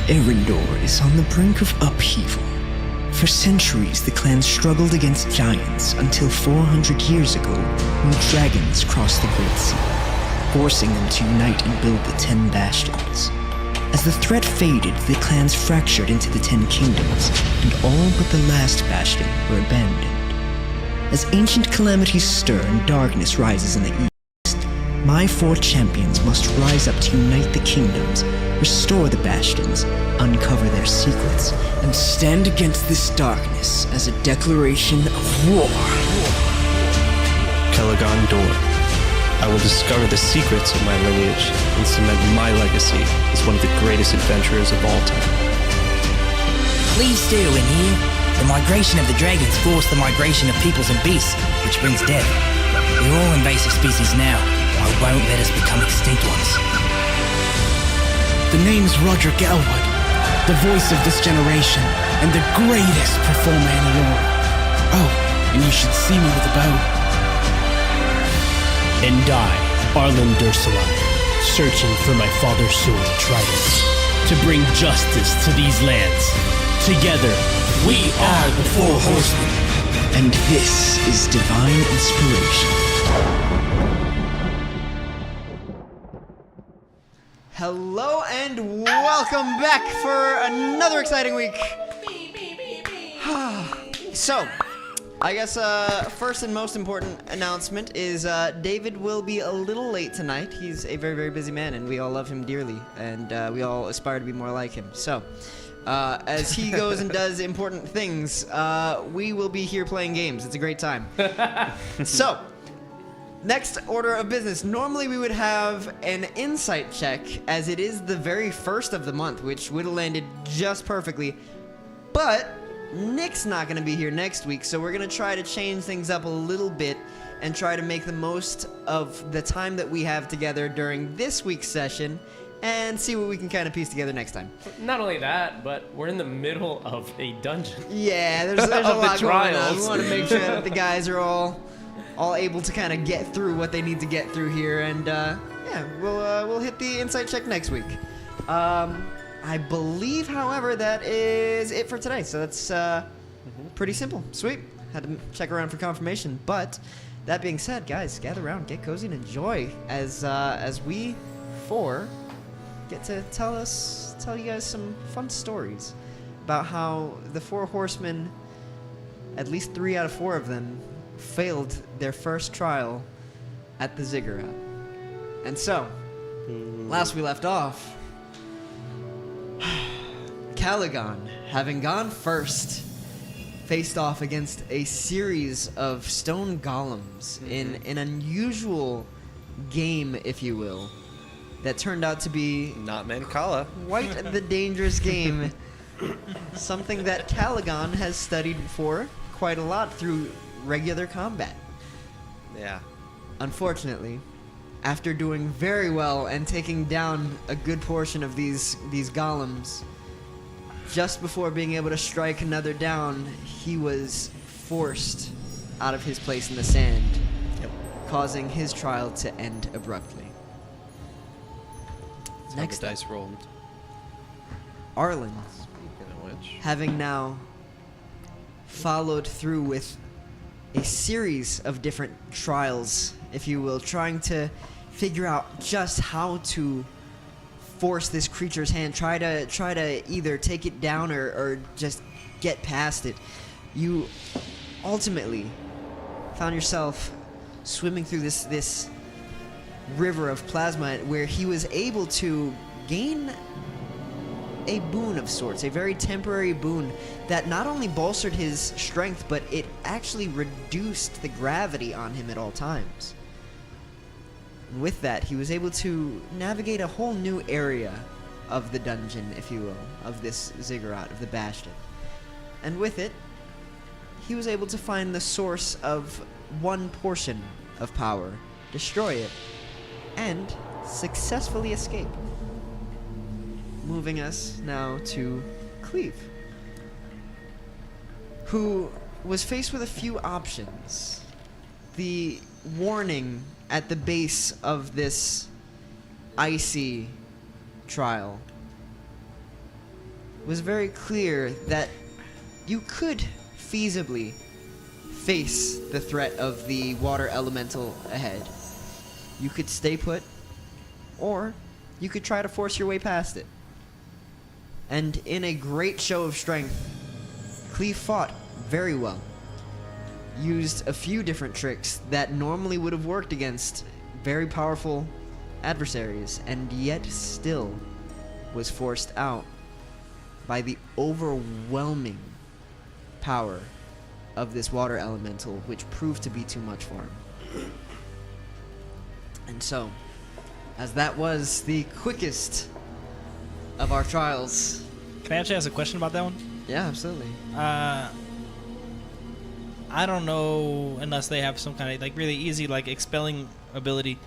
Arrendor is on the brink of upheaval. For centuries, the clan struggled against giants until 400 years ago, when dragons crossed the Great Sea, forcing them to unite and build the 10 Bastions. As the threat faded, the clans fractured into the 10 kingdoms, and all but the last Bastion were abandoned. As ancient calamities stir and darkness rises in the east, my 4 champions must rise up to unite the kingdoms, restore the Bastions, uncover their secrets, and stand against this darkness as a declaration of war. Calagon Dör. I will discover the secrets of my lineage and cement my legacy as one of the greatest adventurers of all time. Cleave still in here. The migration of the dragons forced the migration of peoples and beasts, which brings death. We're all invasive species now. I won't let us become extinct ones. The name's Rodrick Elwood, the voice of this generation, and the greatest performer in lore. Oh, and you should see me with a bow. And I, Arlyn Dursalai, searching for my father's sword, Trident, to bring justice to these lands. Together, we are the 4 Horsemen. And this is Divine Inspiration. Hello and welcome back for another exciting week. So, I guess first and most important announcement is David will be a little late tonight. He's a very, very busy man, and we all love him dearly, and we all aspire to be more like him. So, as he goes and does important things, we will be here playing games. It's a great time. So, next order of business. Normally we would have an insight check, as it is the very first of the month, which would have landed just perfectly. But Nick's not going to be here next week, so we're going to try to change things up a little bit and try to make the most of the time that we have together during this week's session and see what we can kind of piece together next time. Not only that, but we're in the middle of a dungeon. Yeah, there's a lot going on. We want to make sure that the guys are all able to kind of get through what they need to get through here, and yeah, we'll hit the insight check next week. I believe, however, that is it for today. So that's pretty simple. Sweet. Had to check around for confirmation. But that being said, guys, gather around, get cozy, and enjoy as we 4 get to tell you guys some fun stories about how the 4 horsemen, at least 3 out of 4 of them, failed their first trial at the ziggurat. And so, last we left off, Calagon, having gone first, faced off against a series of stone golems in an unusual game, if you will, that turned out to be Not Mancala. quite the dangerous game. Something that Calagon has studied for quite a lot through regular combat. Yeah. Unfortunately, after doing very well and taking down a good portion of these golems, just before being able to strike another down, he was forced out of his place in the sand, causing his trial to end abruptly. Next the dice rolled. Arlyn, Speaking of which, having now followed through with a series of different trials, if you will, trying to figure out just how to force this creature's hand, try to either take it down or just get past it. You ultimately found yourself swimming through this river of plasma, where he was able to gain a boon of sorts, a very temporary boon that not only bolstered his strength, but it actually reduced the gravity on him at all times. And with that, he was able to navigate a whole new area of the dungeon, if you will, of this ziggurat, of the Bastion. And with it, he was able to find the source of one portion of power, destroy it, and successfully escape. Moving us now to Cleave, who was faced with a few options. The warning at the base of this icy trial was very clear that you could feasibly face the threat of the water elemental ahead. You could stay put, or you could try to force your way past it. And in a great show of strength, Cleave fought very well. Used a few different tricks that normally would have worked against very powerful adversaries, and yet still was forced out by the overwhelming power of this water elemental, which proved to be too much for him. And so, as that was the quickest of our trials. Can I actually ask a question about that one? Yeah, absolutely. I don't know unless they have some kind of like really easy like expelling ability.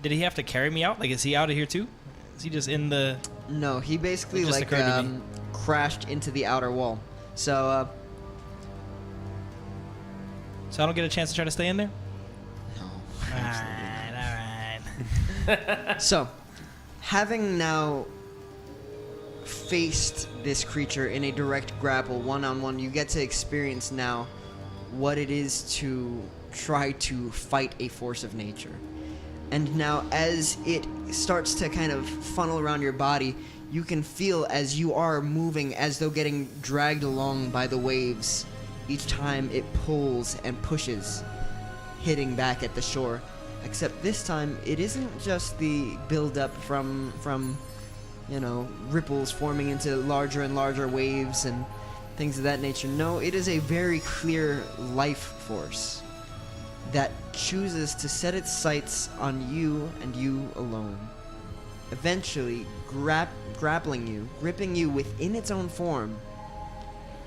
Did he have to carry me out? Like, is he out of here too? Is he just in the? No, he basically It just like occurred to me. crashed into the outer wall. So So I don't get a chance to try to stay in there. no. All right. So, having now faced this creature in a direct grapple, one-on-one, you get to experience now what it is to try to fight a force of nature. And now, as it starts to kind of funnel around your body, you can feel as you are moving as though getting dragged along by the waves each time it pulls and pushes, hitting back at the shore. Except this time, it isn't just the build-up from you know, ripples forming into larger and larger waves and things of that nature. No, it is a very clear life force that chooses to set its sights on you and you alone. Eventually, grappling you, gripping you within its own form,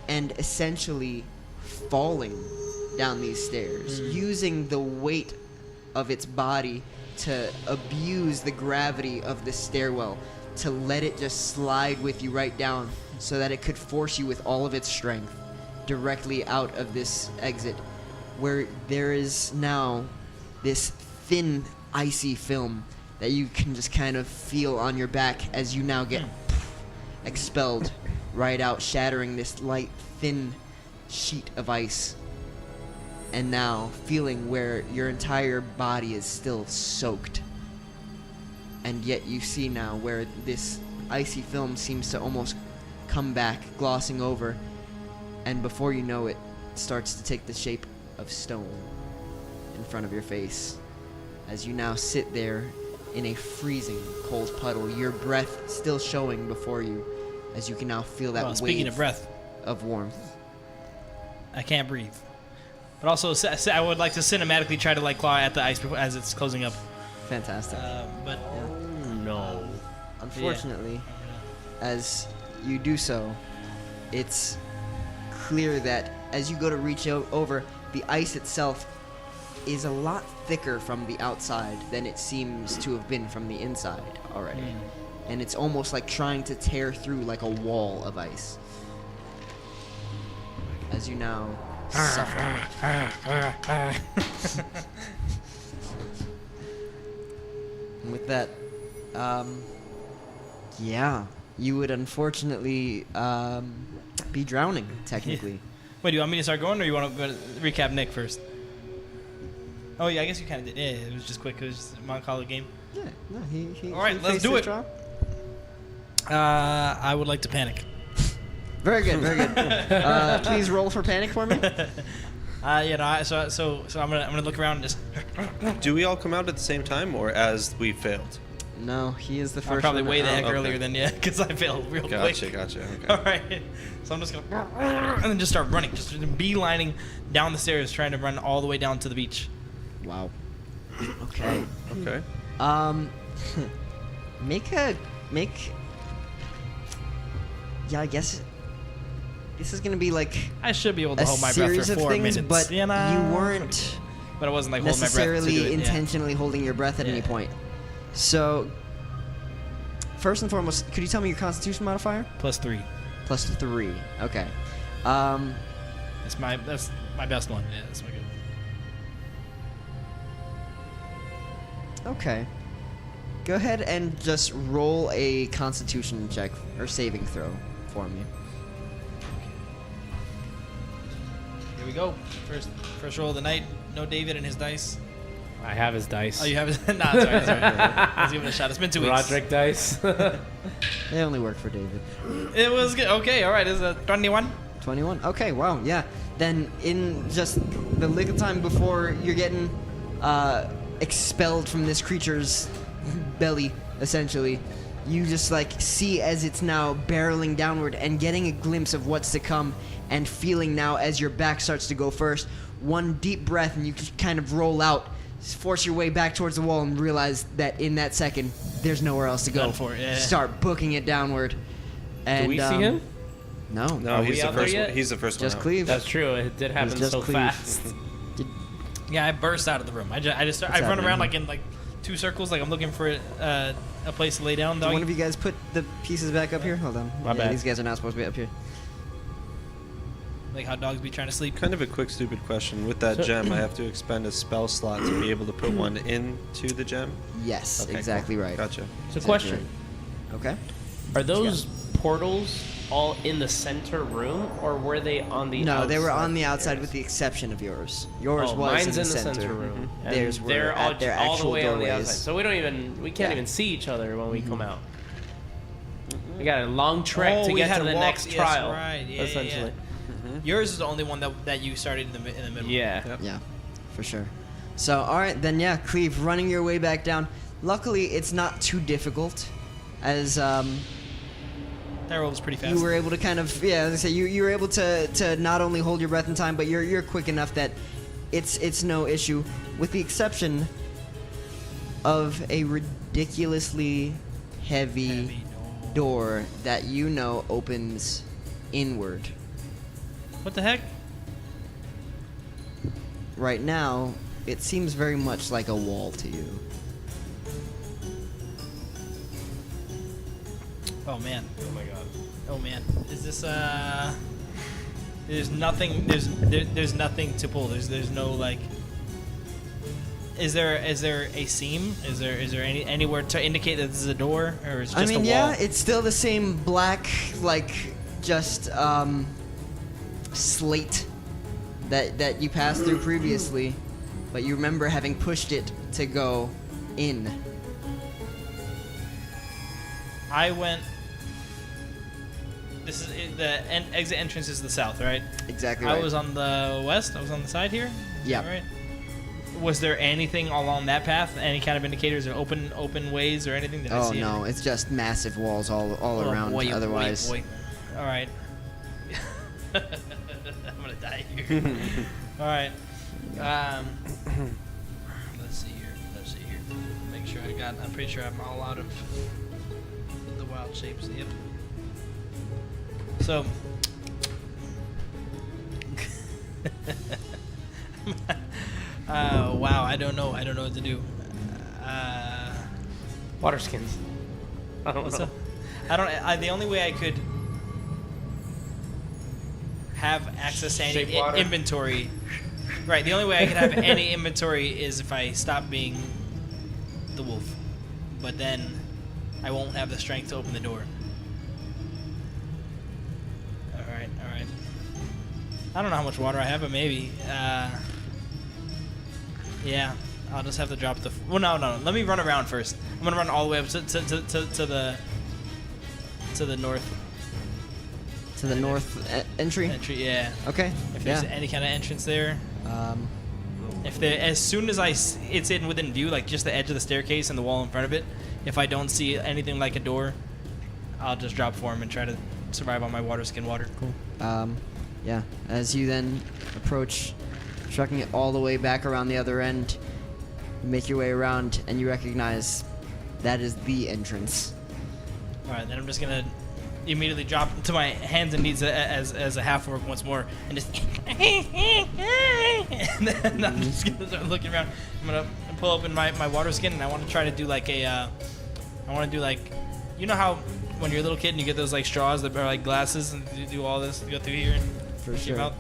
and essentially falling down these stairs, using the weight of its body to abuse the gravity of the stairwell, to let it just slide with you right down so that it could force you with all of its strength directly out of this exit, where there is now this thin, icy film that you can just kind of feel on your back as you now get expelled right out, shattering this light, thin sheet of ice. And now feeling where your entire body is still soaked. And yet you see now where this icy film seems to almost come back, glossing over, and before you know it, starts to take the shape of stone in front of your face, as you now sit there in a freezing cold puddle, your breath still showing before you, as you can now feel that wave Speaking of breath, of warmth. I can't breathe. But also, I would like to cinematically try to like claw at the ice as it's closing up. Fantastic. But No. Unfortunately, as you do so, it's clear that as you go to reach over, the ice itself is a lot thicker from the outside than it seems to have been from the inside already. And it's almost like trying to tear through like a wall of ice. As you now suffer. And with that, yeah, you would unfortunately be drowning, technically. wait, do you want me to start going, or you want to go recap Nick first? Oh yeah, I guess you kind of did. Yeah, it was just quick. It was just a Moncala game. Yeah, no, he All right, let's faced do his it. trial. I would like to panic. Very good, very good. Please roll for panic for me. So I'm gonna look around and just. Do we all come out at the same time, or as we failed? No, he is the I'm first. probably one way the out. heck okay. earlier than you, because I failed real quick. Gotcha. Okay. All right, so I'm just gonna and then just start running, just beelining down the stairs, trying to run all the way down to the beach. Wow. Okay. Okay. Make. Yeah, I guess this is gonna be like I should be able to a hold my breath series for of 4 things, minutes. but you know? you weren't But I wasn't like holding my breath to do necessarily it. intentionally holding your breath at any Yeah. point. So, first and foremost, could you tell me your Constitution modifier? Yeah. +3. Plus 3. Okay. That's my best one. Yeah, that's my good. Okay. Go ahead and just roll a Constitution check or saving throw for me. Here we go. First roll of the night. No David and his dice. I have his dice. Oh, you have his... Nah, sorry. I was giving it a shot. It's been 2 weeks. Rodrick dice. They only work for David. It was good. Okay, all right. Is it 21? 21. Okay, wow, yeah. Then in just the lick of time before you're getting expelled from this creature's belly, essentially, you just like see as it's now barreling downward and getting a glimpse of what's to come, and feeling now as your back starts to go first, one deep breath and you just kind of roll out, force your way back towards the wall, and realize that in that second there's nowhere else to go. Done for it, yeah. Start booking it downward. And, Do we see him? No. No, Are he's we the out there first yet? one. He's the first Just one. out. Cleave. That's true. It did happen just so Cleave. fast. Yeah, I burst out of the room. I run happening? around like in like 2 circles, like I'm looking for a place to lay down. Did Doggy. one of you guys put the pieces back up here? Hold on. My bad. These guys are not supposed to be up here. Like how dogs be trying to sleep. Kind of a quick, stupid question. With that gem, I have to expend a spell slot to be able to put one into the gem? Yes, Okay, exactly cool. right. Gotcha. So, Exactly question: right. Okay. Are those portals all in the center room, or were they on the? No, they were outside on the outside, areas? with the exception of yours. Yours Oh, was mine's in the center. room. Mhm. And Theirs were they're at their all the actual way on the doorways. outside. So we can't Yeah. even see each other when we come out. We got a long trek Oh, to we get had to the walk- next yes, trial. right. Yeah, essentially. Yours is the only one that you started in the middle. Yeah. Yep. Yeah, for sure. So, all right, then, yeah, Cleave, running your way back down. Luckily, it's not too difficult, as That roll was pretty fast. you were able to kind of, yeah, as I say, you were able to not only hold your breath in time, but you're quick enough that it's no issue, with the exception of a ridiculously heavy door that you know opens inward. What the heck? Right now, it seems very much like a wall to you. Oh man. Oh my god. Oh man. Is this There's nothing. There's nothing to pull. There's no like. Is there a seam? Is there anywhere to indicate that this is a door, or is it just a wall? Yeah, it's still the same black, like just slate that you passed through previously, but you remember having pushed it to go in. I went. This is exit entrance is the south, right? Exactly right. I was on the west. I was on the side here. Is Yeah. that right. Was there anything along that path? Any kind of indicators or open ways or anything? Did I Oh see no, anything? it's just massive walls all Oh, around. boy, Otherwise, boy. All right. I'm gonna die here. All right. Let's see here. Make sure I'm pretty sure I'm all out of the wild shapes. Yep. So. Wow. I don't know what to do. Water skins. I don't What's know. up? The only way I could have access to Shape any water? inventory. Right. The only way I could have any inventory is if I stop being the wolf. But then I won't have the strength to open the door. All right. I don't know how much water I have, but maybe. Yeah. I'll just have to drop the. Well, no. Let me run around first. I'm gonna run all the way up to the north to the north entry. entry. Yeah. Okay. If there's Yeah. any kind of entrance there. If there, as soon as it's in within view, like just the edge of the staircase and the wall in front of it. If I don't see anything like a door, I'll just drop for him and try to survive on my skin water. Cool. Yeah. As you then approach, trucking it all the way back around the other end, you make your way around, and you recognize that is the entrance. All right, then I'm just gonna immediately drop to my hands and knees as a half orc once more, and just. And then I'm just gonna start looking around. I'm gonna pull open my water skin, and I want to try to do like a. I want to do like, you know how when you're a little kid and you get those like straws that are like glasses, and you do all this, you go through here and For your sure. mouth.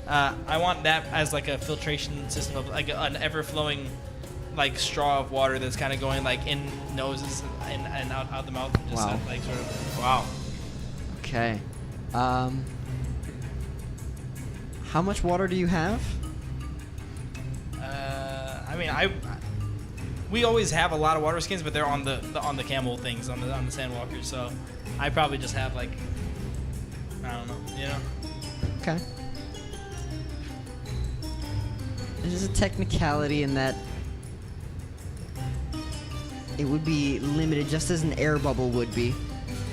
I want that as like a filtration system of like an ever-flowing like straw of water that's kind of going like in noses and out the mouth, just Wow. like sort of. Wow. Okay. How much water do you have? I mean, we always have a lot of water skins, but they're on the camel things, on the sandwalkers. So I probably just have like, I don't know, you know. Okay. There's a technicality in that it would be limited just as an air bubble would be,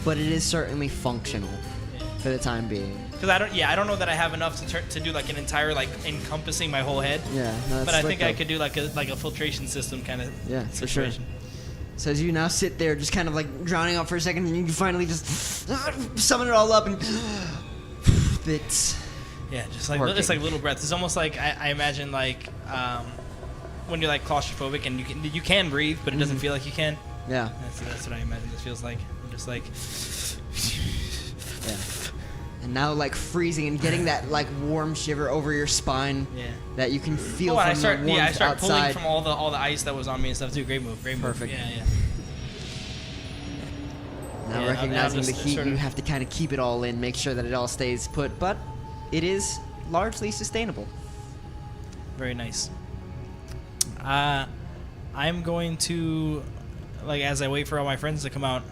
but it is certainly functional for the time being. Because I don't know that I have enough to do like an entire like encompassing my whole head. Yeah, no, that's but I slick, think I though. could do like a filtration system kind of For sure. situation. So as you now sit there, just kind of like drowning out for a second, and you finally just summon it all up, and it's just like working. it's like little breaths. It's almost like I imagine like when you're like claustrophobic and you can breathe, but it doesn't feel like you can. Yeah. That's what I imagine this feels like. I'm just like. Yeah. And now like freezing and getting that like warm shiver over your spine that you can feel from the warmth I start pulling outside. from all the ice that was on me and stuff too. Great move. Perfect. Yeah. Now Yeah, recognizing I'll the just heat, sort of- you have to kind of keep it all in, make sure that it all stays put, but it is largely sustainable. Very nice. I'm going to, like, as I wait for all my friends to come out,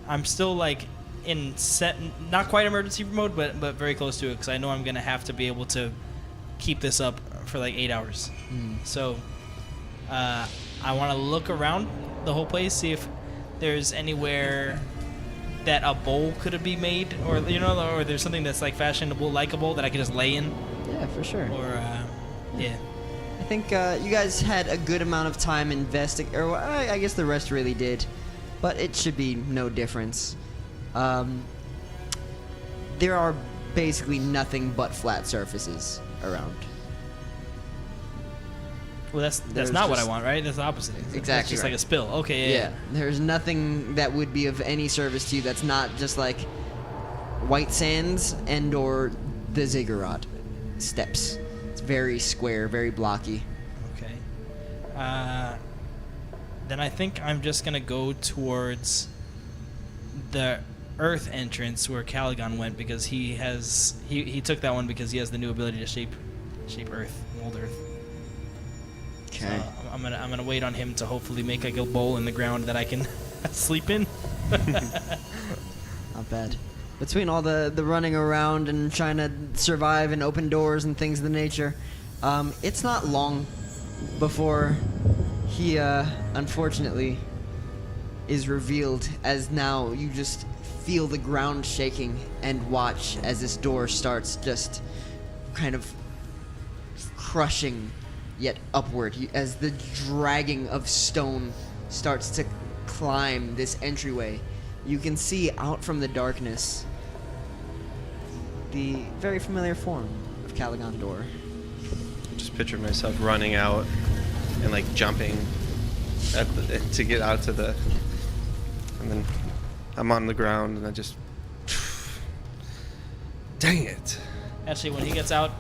I'm still like in not quite emergency mode, but very close to it, because I know I'm gonna have to be able to keep this up for like 8 hours. So I want to look around the whole place, see if there's anywhere that a bowl could be made, or or there's something that's like fashionable, likable that I could just lay in, Yeah, for sure. or yeah. I think you guys had a good amount of time investigating, or I guess the rest really did, but it should be no difference. There are basically nothing but flat surfaces around. Well, that's There's not what I just- want, right? That's the opposite. Exactly That's just right. like a spill. Okay, yeah. There's nothing that would be of any service to you that's not just like white sands and or the ziggurat steps. It's very square, very blocky. Okay. Then I think I'm just gonna go towards the Earth entrance where Calagon went, because he took that one because he has the new ability to shape Earth, mold Earth. Okay. So I'm gonna wait on him to hopefully make like a bowl in the ground that I can sleep in. Not bad. Between all the running around and trying to survive and open doors and things of the nature, it's not long before he, unfortunately, is revealed, as now you just feel the ground shaking and watch as this door starts just kind of crushing yet upward, as the dragging of stone starts to climb this entryway. You can see out from the darkness the very familiar form of Calagon Dör. Just picture myself running out and like jumping to get out to the, and then I'm on the ground and I just, dang it. Actually, when he gets out,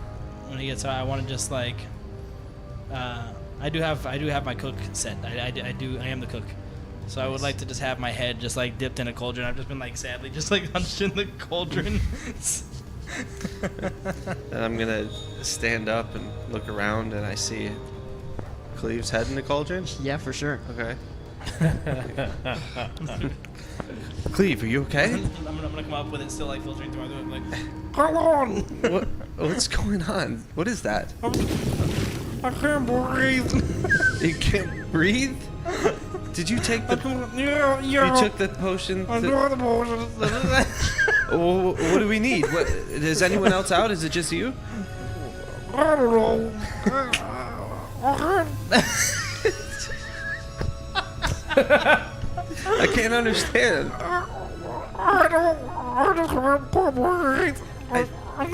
I want to just like, I do have my cook set. I am the cook. So I would like to just have my head just like dipped in a cauldron. I've just been like sadly just like hunched in the cauldron. And I'm gonna stand up and look around and I see Cleave's head in the cauldron. Yeah, for sure. Okay. Cleave, are you okay? I'm gonna come up with it still like filtering through my throat, like, come on! What's going on? What is that? I can't breathe. You can't breathe? Did you take the? Yeah. You took the potion. I'm doing the motion. What do we need? What, is anyone else out? Is it just you? I don't know. I can't understand.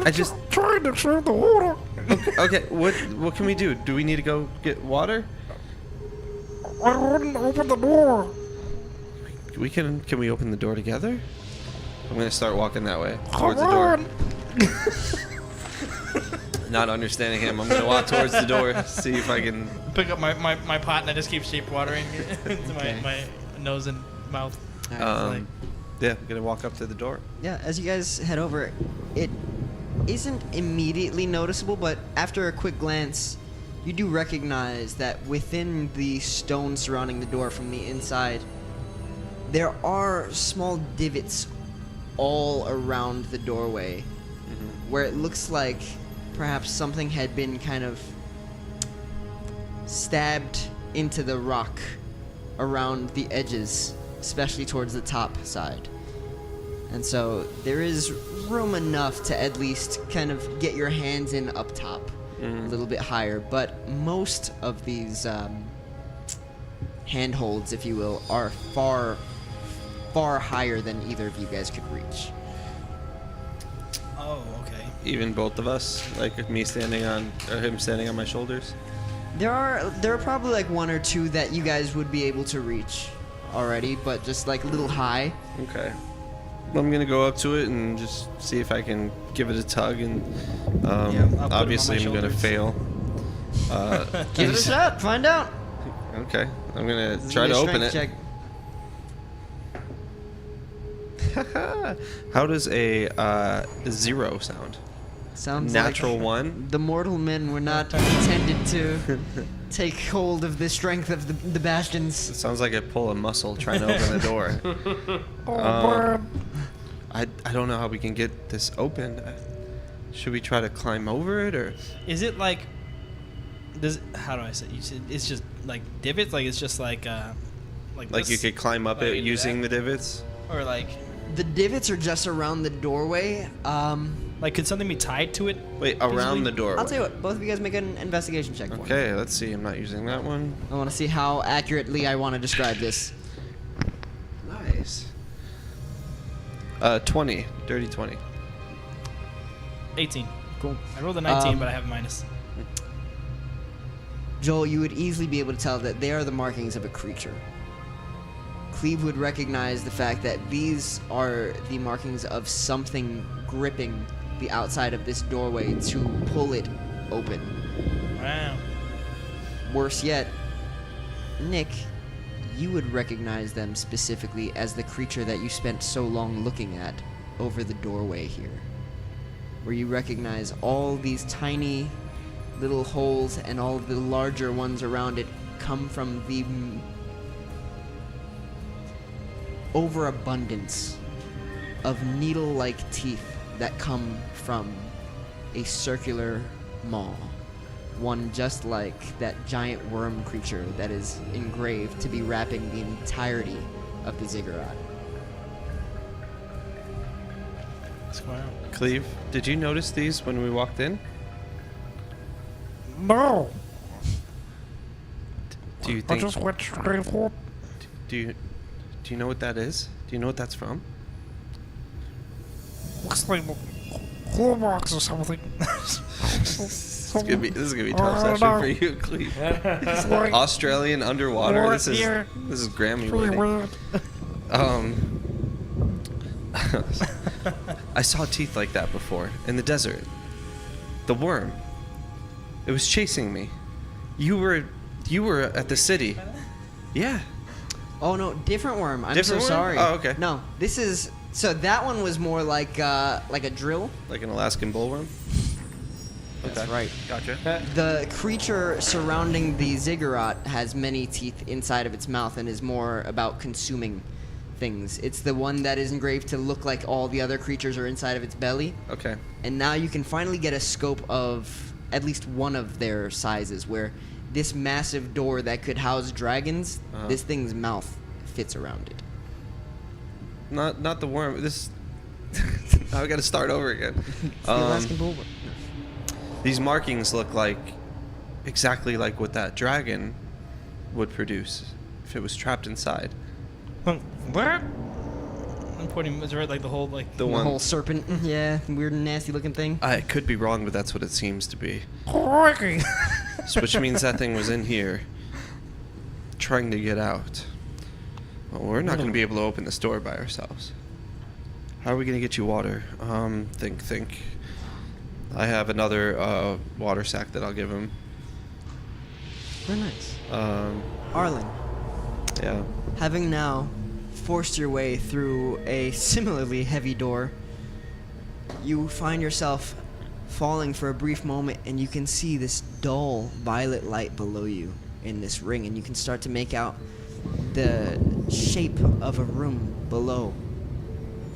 I just trying to save the water. Okay, what can we do? Do we need to go get water? I wouldn't open the door. Can we open the door together? I'm gonna start walking that way towards the door. Not understanding him, I'm gonna walk towards the door, see if I can Pick up my pot and I just keep sheep watering into my nose and mouth. Alright, Yeah, I'm gonna walk up to the door. Yeah, as you guys head over, it isn't immediately noticeable, but after a quick glance, you do recognize that within the stone surrounding the door from the inside, there are small divots all around the doorway, where it looks like perhaps something had been kind of stabbed into the rock around the edges, especially towards the top side. And so there is room enough to at least kind of get your hands in up top, a little bit higher. But most of these handholds, if you will, are far, far higher than either of you guys could reach. Oh, okay. Even both of us, like me standing on, or him standing on my shoulders. There are probably like one or two that you guys would be able to reach already, but just like a little high. Okay. I'm gonna go up to it and just see if I can give it a tug, and I'll put 'em on obviously my I'm gonna shoulders. fail. Give it a shot. Find out. Okay, I'm gonna This is try to gonna be a open it. strength How does a 0 sound? Sounds Natural like 1. the mortal men were not intended to take hold of the strength of the bastions. It sounds like I pull a muscle trying to open the door. I don't know how we can get this open. Should we try to climb over it, or? Is it like? How do I say? You said it's just like divots. Like it's just like Like this? you could climb up Oh, you it can do using that? the divots? Or like The divots are just around the doorway. could something be tied to it? Wait, around Easily? the door. I'll tell you what. Both of you guys make an investigation check for me. Okay, let's see. I'm not using that one. I want to see how accurately I want to describe this. Nice. 20. Dirty 20. 18. Cool. I rolled a 19, but I have a minus. Joel, you would easily be able to tell that they are the markings of a creature. Cleave would recognize the fact that these are the markings of something gripping the outside of this doorway to pull it open. Wow. Worse yet, Nick, you would recognize them specifically as the creature that you spent so long looking at over the doorway here. Where you recognize all these tiny little holes and all of the larger ones around it come from the overabundance of needle-like teeth that come from a circular maw. One just like that giant worm creature that is engraved to be wrapping the entirety of the ziggurat. Wow. Cleave, did you notice these when we walked in? No, Do you I think? just went straight up. Do you know what that is? Do you know what that's from? Looks like hallmarks or something. This is gonna be a tough I don't session know. for you, Cleave. It's like Australian underwater. What This is year? Grammy pretty winning. weird. I saw teeth like that before in the desert. The worm. It was chasing me. You were at the city. Yeah. Oh no, different worm. I'm Different so worm? sorry. Oh, okay. No, this is so that one was more like a drill. Like an Alaskan bullworm. That's right. Gotcha. The creature surrounding the ziggurat has many teeth inside of its mouth and is more about consuming things. It's the one that is engraved to look like all the other creatures are inside of its belly. Okay. And now you can finally get a scope of at least one of their sizes, where this massive door that could house dragons, this thing's mouth fits around it. Not the worm. This. I got to start over again. It's the Alaskan bullworm. These markings look like exactly like what that dragon would produce if it was trapped inside. What? I'm pointing. Is it right? Like the whole like. The The one. whole serpent, yeah, weird, nasty looking thing. I could be wrong, but that's what it seems to be. Crikey. So which means that thing was in here, trying to get out. Well, we're not going to be able to open this door by ourselves. How are we going to get you water? Think. I have another water sack that I'll give him. Very nice. Um, Arlyn, yeah. having now forced your way through a similarly heavy door, you find yourself falling for a brief moment, and you can see this dull violet light below you in this ring, and you can start to make out the shape of a room below.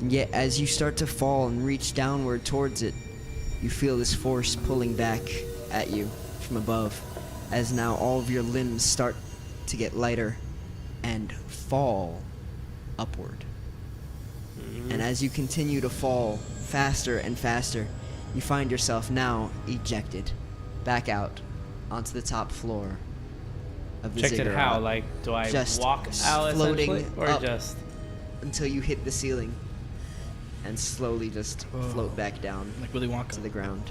And yet, as you start to fall and reach downward towards it, you feel this force pulling back at you from above, as now all of your limbs start to get lighter and fall upward. And as you continue to fall faster and faster, you find yourself now ejected back out onto the top floor of the Ejected ziggurat. how? Like, do I Just walk out floating essentially? Or up. just... Until you hit the ceiling and slowly just float back down Like Willy Wonka. to the ground.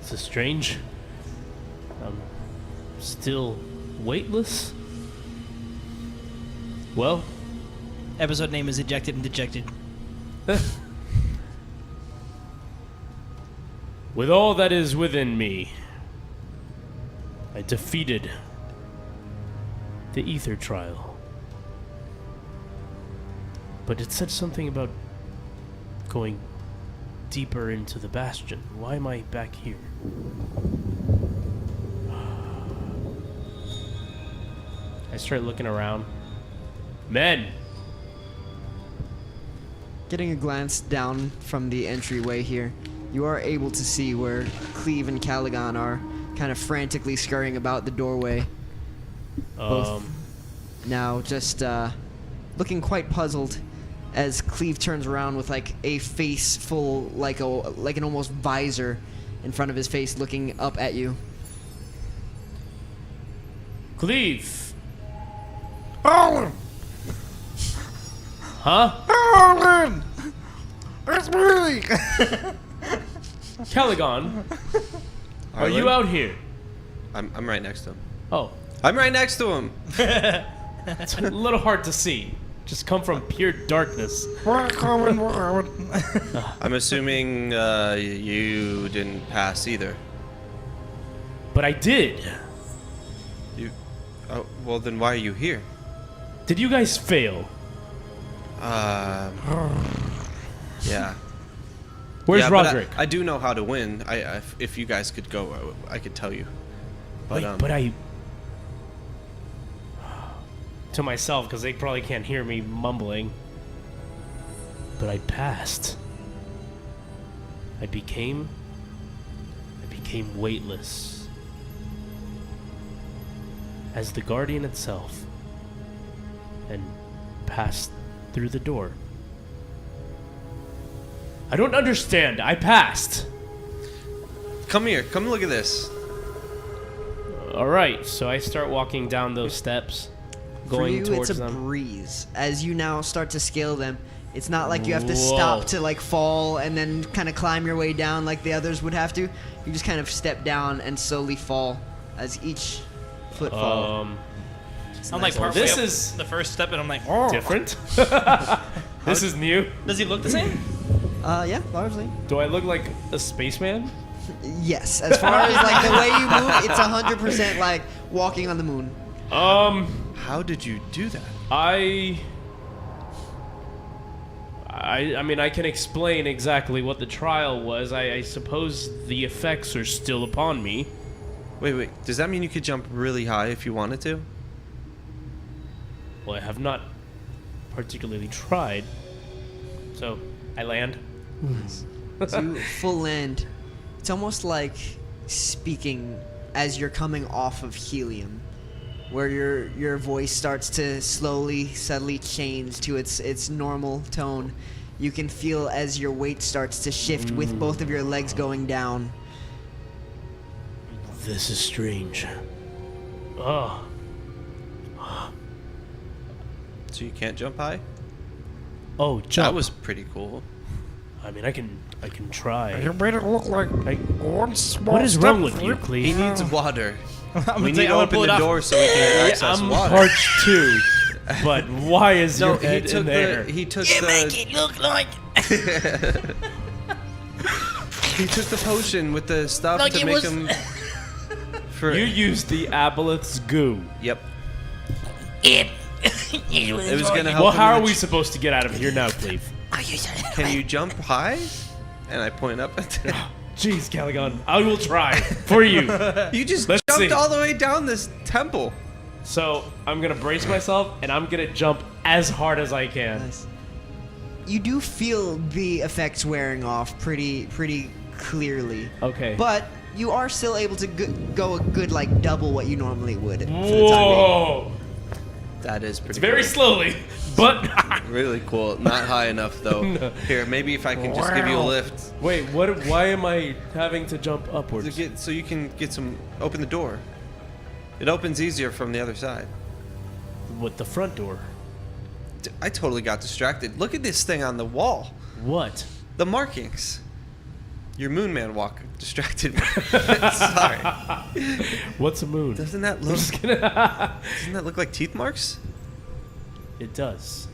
This is strange. I'm still weightless. Well, Episode name is Ejected and Dejected. with all that is within me, I defeated the ether trial. But it said something about going deeper into the bastion. Why am I back here? I start looking around. Men! Getting a glance down from the entryway here, you are able to see where Cleave and Calagon are kind of frantically scurrying about the doorway. Both now just looking quite puzzled as Cleave turns around with like a face full, like an almost visor in front of his face, looking up at you. Cleave! Arlyn! Huh? Arlyn! It's me! Calagon, are Arlyn? you out here? I'm right next to him. Oh, I'm right next to him. it's a little hard to see. Just come from pure darkness. We're coming, we're coming. I'm assuming you didn't pass either. But I did. You. Oh, well, then why are you here? Did you guys fail? Yeah. Where's Yeah, but Rodrick? I do know how to win. If you guys could go, I could tell you. But, Wait, but I... To myself, because they probably can't hear me mumbling. But I passed. I became weightless. As the Guardian itself. And passed through the door. I don't understand. I passed. Come here. Come look at this. Alright, so I start walking down those steps. Going For you, towards it's a them. breeze. As you now start to scale them, it's not like you have to stop to like fall and then kind of climb your way down like the others would have to. You just kind of step down and slowly fall as each foot fall. I'm like nice. partway This up is- the first step, and I'm like, Different? This is new. does he look the same? Yeah, largely. Do I look like a spaceman? Yes, as far as like the way you move, it's 100% like walking on the moon. How did you do that? I mean, I can explain exactly what the trial was. I suppose the effects are still upon me. Wait. Does that mean you could jump really high if you wanted to? Well, I have not particularly tried. So, I land. So you full land. It's almost like speaking as you're coming off of helium, where your voice starts to slowly, subtly change to its normal tone. You can feel as your weight starts to shift with both of your legs going down. This is strange. Oh. So you can't jump high? Oh, jump. That was pretty cool. I mean, I can try. You made it look like one small What is step wrong with for you, He Cleave? needs water. I'm We gonna need to open the door so we can access I'm water. parched too. But why is No, your head in there? He took the look like he took the potion with the stuff Like to it make was- him For You used the aboleth's goo. Yep. It It was gonna help. Well, him how in are the we supposed to get out of here now, Cleave? Can you jump high? And I point up at him. Jeez, Calagon, I will try for you. You just Let's jumped see. all the way down this temple. So I'm gonna brace myself, and I'm gonna jump as hard as I can. Nice. You do feel the effects wearing off pretty clearly. Okay. But you are still able to go a good like double what you normally would. For the time being. Whoa! That is pretty. It's very cool. slowly, but Really cool. Not high enough though. No. Here, maybe if I can just give you a lift. wait. What? Why am I having to jump upwards? So you can get some. Open the door. It opens easier from the other side. With the front door. I totally got distracted. Look at this thing on the wall. What? The markings. Your moon man walk distracted me. Sorry. What's a moon? Doesn't that look like teeth marks? It does.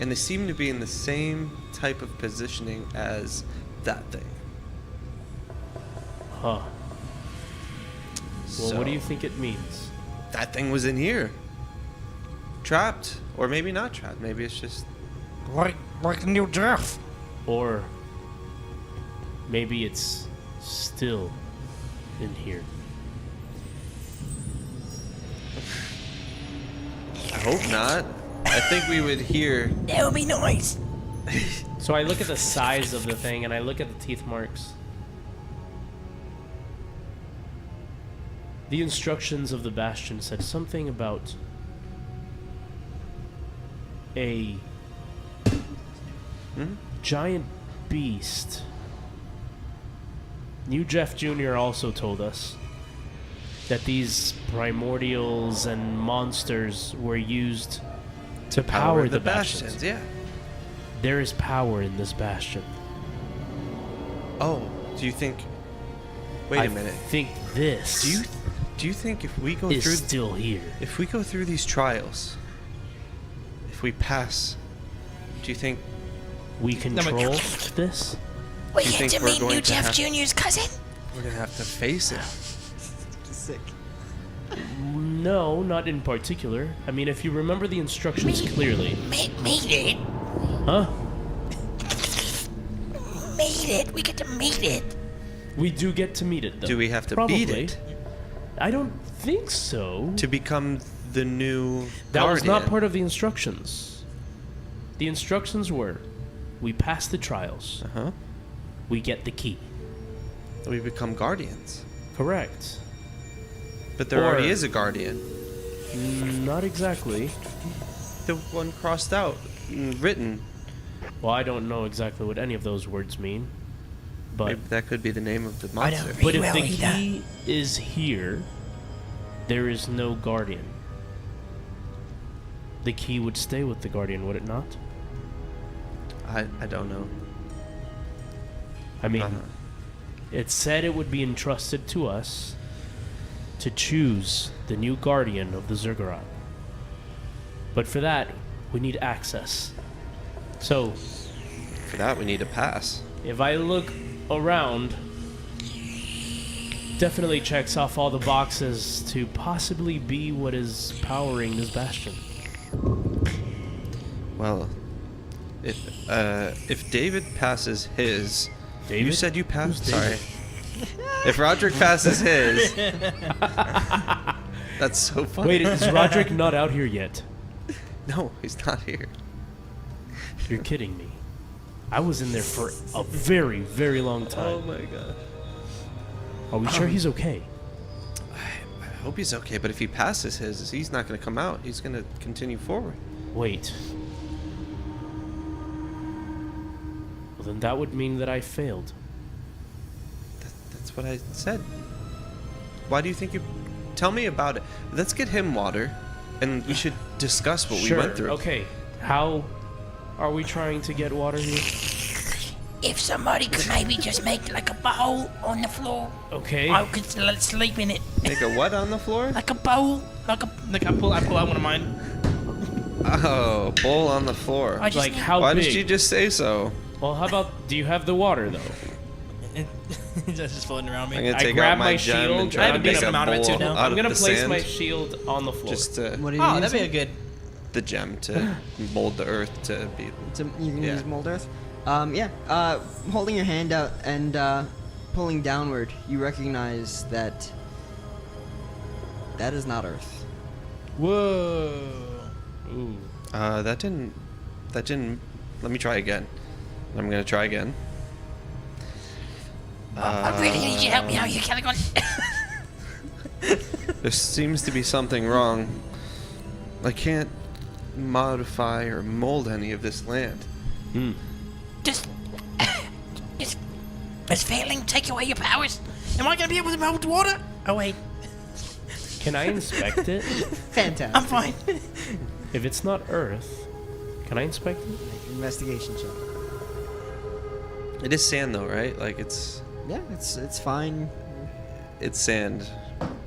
And they seem to be in the same type of positioning as that thing. Huh. Well, So, what do you think it means? That thing was in here. Trapped. Or maybe not trapped. Maybe it's just... Like New Jeff. Or maybe it's still in here. I hope not. I think we would hear... That would be nice. So I look at the size of the thing, and I look at the teeth marks. The instructions of the Bastion said something about a giant beast. New Jeff Jr. also told us that these primordials and monsters were used to power the bastions. Yeah. There is power in this bastion. Oh, do you think... Wait I a minute. think this Do you think if we go is through... still here. If we go through these trials, if we pass, do you think We control this? We You get think to we're meet going New to Jeff have- Jr.'s cousin. we're gonna have to face it? Sick. No, not in particular. I mean, if you remember the instructions clearly. Meet it. Huh? Meet it. We get to meet it. We do get to meet it, though. Do we have to Probably. beat it I don't think so. to become the new That was not guardian? part of the instructions. The instructions were, we pass the trials, Uh-huh. we get the key. We become guardians. Correct. But there Or- already is a guardian. Not exactly. The one crossed out, written. Well, I don't know exactly what any of those words mean. But Maybe that could be the name of the I don't monster. read But if well the either. key is here, there is no guardian. The key would stay with the guardian, would it not? I don't know. I mean, Uh-huh. it said it would be entrusted to us to choose the new guardian of the Zergorat. But for that, we need access. So, For that, we need a pass. if I look around, definitely checks off all the boxes to possibly be what is powering this bastion. Well, if David passes his... You David? said you passed? Who's David? Sorry. If Rodrick passes his... That's so funny. Wait, is Rodrick not out here yet? No, he's not here. You're kidding me. I was in there for a very, very long Oh time. my god. Are we sure he's okay? I hope he's okay, but if he passes his, he's not going to come out. He's going to continue forward. Wait. Well, then that would mean that I failed. That's what I said. Why do you think you... Tell me about it. Let's get him water, and we should discuss what Sure, we went through. okay. How are we trying to get water here? If somebody could maybe just make like a bowl on the floor, Okay. I could sleep in it. Make a what on the floor? Like a bowl, Like I pull out one of mine. Oh, bowl on the floor. I just Like how Why big? did you just say so? Well, how about, do you have the water, though? just floating around me. I'm gonna I take grab out my my gem shield. and try I have to a make decent a amount of it bowl too now. out I'm of gonna the place sand. my shield on the floor. Just to What are you Oh, using? that'd be a good. the gem to mold the earth to be. You can Yeah. use mold earth. Holding your hand out and pulling downward, you recognize that is not earth. Whoa. Ooh. That didn't. Let me try again. I'm gonna try again. I really need your help me out here, Calagon. There seems to be something wrong. I can't modify or mold any of this land. Just is failing take away your powers? Am I gonna be able to melt water? Oh wait, Can I inspect it? Fantastic. I'm fine. If it's not Earth, can I inspect it? Investigation check. It is sand, though, right? Like it's Yeah, it's fine. sand.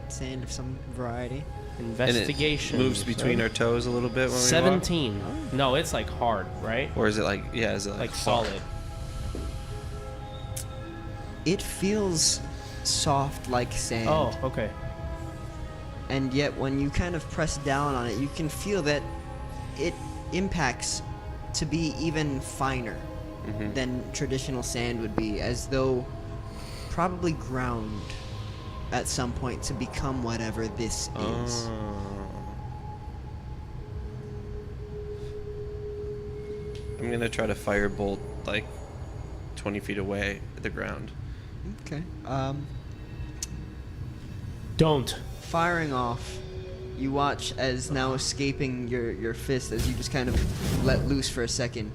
Sand of some variety. Investigation. And it moves between our toes a little bit when we walk. 17. No, it's like hard, right? Or is it like is it Like hard? solid. It feels soft like sand. Oh, okay. And yet when you kind of press down on it, you can feel that it impacts to be even finer than traditional sand would be, as though probably ground at some point to become whatever this is. I'm gonna try to firebolt like 20 feet away at the ground. Okay. Don't. Firing off, you watch as now escaping your fist as you just kind of let loose for a second.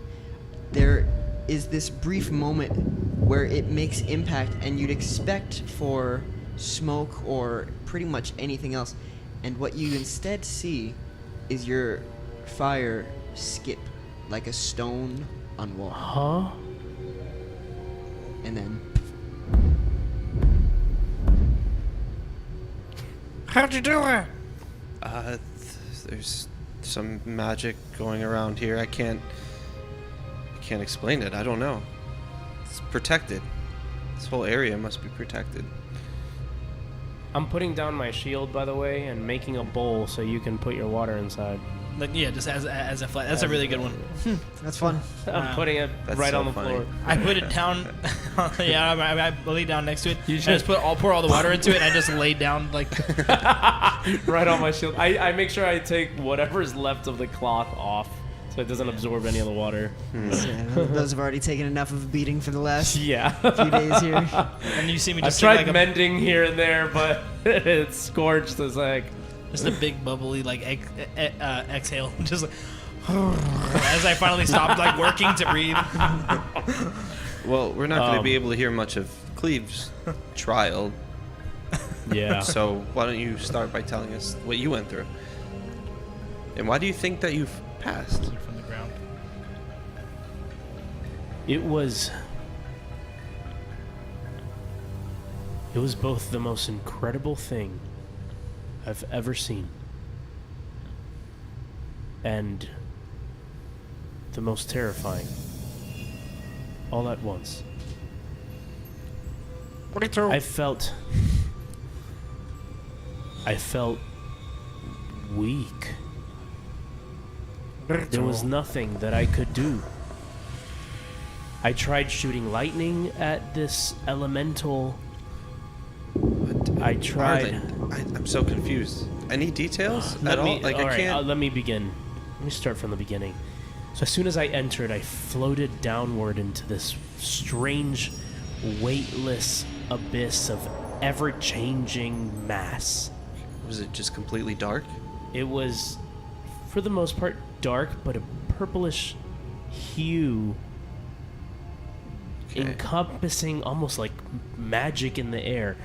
There is this brief moment where it makes impact and you'd expect for smoke or pretty much anything else, and what you instead see is your fire skip like a stone on water. Huh? And then How'd you do that? There's some magic going around here. I can't explain it. I don't know. It's protected. This whole area must be protected. I'm putting down my shield, by the way, and making a bowl so you can put your water inside. Like, yeah, just as a flat. That's a really good one. that's fun. I'm putting it That's right so on the funny. floor. I put it down. Yeah, I lay down next to it. You I should- just I'll pour all the water into it. And I just lay down like. Right on my shield. I make sure I take whatever's left of the cloth off so it doesn't absorb any of the water. Yeah, those have already taken enough of a beating for the last Yeah. few days here. And you see me I've just tried take like mending here and there, but it's scorched as heck. just a big bubbly like exhale, just like as I finally stopped like working to breathe. Well, we're not going to be able to hear much of Cleave's trial, Yeah. so why don't you start by telling us what you went through? And why do you think that you've passed? From the ground. It was both the most incredible thing I've ever seen and the most terrifying all at once. I felt weak. There was nothing that I could do. I tried shooting lightning at this elemental. I tried. Arlyn, I'm so confused. Any details at all? Like, I can't. Let me begin. Let me start from the beginning. So as soon as I entered, I floated downward into this strange, weightless abyss of ever-changing mass. Was it just completely dark? It was, for the most part, dark, but a purplish hue Okay. encompassing almost like magic in the air,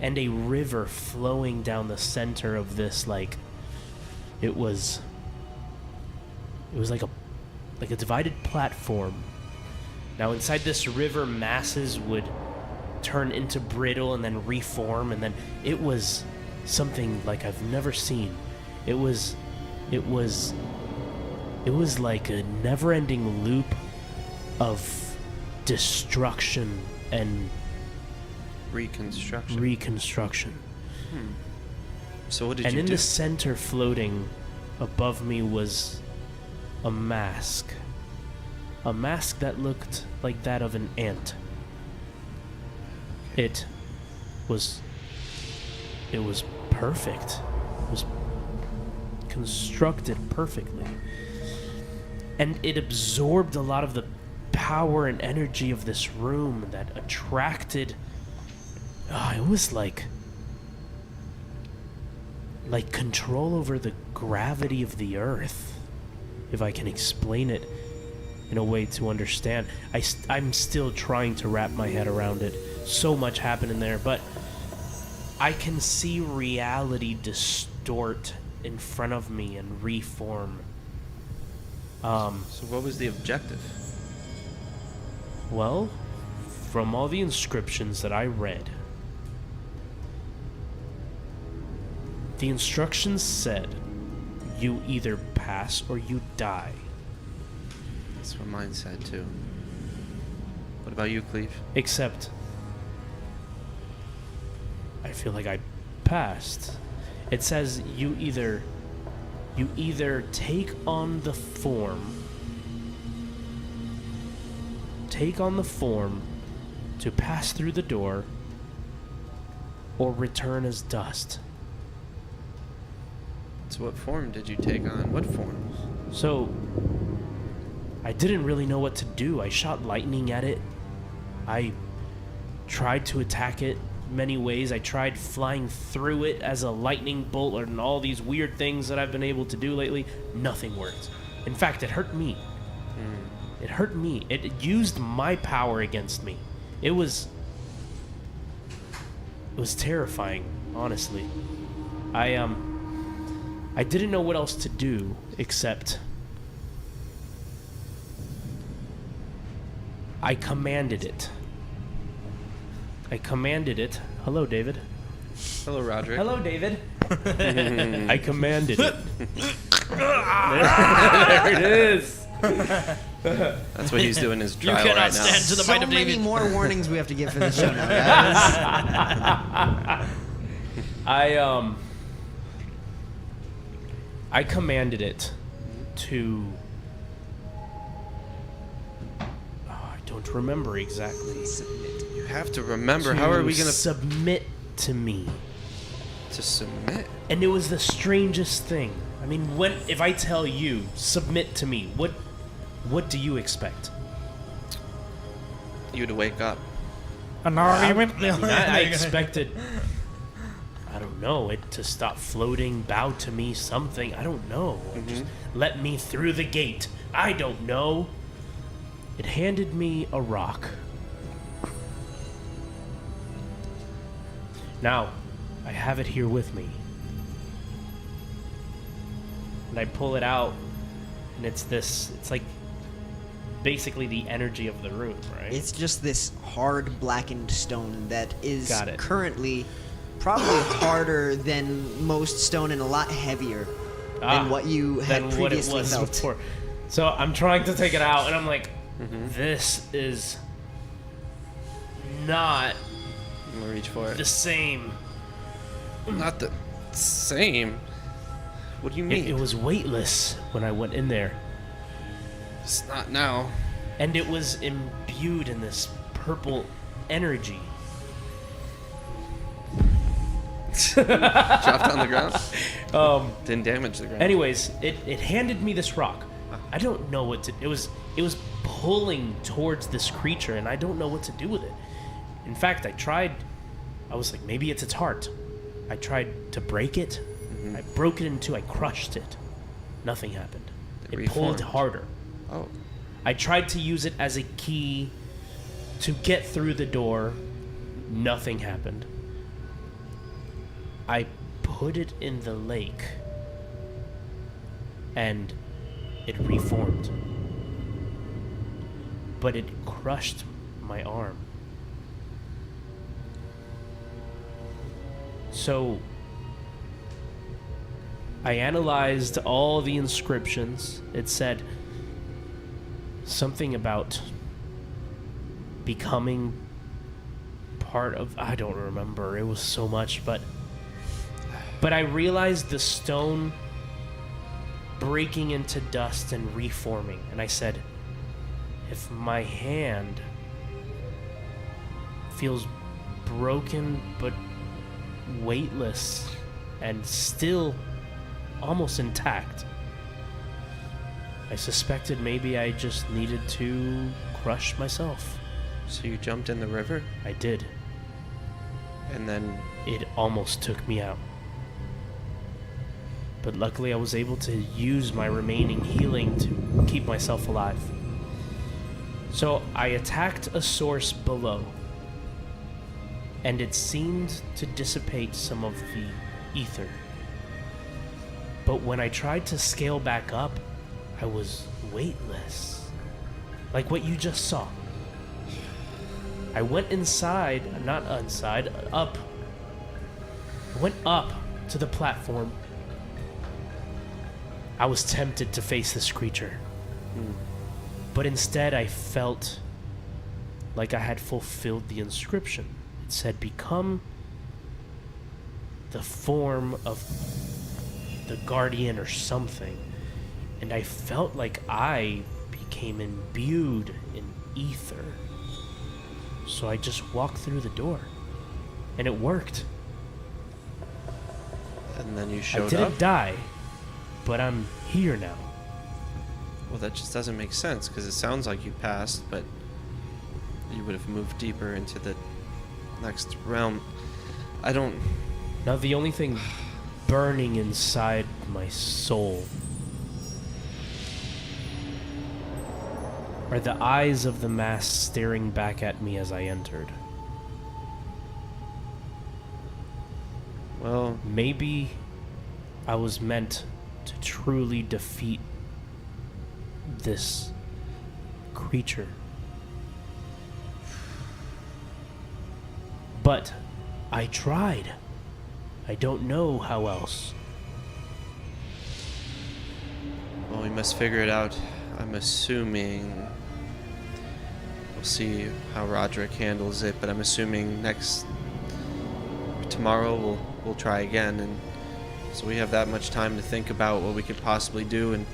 and a river flowing down the center of this. Like it was like a divided platform. Now inside this river, masses would turn into brittle and then reform, and then it was something like I've never seen. It was like a never-ending loop of destruction and Reconstruction. So what did And you in do? the center, floating above me, was a mask. A mask that looked like that of an ant. It was perfect. It was constructed perfectly. And it absorbed a lot of the power and energy of this room that attracted... it was like control over the gravity of the earth, if I can explain it in a way to understand. I'm still trying to wrap my head around it. So much happened in there, but I can see reality distort in front of me and reform. So what was the objective? Well, from all the inscriptions that I read, the instructions said you either pass or you die. That's what mine said too. What about you, Cleave? Except, I feel like I passed. It says you either take on the form to pass through the door, or return as dust. So what form did you take on? What form? So, I didn't really know what to do. I shot lightning at it. I tried to attack it many ways. I tried flying through it as a lightning bolt and all these weird things that I've been able to do lately. Nothing worked. In fact, it hurt me. It hurt me. It used my power against me. It was terrifying, honestly. I didn't know what else to do except I commanded it. Hello, David. Hello, Rodrick. Hello, David. I commanded it. There it is. That's what he's doing his You trial cannot right now. stand to the So might of many David. more warnings we have to give for this show now, guys. I commanded it to... I don't remember exactly. You have to remember. How are we gonna submit to me? to submit? And it was the strangest thing. I mean, if I tell you submit to me, what do you expect? You to wake up. An argument? I expected, I don't know, it to stop floating, bow to me, something. I don't know. Just let me through the gate. I don't know. It handed me a rock. Now, I have it here with me. And I pull it out, and it's like basically the energy of the room, right? It's just this hard blackened stone that is Got it. currently probably harder than most stone and a lot heavier than what you had than what it previously was felt. before. So I'm trying to take it out, and I'm like, this is not I'm gonna reach for it. the same. Not the same. What do you mean? It was weightless when I went in there, It's not now. and it was imbued in this purple energy. Dropped on the ground. Didn't damage the ground. Anyways, it handed me this rock. I don't know what to. It was pulling towards this creature, and I don't know what to do with it. In fact, I was like, maybe it's its heart. I tried to break it. I broke it in two. I crushed it. Nothing happened. It pulled reformed. harder. Oh. I tried to use it as a key to get through the door. Nothing happened. I put it in the lake, and it reformed. But it crushed my arm. So I analyzed all the inscriptions. It said something about becoming part of, I don't remember. It was so much, but I realized the stone breaking into dust and reforming, and I said, if my hand feels broken but weightless and still almost intact, I suspected maybe I just needed to crush myself. So you jumped in the river? I did. And then... It almost took me out. But luckily I was able to use my remaining healing to keep myself alive. So I attacked a source below, and it seemed to dissipate some of the ether. But when I tried to scale back up, I was weightless. Like what you just saw. I went inside, not inside, up. I went up to the platform. I was tempted to face this creature. But instead I felt like I had fulfilled the inscription. It said, become the form of the guardian or something. And I felt like I became imbued in ether. So I just walked through the door. And it worked. And then you showed up? I didn't die, but I'm here now. Well, that just doesn't make sense, because it sounds like you passed, but you would have moved deeper into the next realm. I don't... Now the only thing burning inside my soul are the eyes of the mass staring back at me as I entered. Well... Maybe I was meant to truly defeat this creature. But I tried. I don't know how else. Well, we must figure it out. I'm assuming... We'll see how Rodrick handles it, but I'm assuming tomorrow we'll try again, and so we have that much time to think about what we could possibly do, and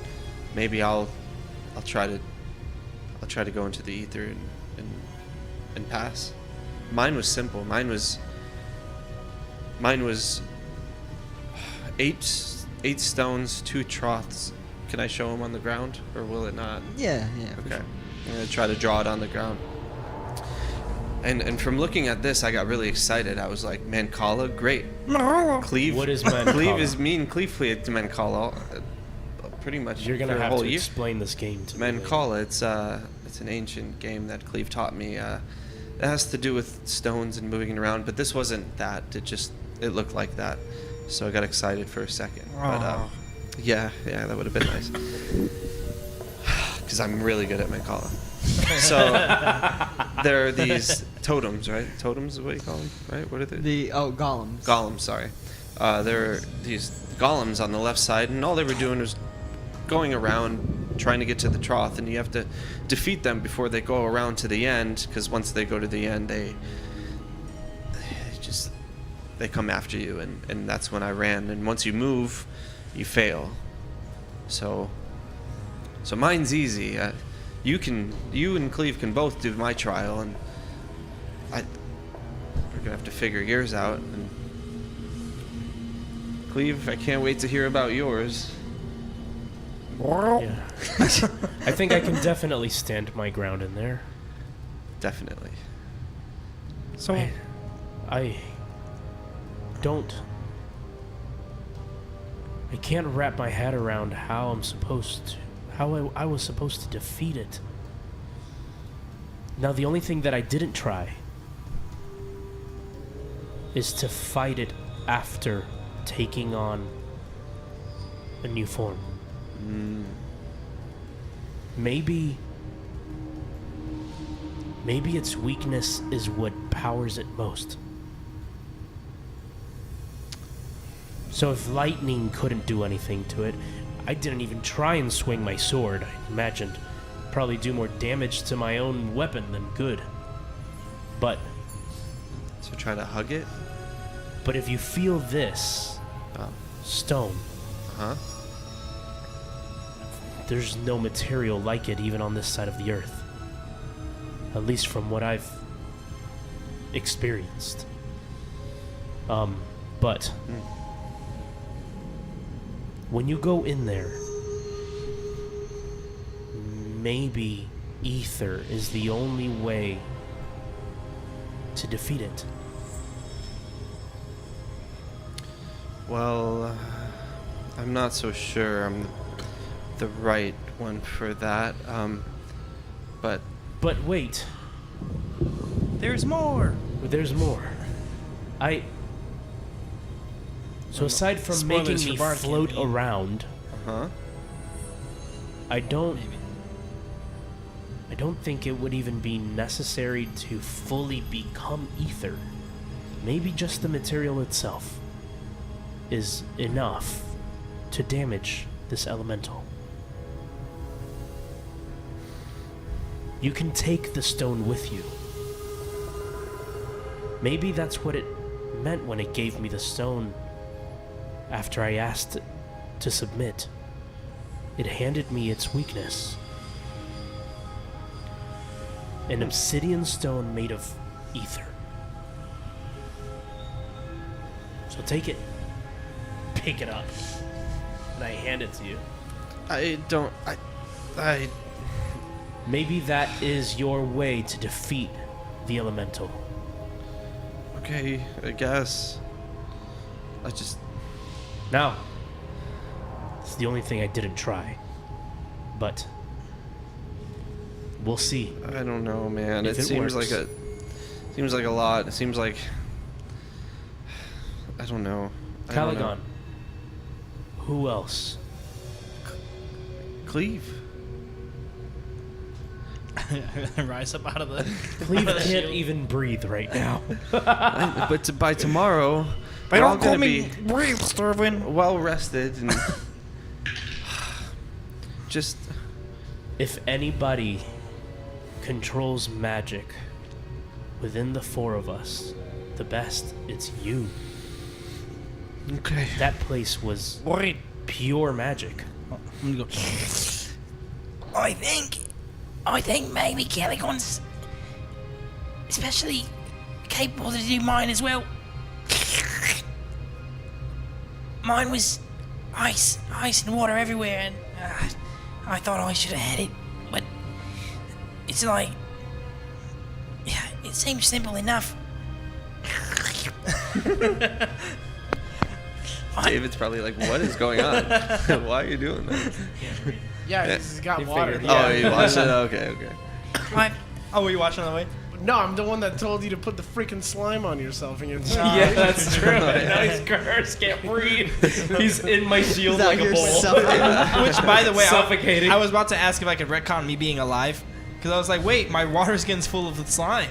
maybe I'll try to go into the ether and pass. Mine was simple. Mine was 8 stones, 2 troughs. Can I show them on the ground, or will it not? Yeah. Okay. I'm gonna try to draw it on the ground. And from looking at this, I got really excited. I was like, Mancala, great. Cleave. What is Mancala? Cleave is mean. Cleave played Mancala pretty much. You're gonna for a have whole to year. explain this game to me. Mancala, it's an ancient game that Cleave taught me. It has to do with stones and moving it around, but this wasn't that. It looked like that. So I got excited for a second. But yeah, that would have been nice. Because I'm really good at Mancala. So there are these totems, right? Totems is what you call them, right? What are they? Golems. Golems, sorry. There are these golems on the left side, and all they were doing was going around trying to get to the trough, and you have to defeat them before they go around to the end, because once they go to the end, they come after you, and that's when I ran. And once you move, you fail. So mine's easy. You and Cleave can both do my trial, and we're gonna have to figure yours out. And Cleave, I can't wait to hear about yours. Yeah. I think I can definitely stand my ground in there. Definitely. So, I can't wrap my head around how I was supposed to defeat it. Now, the only thing that I didn't try is to fight it after taking on a new form. Maybe its weakness is what powers it most. So if lightning couldn't do anything to it, I didn't even try and swing my sword. I imagined probably do more damage to my own weapon than good. But So try to hug it. But if you feel this stone, there's no material like it even on this side of the earth. At least from what I've experienced. But when you go in there, maybe ether is the only way to defeat it. Well, I'm not so sure I'm the right one for that. But wait. There's more. There's more. So aside from Spoilers making for me Bard float campaign. around, I don't think it would even be necessary to fully become ether. Maybe just the material itself is enough to damage this elemental. You can take the stone with you. Maybe that's what it meant when it gave me the stone after I asked it to submit. It handed me its weakness. An obsidian stone made of ether. So take it. Pick it up. And I hand it to you. I Maybe that is your way to defeat the elemental. Okay, I guess. Now, it's the only thing I didn't try. But we'll see. I don't know, man. If It it seems works. like a lot. It seems like I don't know. I don't know. Calagon. Who else? Cleave. Rise up out of the. Cleave out of the can't shield. even breathe right now. But by tomorrow, But we're all don't call gonna me be brave, Stervin. well rested and just. If anybody controls magic within the four of us, the best, it's you. Okay. That place was Worried. pure magic. I'm gonna go. I think maybe Calagon's especially capable to do mine as well. Mine was ice and water everywhere, and I thought I should have had it, but it's like, yeah, it seems simple enough. David's probably like, what is going on? Why are you doing that? Yeah, he's got He water. figured- Oh, you watched it? Okay. Oh, were you watching on the way? No, I'm the one that told you to put the freaking slime on yourself and your Yeah, that's true. Now he's cursed, can't breathe. He's in my shield He's out like a here bowl. suffering. Which, by the way, Suffocating. I was about to ask if I could retcon me being alive, because I was like, wait, my water skin's full of the slime.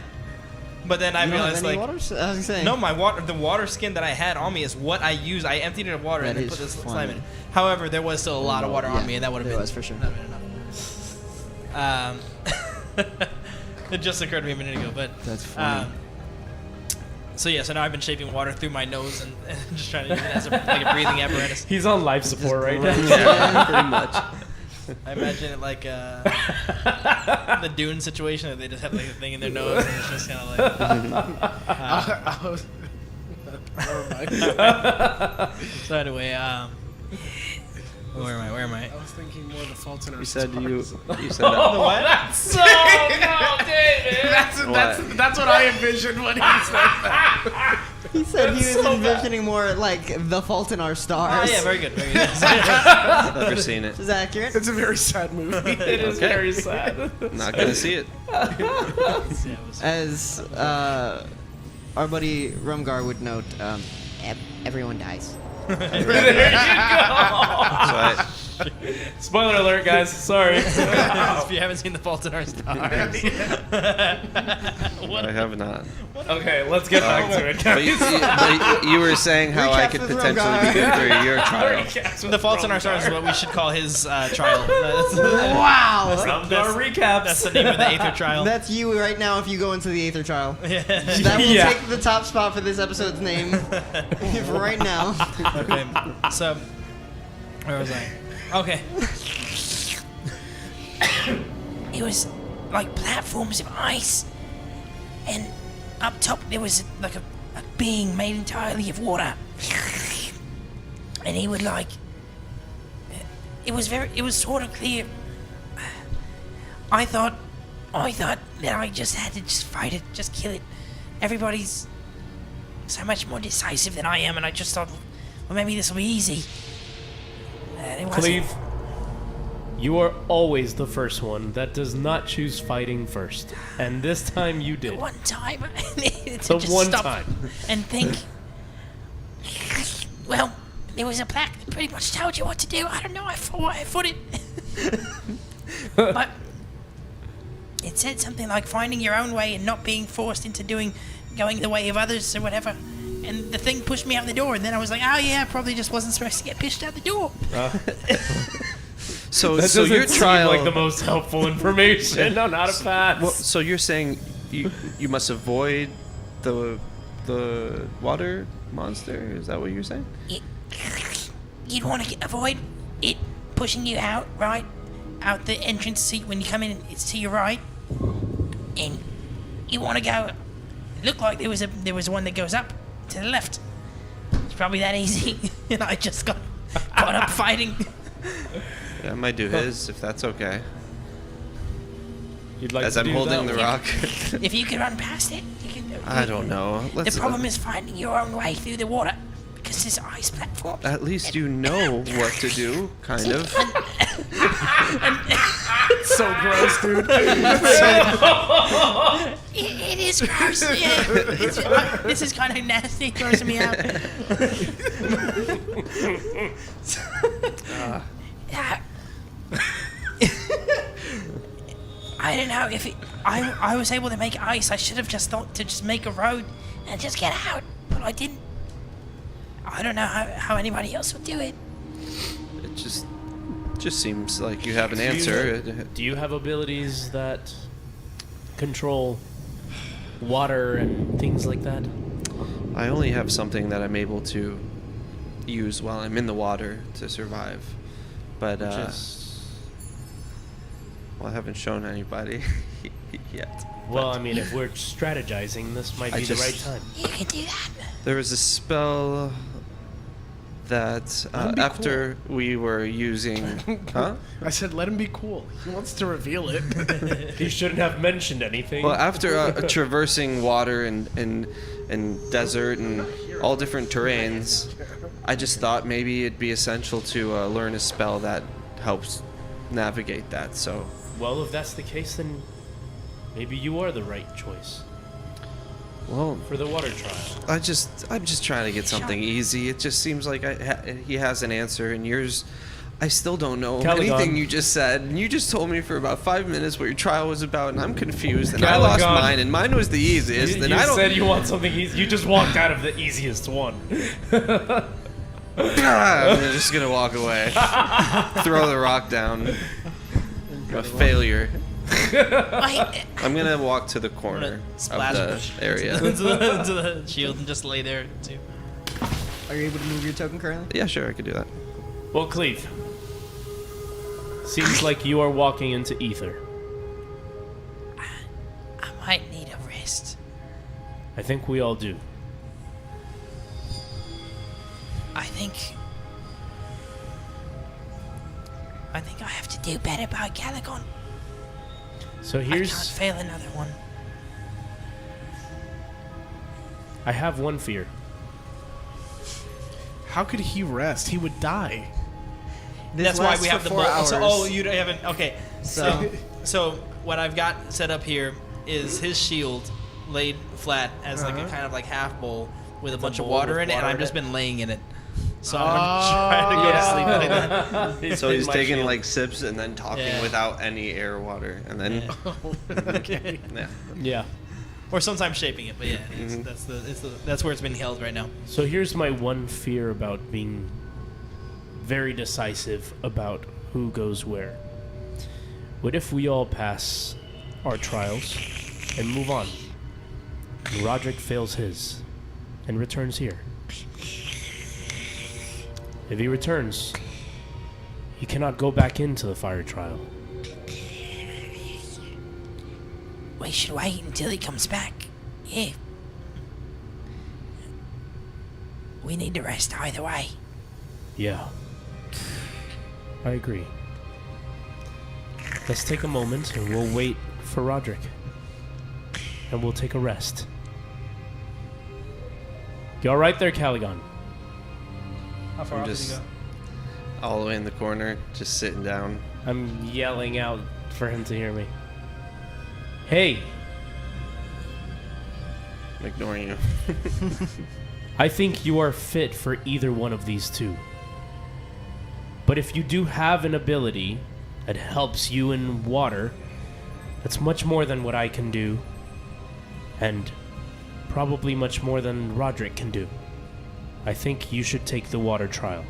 But then I You don't have realized, any like, water? I was saying. no, the water skin that I had on me is what I used. I emptied it of water and That then is put this funny. slime in it. However, there was still a lot of water on me, and that would have there been was for sure. that'd have been enough. It just occurred to me a minute ago, but That's funny. so yeah, so now I've been shaping water through my nose and just trying to use it as like a breathing apparatus. He's on life support right now. Yeah, pretty much. I imagine it like the Dune situation, that they just have like a thing in their nose and it's just kind of like. I was, never mind. So anyway, where am I? I was thinking more of the fault in our You said stars. you said that. What? That's so no, David. That's what I envisioned when he said that. He said he was so envisioning more like the Fault in Our Stars. Oh yeah, very good. Very good. I've never seen it. Is that accurate? It's a very sad movie. It is Okay. very sad. Not gonna see it. As our buddy Rumgar would note, everyone dies. So Spoiler alert, guys. Sorry. If you haven't seen The Fault in Our Stars. I have not. Okay, let's get back to it, But guys. you were saying how I Recap could the throw, potentially be guys. good for your trial. The Fault in Our Stars is what we should call his trial. Wow. Some Dör recaps. That's the name of the Aether trial. That's you right now if you go into the Aether trial. Yeah. That will Yeah. take the top spot for this episode's name for right now. Okay. So, where was I? Okay. It was like platforms of ice, and up top there was like a being made entirely of water. And he would like. It was sort of clear. I thought that I just had to just fight it, just kill it. Everybody's so much more decisive than I am, and I just thought, well, maybe this will be easy. It wasn't. Cleave, you are always the first one that does not choose fighting first. And this time you did. One time, I needed to The just one stop time. and think. Well, there was a plaque that pretty much told you what to do. I don't know. I thought it. But it said something like finding your own way and not being forced into going the way of others or whatever. And the thing pushed me out the door, and then I was like, oh yeah, I probably just wasn't supposed to get pushed out the door. So That doesn't your trial. seem like the most helpful information. No, not a pass. Well, so you're saying you must avoid the water monster? Is that what you're saying? You'd want to avoid it pushing you out, right? Out the entrance seat when you come in, it's to your right. And you want to go. It looked like there was one that goes up to the left. It's probably that easy. And I just got caught up fighting. Yeah, I might do his if that's okay. You'd like As to I'm do holding that? the rock. If you could run past it, you can. I don't know. The problem is finding your own way through the water because there's ice platforms. At least you know what to do, kind of. So gross, dude. It is gross. Yeah. This is kind of nasty, grossing me out. I don't know if I was able to make ice. I should have just thought to just make a road and just get out, but I didn't. I don't know how anybody else would do it. It just seems like you have an answer. Do you have abilities that control water and things like that? I only have something that I'm able to use while I'm in the water to survive. But well, I haven't shown anybody yet. Well, I mean, if we're strategizing, this might be the right time. You can do that. There was a spell that after we were using, huh? I said, let him be cool. He wants to reveal it. He shouldn't have mentioned anything. Well, after traversing water and desert and all different terrains, I just thought maybe it'd be essential to learn a spell that helps navigate that. So, well, if that's the case, then maybe you are the right choice well, for the water trial. I'm just trying to get something easy. It just seems like he has an answer, and yours, I still don't know Calagon. anything you just said. And you just told me for about 5 minutes what your trial was about, and I'm confused. And I lost Calagon. mine, and mine was the easiest. You and I don't. said you want something easy. You just walked out of the easiest one. I'm just gonna walk away. Throw the rock down. I'm a failure. I'm gonna walk to the corner of Splash the area. into the shield and just lay there too. Are you able to move your token currently? Yeah, sure, I could do that. Well, Cleave, seems like you are walking into ether. I might need a rest. I think we all do. I think I have to do better by Calagon. So I can't here's... fail another one. I have one fear. How could he rest? He would die. That's why we have the bolt. hours. So, you haven't. Okay. So what I've got set up here is his shield laid flat as like a kind of like half bowl with a bunch of bowl water with in it, and water I've in just it. been laying in it. So I'm trying to go to sleep like that. So he's my taking shield. like sips and then talking Yeah. without any air, water, and then Okay. yeah. Yeah. Or sometimes shaping it, but yeah, that's where it's been held right now. So here's my one fear about being very decisive about who goes where. What if we all pass our trials and move on? And Rodrick fails his and returns here. If he returns, he cannot go back into the fire trial. We should wait until he comes back. Yeah. We need to rest either way. Yeah. I agree. Let's take a moment and we'll wait for Rodrick. And we'll take a rest. You alright there, Calagon? How far I'm off did he just go? all the way in the corner, just sitting down. I'm yelling out for him to hear me. Hey, I'm ignoring you. I think you are fit for either one of these two. But if you do have an ability that helps you in water, that's much more than what I can do. And probably much more than Rodrick can do. I think you should take the water trial.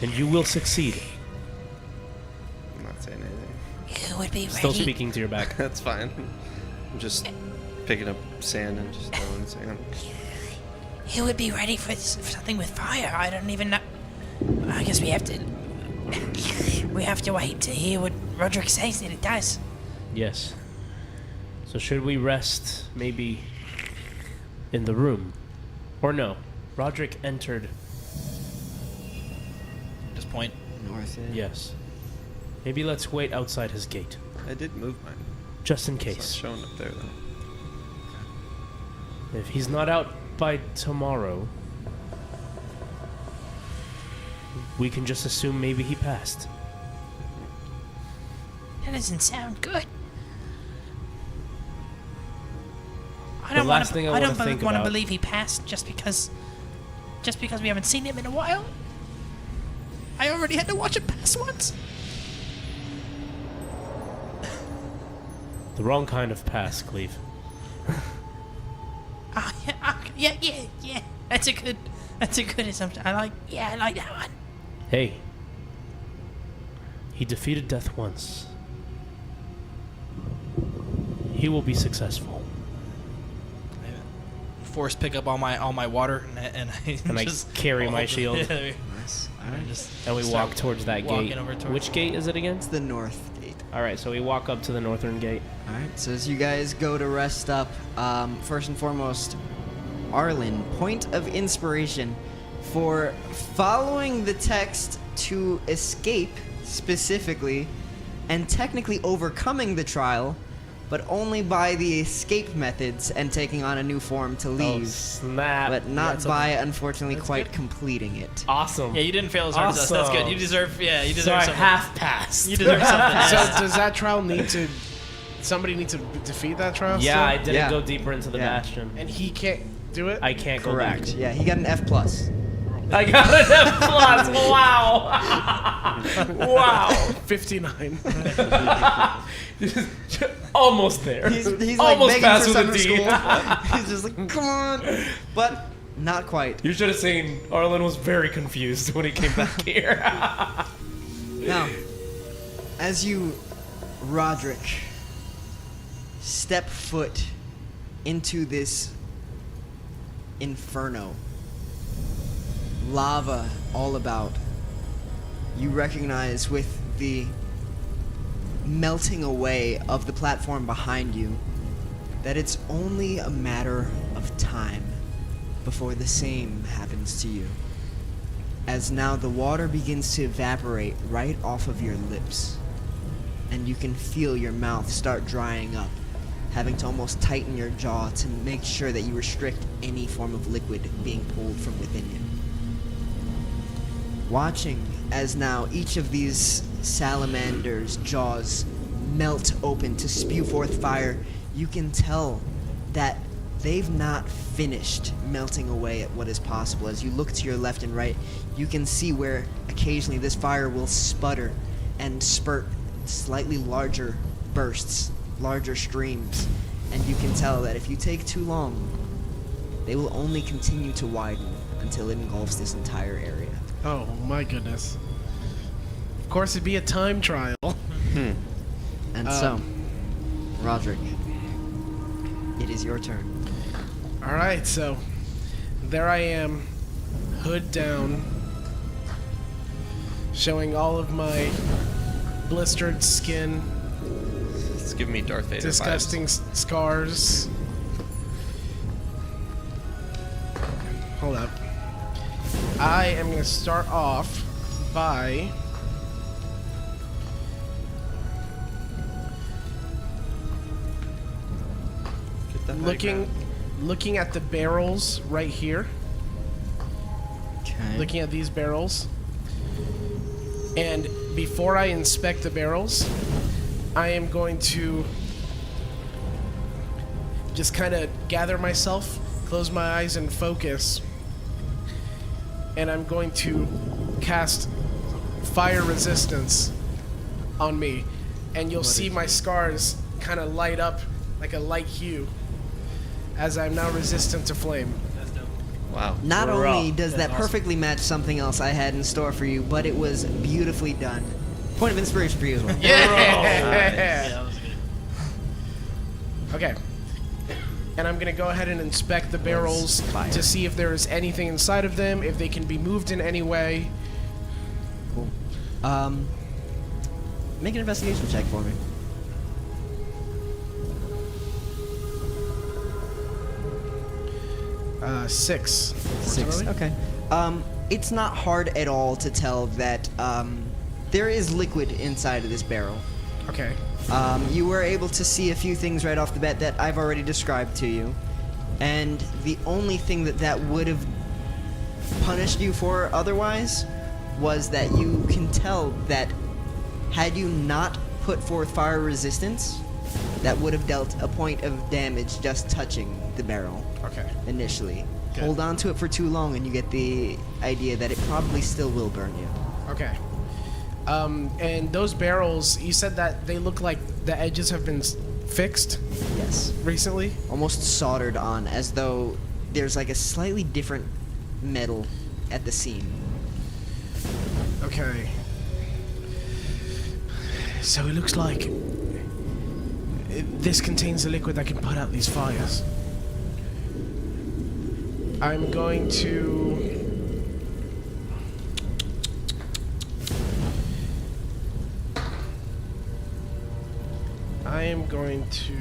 And you will succeed. I'm not saying anything. Who would be Still ready? speaking to your back. That's fine. I'm just picking up sand and just throwing sand. Who would be ready for something with fire? I don't even know. I guess we have to. We have to wait to hear what Rodrick says that it does. Yes. So should we rest maybe in the room? Or no? Rodrick entered. Just point. North. Yes. Maybe let's wait outside his gate. I did move mine. Just in It's not case. showing up there though. If he's not out by tomorrow, we can just assume maybe he passed. That doesn't sound good. I The don't last want thing to. I I wanna don't think want to about- believe he passed just because we haven't seen him in a while. I already had to watch him pass once. The wrong kind of pass, Cleave. Yeah. That's a good assumption. I like that one. Hey. He defeated death once. He will be successful. Force pick up all my water and And I just carry my hold it. shield. Yeah, Nice. and just And we start walk towards that walking gate. over towards- Which gate is it again? It's the north gate. Alright, so we walk up to the northern gate. Alright, so as you guys go to rest up, first and foremost, Arlyn, point of inspiration for following the text to escape specifically, and technically overcoming the trial, but only by the escape methods and taking on a new form to Oh, leave, snap. but not that's by, unfortunately, That's quite good. completing it. Awesome. Yeah, you didn't fail as hard as us. That's good. Awesome. You deserve. Yeah, you So deserve I something. half passed. You deserve something. So does that trial need to? Somebody need to defeat that trial? Yeah, still? I didn't Yeah. go deeper into the Yeah. bastion. And he can't do it. I can't go Correct. deeper. Yeah, he got an F+. I got an F plus. Wow. Wow. 59. Almost there. He's like almost begging passed for with a summer D. school. He's just like, come on, but not quite. You should have seen Arlyn was very confused when he came back here. Now, as you, Rodrick, step foot into this inferno, lava all about, you recognize with the melting away of the platform behind you that it's only a matter of time before the same happens to you. As now the water begins to evaporate right off of your lips, and you can feel your mouth start drying up, having to almost tighten your jaw to make sure that you restrict any form of liquid being pulled from within you. Watching as now each of these salamanders' jaws melt open to spew forth fire, you can tell that they've not finished melting away at what is possible. As you look to your left and right, you can see where occasionally this fire will sputter and spurt slightly larger bursts, larger streams, and you can tell that if you take too long, they will only continue to widen until it engulfs this entire area. Oh my goodness. Of course, it'd be a time trial. And so, Rodrick, it is your turn. All right, so there I am, hood down, showing all of my blistered skin, It's giving me Darth Vader disgusting scars. Hold up. I am going to start off by vibes. Get the high ground. looking at the barrels right here. Okay. Looking at these barrels. And before I inspect the barrels, I am going to just kind of gather myself, close my eyes and focus. And I'm going to cast fire resistance on me. And you'll see my scars kind of light up like a light hue as I'm now resistant to flame. Wow. Not We're only up. does that perfectly match something else I had in store for you, but it was beautifully done. Point of inspiration for you as well. Yeah! Okay. And I'm going to go ahead and inspect the barrels fire. to see if there is anything inside of them, if they can be moved in any way. Make an investigation check for me. Six. Six. Unfortunately. Okay. It's not hard at all to tell that there is liquid inside of this barrel. Okay. You were able to see a few things right off the bat that I've already described to you, and the only thing that would have punished you for otherwise was that you can tell that had you not put forth fire resistance, that would have dealt a point of damage just touching the barrel Okay. initially. Good. Hold on to it for too long and you get the idea that it probably still will burn you. Okay. And those barrels, you said that they look like the edges have been fixed Yes. recently? Almost soldered on, as though there's like a slightly different metal at the seam. Okay. So it looks like this contains the liquid that can put out these fires. I'm going to... I am going to...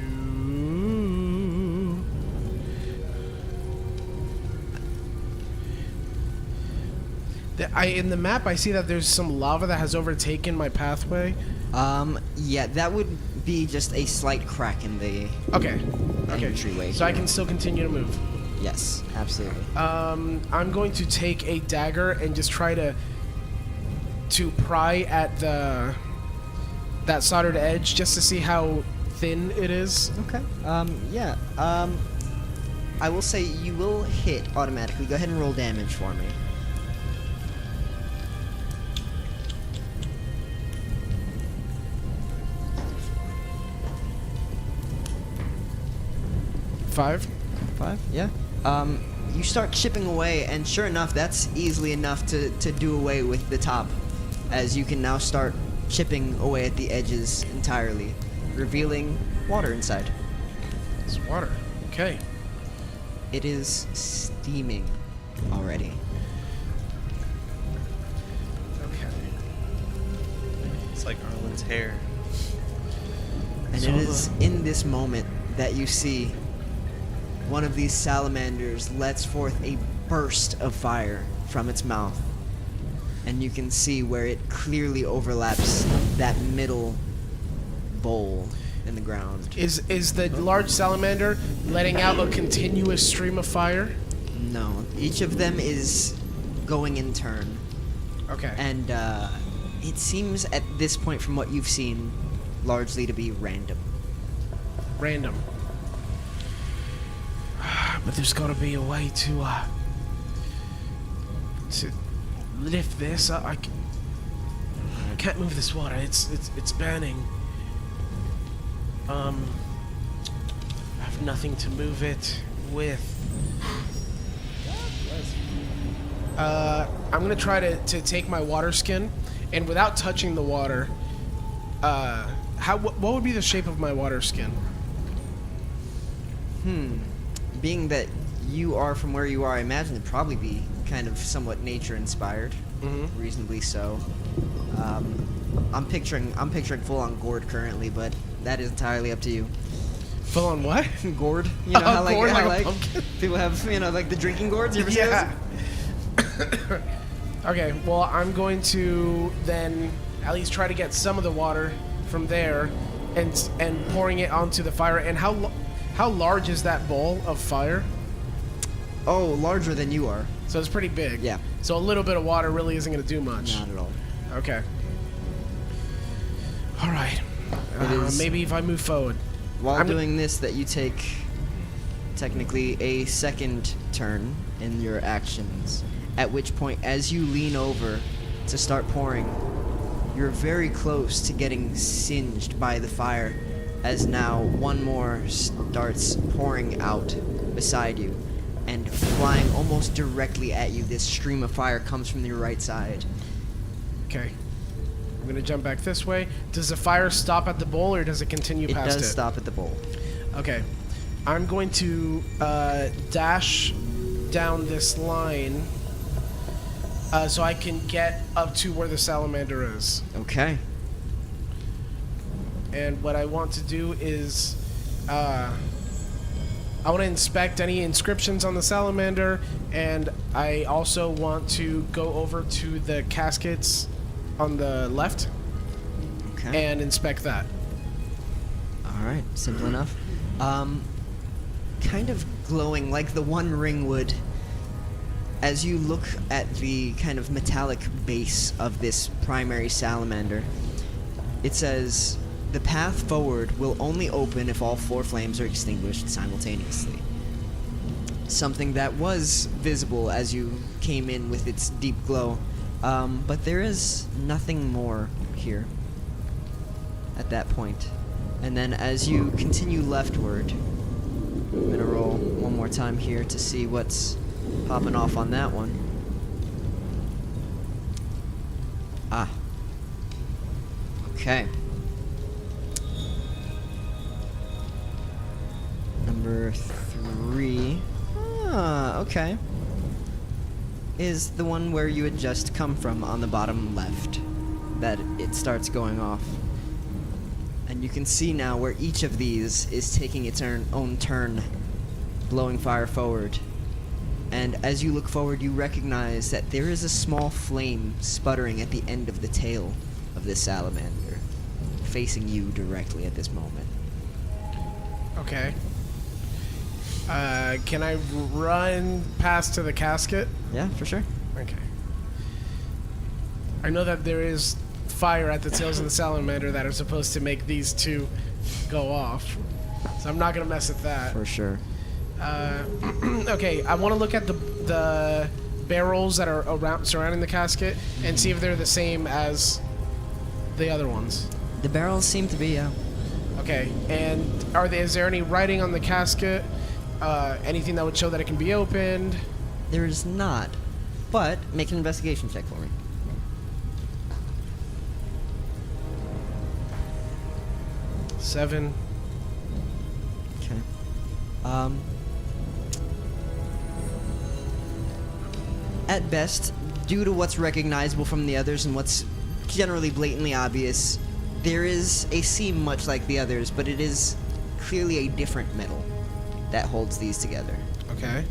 in the map, I see that there's some lava that has overtaken my pathway. Yeah, that would be just a slight crack in the... Okay. Entryway So I here. can still continue to move. Yes, absolutely. I'm going to take a dagger and just try to pry at that soldered edge just to see how thin it is. Okay. Yeah. I will say you will hit automatically. Go ahead and roll damage for me. Five. 5? Yeah. You start chipping away, and sure enough, that's easily enough to do away with the top, as you can now start chipping away at the edges entirely, revealing water inside. It's water. Okay. It is steaming already. Okay. It's like Arlyn's hair. And it is in this moment that you see one of these salamanders lets forth a burst of fire from its mouth. And you can see where it clearly overlaps that middle bowl in the ground. Is the large salamander letting out a continuous stream of fire? No, each of them is going in turn. Okay. And it seems at this point, from what you've seen, largely to be random. Random. But there's gotta be a way to lift this. I can't move this water. It's burning. I have nothing to move it with. I'm gonna try to take my water skin, and without touching the water, what would be the shape of my water skin? Being that you are from where you are, I imagine it'd probably be kind of somewhat nature inspired, reasonably so. I'm picturing full on gourd currently, but that is entirely up to you. Full on what? Gourd. You know how gourd like a like pumpkin? people have like the drinking gourds. You ever see those? Okay, well, I'm going to then at least try to get some of the water from there and pouring it onto the fire. And how large is that bowl of fire? Oh, larger than you are. So it's pretty big. Yeah. So a little bit of water really isn't going to do much. Not at all. Okay. All right. Maybe if I move forward. While doing this, that you take technically a second turn in your actions, at which point, as you lean over to start pouring, you're very close to getting singed by the fire, as now one more starts pouring out beside you, and flying almost directly at you. This stream of fire comes from your right side. Okay. I'm going to jump back this way. Does the fire stop at the bowl, or does it continue past it? It does stop at the bowl. Okay. I'm going to dash down this line so I can get up to where the salamander is. Okay. And what I want to do is I want to inspect any inscriptions on the salamander, and I also want to go over to the caskets on the left and inspect that. All right, simple enough. Kind of glowing like the One Ring would, as you look at the kind of metallic base of this primary salamander, it says, "The path forward will only open if all 4 flames are extinguished simultaneously." Something that was visible as you came in with its deep glow, but there is nothing more here at that point. And then as you continue leftward, I'm gonna roll one more time here to see what's popping off on that one. Ah. Okay. Number 3. Ah, okay. Is the one where you had just come from on the bottom left. That it starts going off. And you can see now where each of these is taking its own turn, blowing fire forward. And as you look forward, you recognize that there is a small flame sputtering at the end of the tail of this salamander, facing you directly at this moment. Okay. Can I run past to the casket? Yeah, for sure. Okay. I know that there is fire at the tails of the salamander that are supposed to make these two go off, so I'm not gonna mess with that. For sure. Okay, I want to look at the barrels that are around surrounding the casket and see if they're the same as the other ones. The barrels seem to be, yeah. Okay, and is there any writing on the casket? Anything that would show that it can be opened? There is not, but make an investigation check for me. Seven. Okay. At best, due to what's recognizable from the others and what's generally blatantly obvious, there is a seam much like the others, but it is clearly a different metal that holds these together. Okay.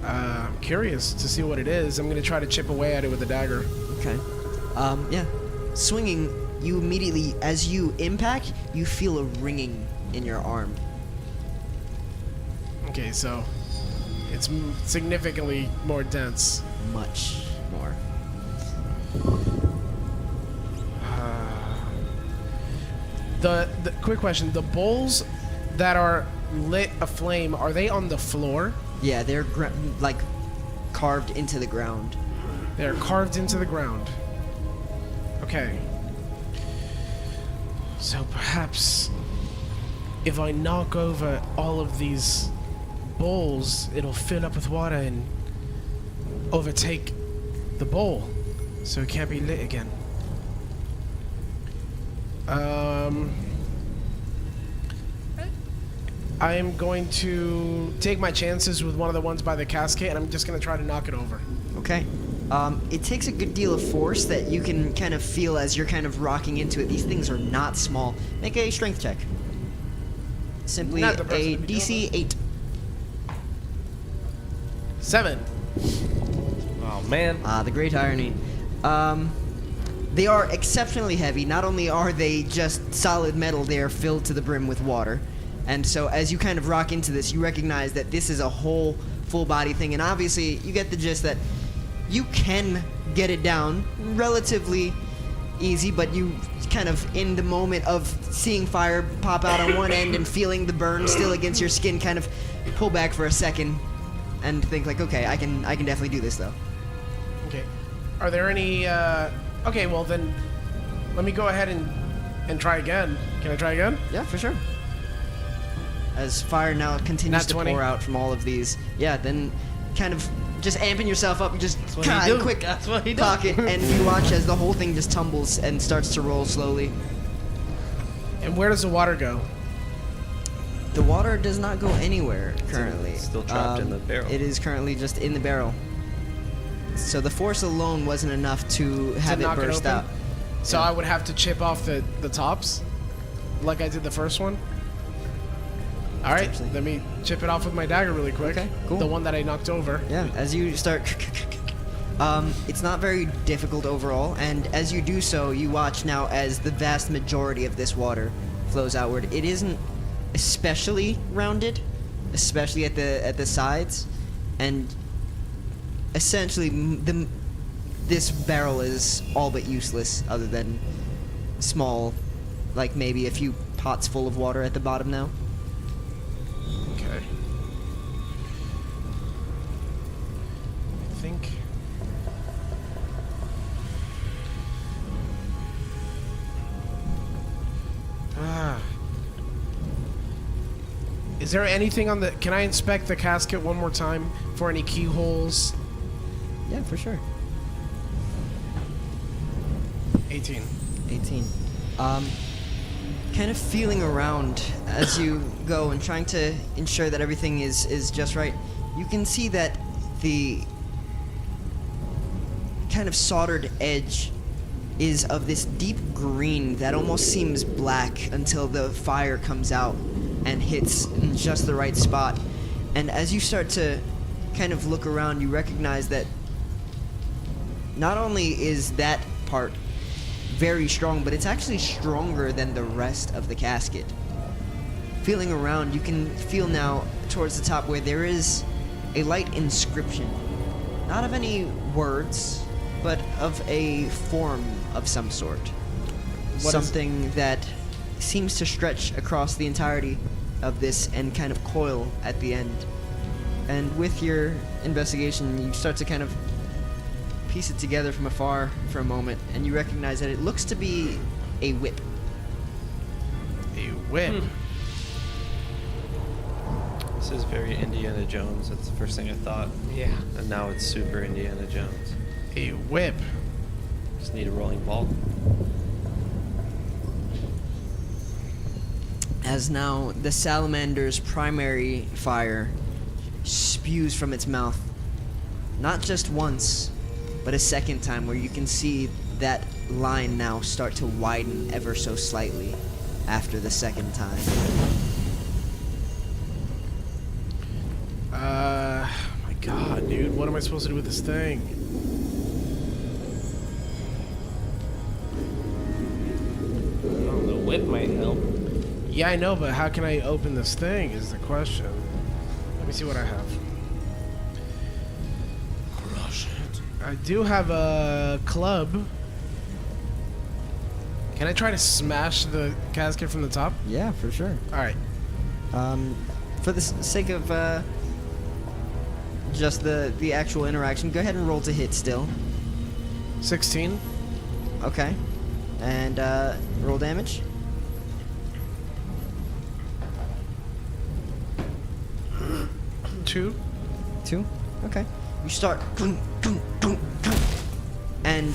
I'm curious to see what it is. I'm going to try to chip away at it with a dagger. Okay. Yeah. Swinging, you immediately, as you impact, you feel a ringing in your arm. Okay, so it's significantly more dense. Much more. The quick question: the bowls that are lit a flame. Are they on the floor? Yeah, they're like carved into the ground. They're carved into the ground. Okay. So perhaps if I knock over all of these bowls, it'll fill up with water and overtake the bowl, so it can't be lit again. I am going to take my chances with one of the ones by the casket, and I'm just going to try to knock it over. Okay. It takes a good deal of force that you can kind of feel as you're kind of rocking into it. These things are not small. Make a strength check. Simply Not the person a to be doing DC 8. 7. Oh man. The great irony. They are exceptionally heavy. Not only are they just solid metal, they are filled to the brim with water. And so as you kind of rock into this, you recognize that this is a whole full body thing. And obviously, you get the gist that you can get it down relatively easy, but you kind of, in the moment of seeing fire pop out on one end and feeling the burn still against your skin, kind of pull back for a second and think like, okay, I can definitely do this though. Okay. Are there any, okay, well then, let me go ahead and try again. Can I try again? Yeah, for sure. As fire now continues Nat to 20. pour out from all of these, yeah, then kind of just amping yourself up and just what he do. quick That's what he do. pocket, and you watch as the whole thing just tumbles and starts to roll slowly. And where does the water go? The water does not go anywhere currently. It's still trapped in the barrel. It is currently just in the barrel. So the force alone wasn't enough to have it knock it burst open? out. So I would have to chip off the tops, like I did the first one. All right, Potentially. let me chip it off with my dagger really quick. Okay, cool. The one that I knocked over. Yeah, as you start, it's not very difficult overall, and as you do so, you watch now as the vast majority of this water flows outward. It isn't especially rounded, especially at the sides, and essentially this barrel is all but useless, other than small, like maybe a few pots full of water at the bottom now. Okay. I think. Is there anything on the... Can I inspect the casket one more time for any keyholes? Yeah, for sure. 18. 18. Kind of feeling around as you go and trying to ensure that everything is just right. You can see that the kind of soldered edge is of this deep green that almost seems black until the fire comes out and hits in just the right spot. And as you start to kind of look around, you recognize that not only is that part very strong, but it's actually stronger than the rest of the casket. Feeling around, you can feel now towards the top where there is a light inscription. Not of any words, but of a form of some sort. Something that seems to stretch across the entirety of this and kind of coil at the end. And with your investigation, you start to kind of piece it together from afar for a moment, and you recognize that it looks to be a whip. A whip. This is very Indiana Jones. That's the first thing I thought. Yeah. And now it's super Indiana Jones. A whip. Just need a rolling ball. As now the salamander's primary fire spews from its mouth, not just once, but a second time, where you can see that line now start to widen ever so slightly after the second time. My God, dude, what am I supposed to do with this thing? Oh, the whip might help. Yeah, I know, but how can I open this thing is the question. Let me see what I have. I do have a club. Can I try to smash the casket from the top? Yeah, for sure. All right. for the sake of just the actual interaction, go ahead and roll to hit still. 16. Okay. And roll damage. 2. 2. Okay. You start, and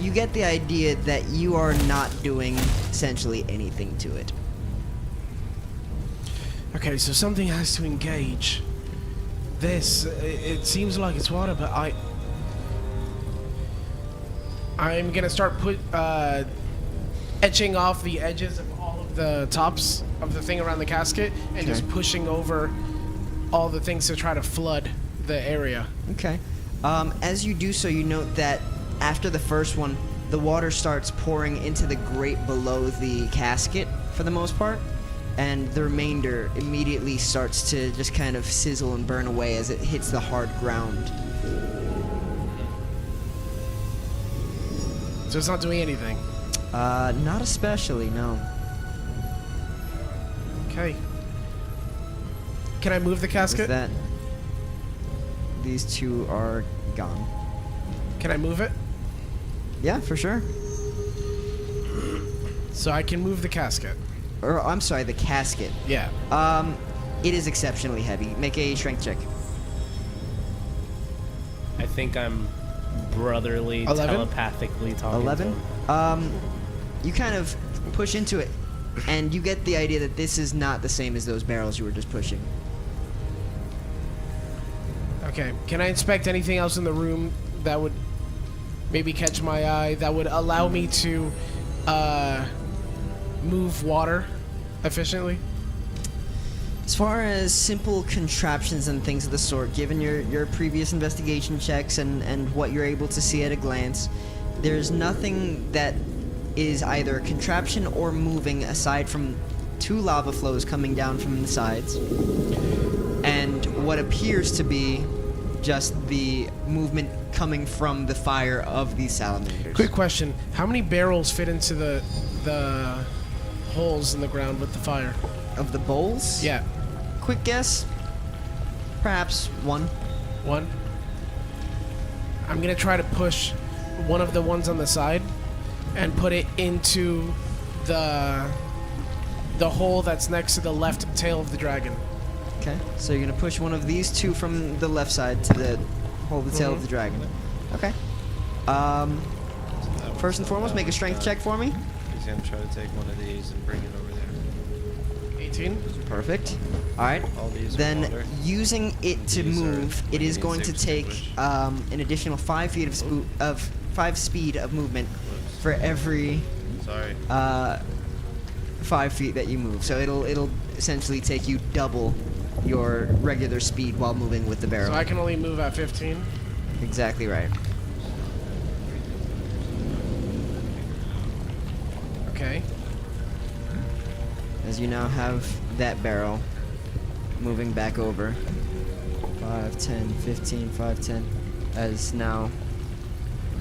you get the idea that you are not doing essentially anything to it. Okay, so something has to engage. This, it seems like it's water, but I'm gonna start etching off the edges of all of the tops of the thing around the casket and just pushing over all the things to try to flood the area. Okay. As you do so, you note that after the first one, the water starts pouring into the grate below the casket for the most part, and the remainder immediately starts to just kind of sizzle and burn away as it hits the hard ground. So it's not doing anything. Not especially, no. Okay. Can I move the With casket? that, these two are gone. Can I move it? Yeah, for sure. So I can move the casket. Or, I'm sorry, the casket. Yeah. It is exceptionally heavy. Make a strength check. I think I'm brotherly, 11? telepathically talking 11. to him. You kind of push into it, and you get the idea that this is not the same as those barrels you were just pushing. Okay. Can I inspect anything else in the room that would maybe catch my eye, that would allow me to move water efficiently? As far as simple contraptions and things of the sort, given your previous investigation checks and what you're able to see at a glance, there's nothing that is either a contraption or moving aside from 2 lava flows coming down from the sides and what appears to be just the movement coming from the fire of these salamanders. Quick question. How many barrels fit into the holes in the ground with the fire? Of the bowls? Yeah. Quick guess? Perhaps 1. 1. I'm gonna try to push one of the ones on the side and put it into the hole that's next to the left tail of the dragon. Okay, so you're gonna push one of these 2 from the left side to the hold the tail of the dragon. Okay. First and foremost, make a strength check for me. He's gonna try to take one of these and bring it over there. 18. Perfect. All right. All these are Then, water. using it to These are move, it is going to take an additional 5 feet of 5 speed of movement for every Sorry. 5 feet that you move. So it'll essentially take you double your regular speed while moving with the barrel. So I can only move at 15. Exactly right. Okay. As you now have that barrel moving back over. 5, 10, 15, 5, 10. As now,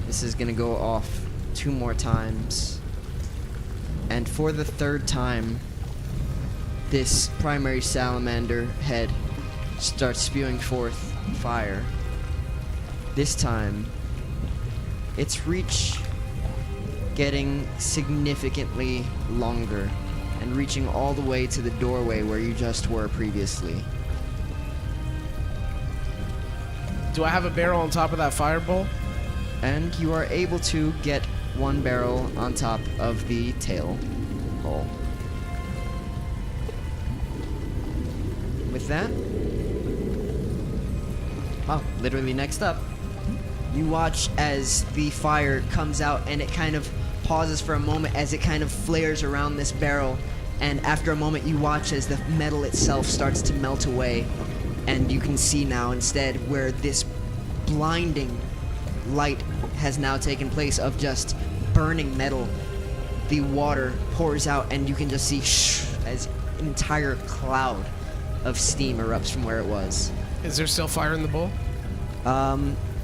this is going to go off 2 more times. And for the 3rd time, this primary salamander head starts spewing forth fire. This time, its reach getting significantly longer and reaching all the way to the doorway where you just were previously. Do I have a barrel on top of that fireball? And you are able to get 1 barrel on top of the tail hole. With that, literally next up, you watch as the fire comes out and it kind of pauses for a moment as it kind of flares around this barrel, and after a moment you watch as the metal itself starts to melt away, and you can see now instead where this blinding light has now taken place of just burning metal. The water pours out and you can just see as an entire cloud of steam erupts from where it was. Is there still fire in the bowl?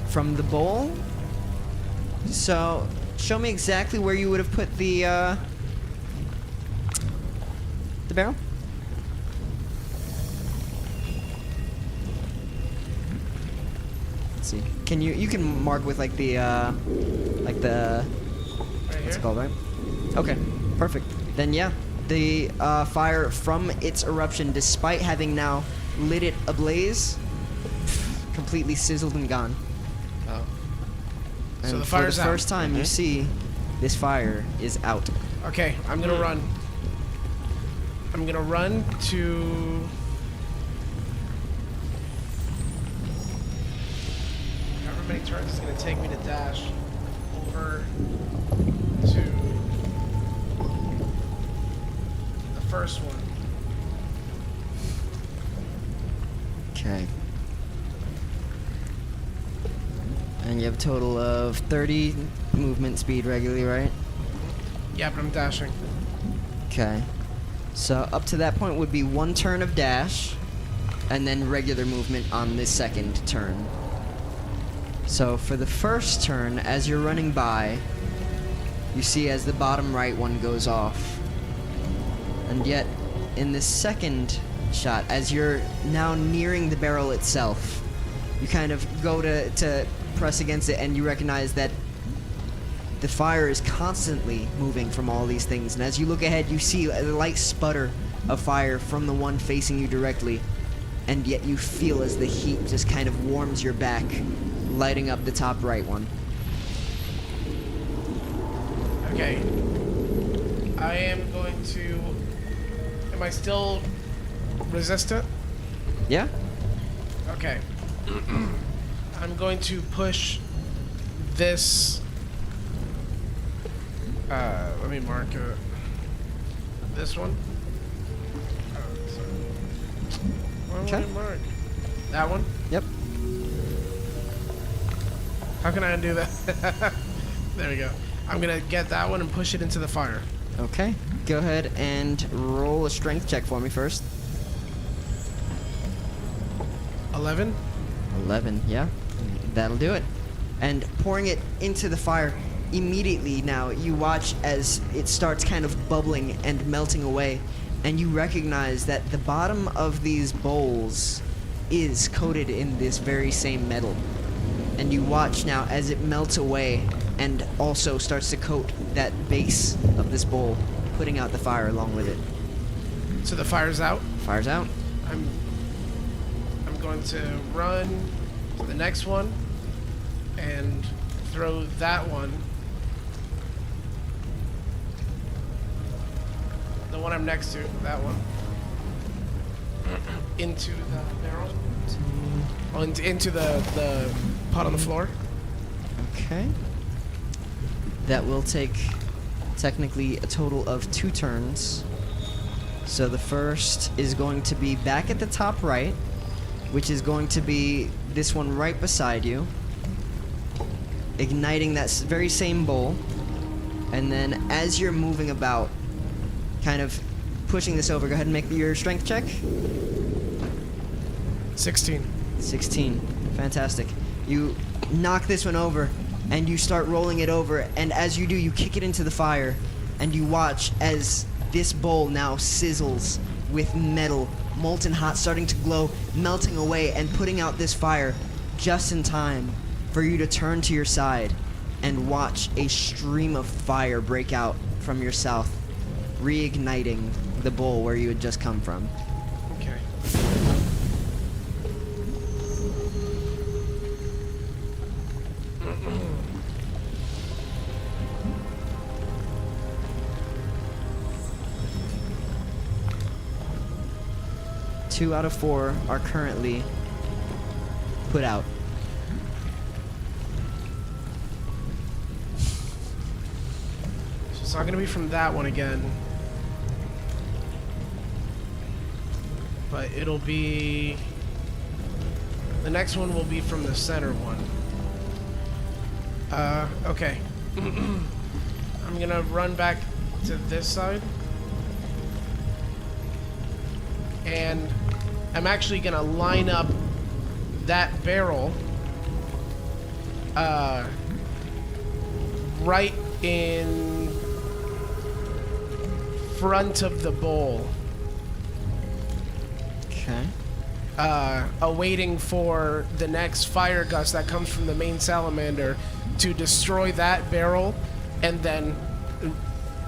From the bowl? So, show me exactly where you would have put the barrel. Let's see. Can you can mark with like the Right what's here? it called, right? Okay, perfect. Then yeah, the fire from its eruption, despite having now lit it ablaze, completely sizzled and gone. Oh. So And the fire's for out. the first time, you see this fire is out. Okay, I'm gonna run. I'm gonna run to. However many turns it's gonna take me to dash over to the first one. Okay. And you have a total of 30 movement speed regularly, right? Yeah, but I'm dashing. Okay. So up to that point would be 1 turn of dash, and then regular movement on the second turn. So for the first turn, as you're running by, you see as the bottom right one goes off. And yet, in the second shot, as you're now nearing the barrel itself, you kind of go to press against it, and you recognize that the fire is constantly moving from all these things. And as you look ahead, you see a light sputter of fire from the one facing you directly, and yet you feel as the heat just kind of warms your back, lighting up the top right one. Okay. I am going to. Am I still resistant? Yeah? Okay. I'm going to push this. Let me mark this one. Oh, sorry. Why Okay. would I mark? That one? Yep. How can I undo that? There we go. I'm gonna get that one and push it into the fire. Okay. Go ahead and roll a strength check for me first. 11. 11, yeah. That'll do it. And pouring it into the fire, immediately now you watch as it starts kind of bubbling and melting away, and you recognize that the bottom of these bowls is coated in this very same metal. And you watch now as it melts away and also starts to coat that base of this bowl, putting out the fire along with it. So the fire's out. Fire's out. I'm going to run to the next one and throw that one. The one I'm next to, that one. Into the barrel. Oh, into the pot on the floor. Okay. That will take technically a total of 2 turns. So the first is going to be back at the top right, which is going to be this one right beside you, igniting that very same bowl. And then as you're moving about, kind of pushing this over, go ahead and make your strength check. 16. 16. Fantastic. You knock this one over, and you start rolling it over, and as you do, you kick it into the fire, and you watch as this bowl now sizzles with metal, molten hot, starting to glow, melting away, and putting out this fire just in time for you to turn to your side and watch a stream of fire break out from your south, reigniting the bowl where you had just come from. Okay. Two out of 4 are currently put out. So it's not going to be from that one again. But it'll be... The next one will be from the center one. Okay. I'm going to run back to this side. And I'm actually going to line up that barrel right in front of the bowl. Okay. awaiting for the next fire gust that comes from the main salamander to destroy that barrel and then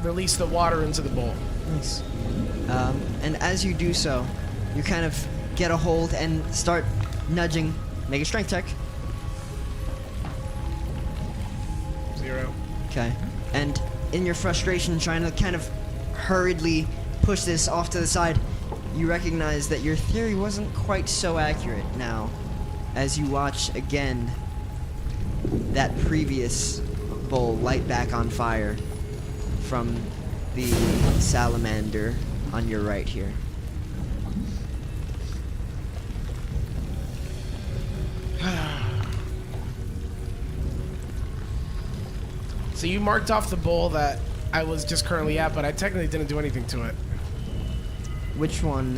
release the water into the bowl. Nice. And as you do so, you kind of get a hold and start nudging. Make a strength check. 0. Okay. And in your frustration, trying to kind of hurriedly push this off to the side, you recognize that your theory wasn't quite so accurate now, as you watch again that previous bowl light back on fire from the salamander on your right here. So you marked off the bowl that I was just currently at, but I technically didn't do anything to it. Which one?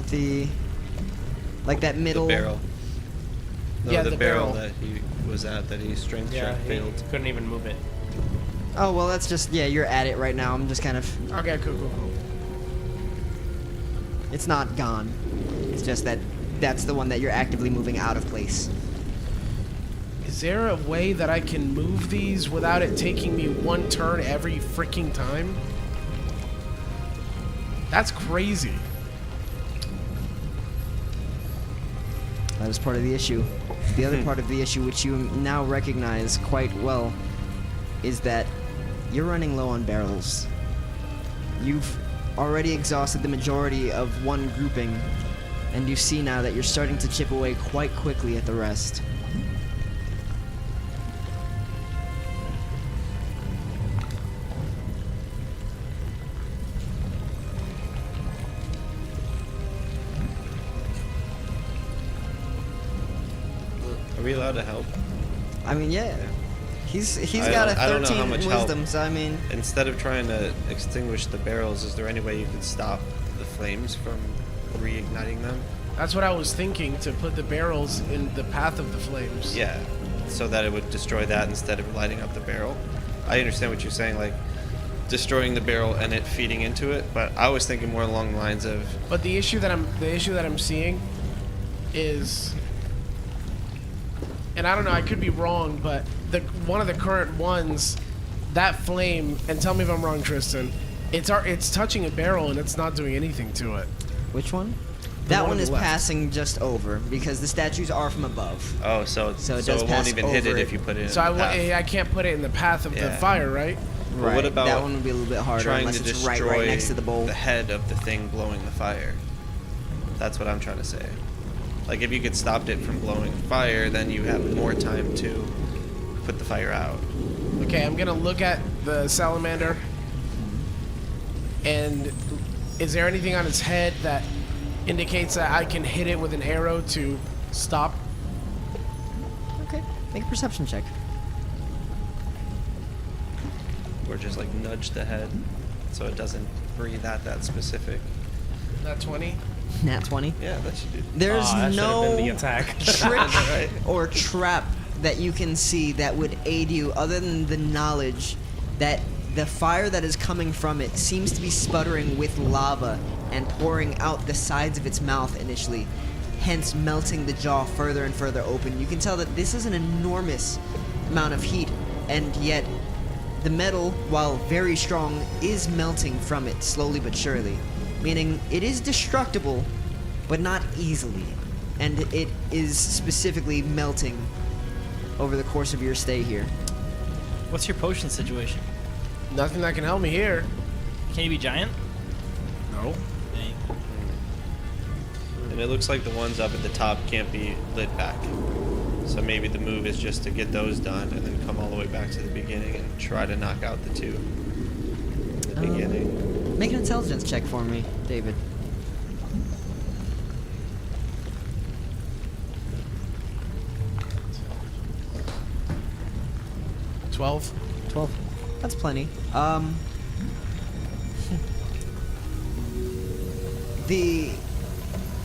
Like that middle... The barrel. No, Yeah, the the barrel barrel. that he was at, that he strength check he failed. couldn't even move it. Oh, well, that's just... Yeah, you're at it right now. I'm just kind of... Okay, cool. It's not gone. It's just that that's the one that you're actively moving out of place. Is there a way that I can move these without it taking me one turn every freaking time? That's crazy. That is part of the issue. The other part of the issue, which you now recognize quite well, is that you're running low on barrels. You've already exhausted the majority of one grouping, and you see now that you're starting to chip away quite quickly at the rest. Are we allowed to help? I mean, yeah. He's I got a don't- I don't know 13 how in much help. wisdom, so I mean... Instead of trying to extinguish the barrels, is there any way you could stop the flames from reigniting them? That's what I was thinking, to put the barrels in the path of the flames. Yeah, so that it would destroy that instead of lighting up the barrel. I understand what you're saying, like destroying the barrel and it feeding into it, but I was thinking more along the lines of But the issue that I'm seeing is, and I don't know, I could be wrong, but one of the current ones, that flame, and tell me if I'm wrong, Tristan, it's touching a barrel and it's not doing anything to it. Which one? The That one one on is the left. passing just over, because the statues are from above. so So it it does won't pass even hit it over if it. you put it in So the path. I can't put it in the path of the Yeah. fire, right? But what about that one would be a little bit harder trying unless to it's destroy right next to the bowl. the head of the thing blowing the fire. That's what I'm trying to say. Like if you could stop it from blowing fire, then you have more time to put the fire out. Okay, I'm gonna look at the salamander, and is there anything on its head that indicates that I can hit it with an arrow to stop? Okay, make a perception check. Or just like nudge the head so it doesn't breathe out that specific. Not 20. Nat 20. Yeah, that should do. There's that should have been the no attack. trick Right. or trap that you can see that would aid you other than the knowledge that the fire that is coming from it seems to be sputtering with lava and pouring out the sides of its mouth initially, hence melting the jaw further and further open. You can tell that this is an enormous amount of heat, and yet the metal, while very strong, is melting from it slowly but surely, meaning it is destructible, but not easily, and it is specifically melting over the course of your stay here. What's your potion situation? Nothing that can help me here. Can you be giant? No. Dang. And it looks like the ones up at the top can't be lit back. So maybe the move is just to get those done and then come all the way back to the beginning and try to knock out the two in the beginning. Make an intelligence check for me, David. — 12. 12. That's plenty.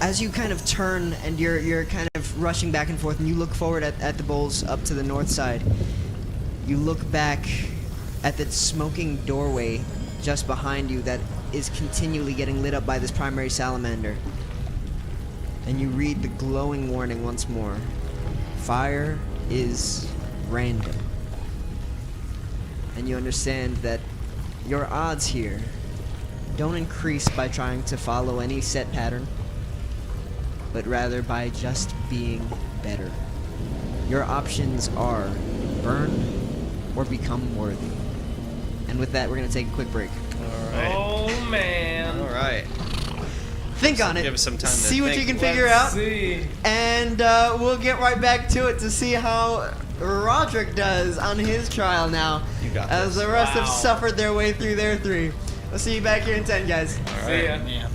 As you kind of turn and you're kind of rushing back and forth and you look forward at the bowls up to the north side, you look back at the smoking doorway just behind you that is continually getting lit up by this primary salamander. and you read the glowing warning once more. Fire is random. And you understand that your odds here don't increase by trying to follow any set pattern, but rather by just being better. Your options are burn or become worthy. And with that, we're going to take a quick break. All right. Oh man. All right. Think on it. Give us some time to see what think. you can figure out. See. And we'll get right back to it to see how Rodrick does on his trial now. You got as this. the rest have Wow. suffered their way through their 3. We'll see you back here in 10, guys. All See right. ya. Yeah.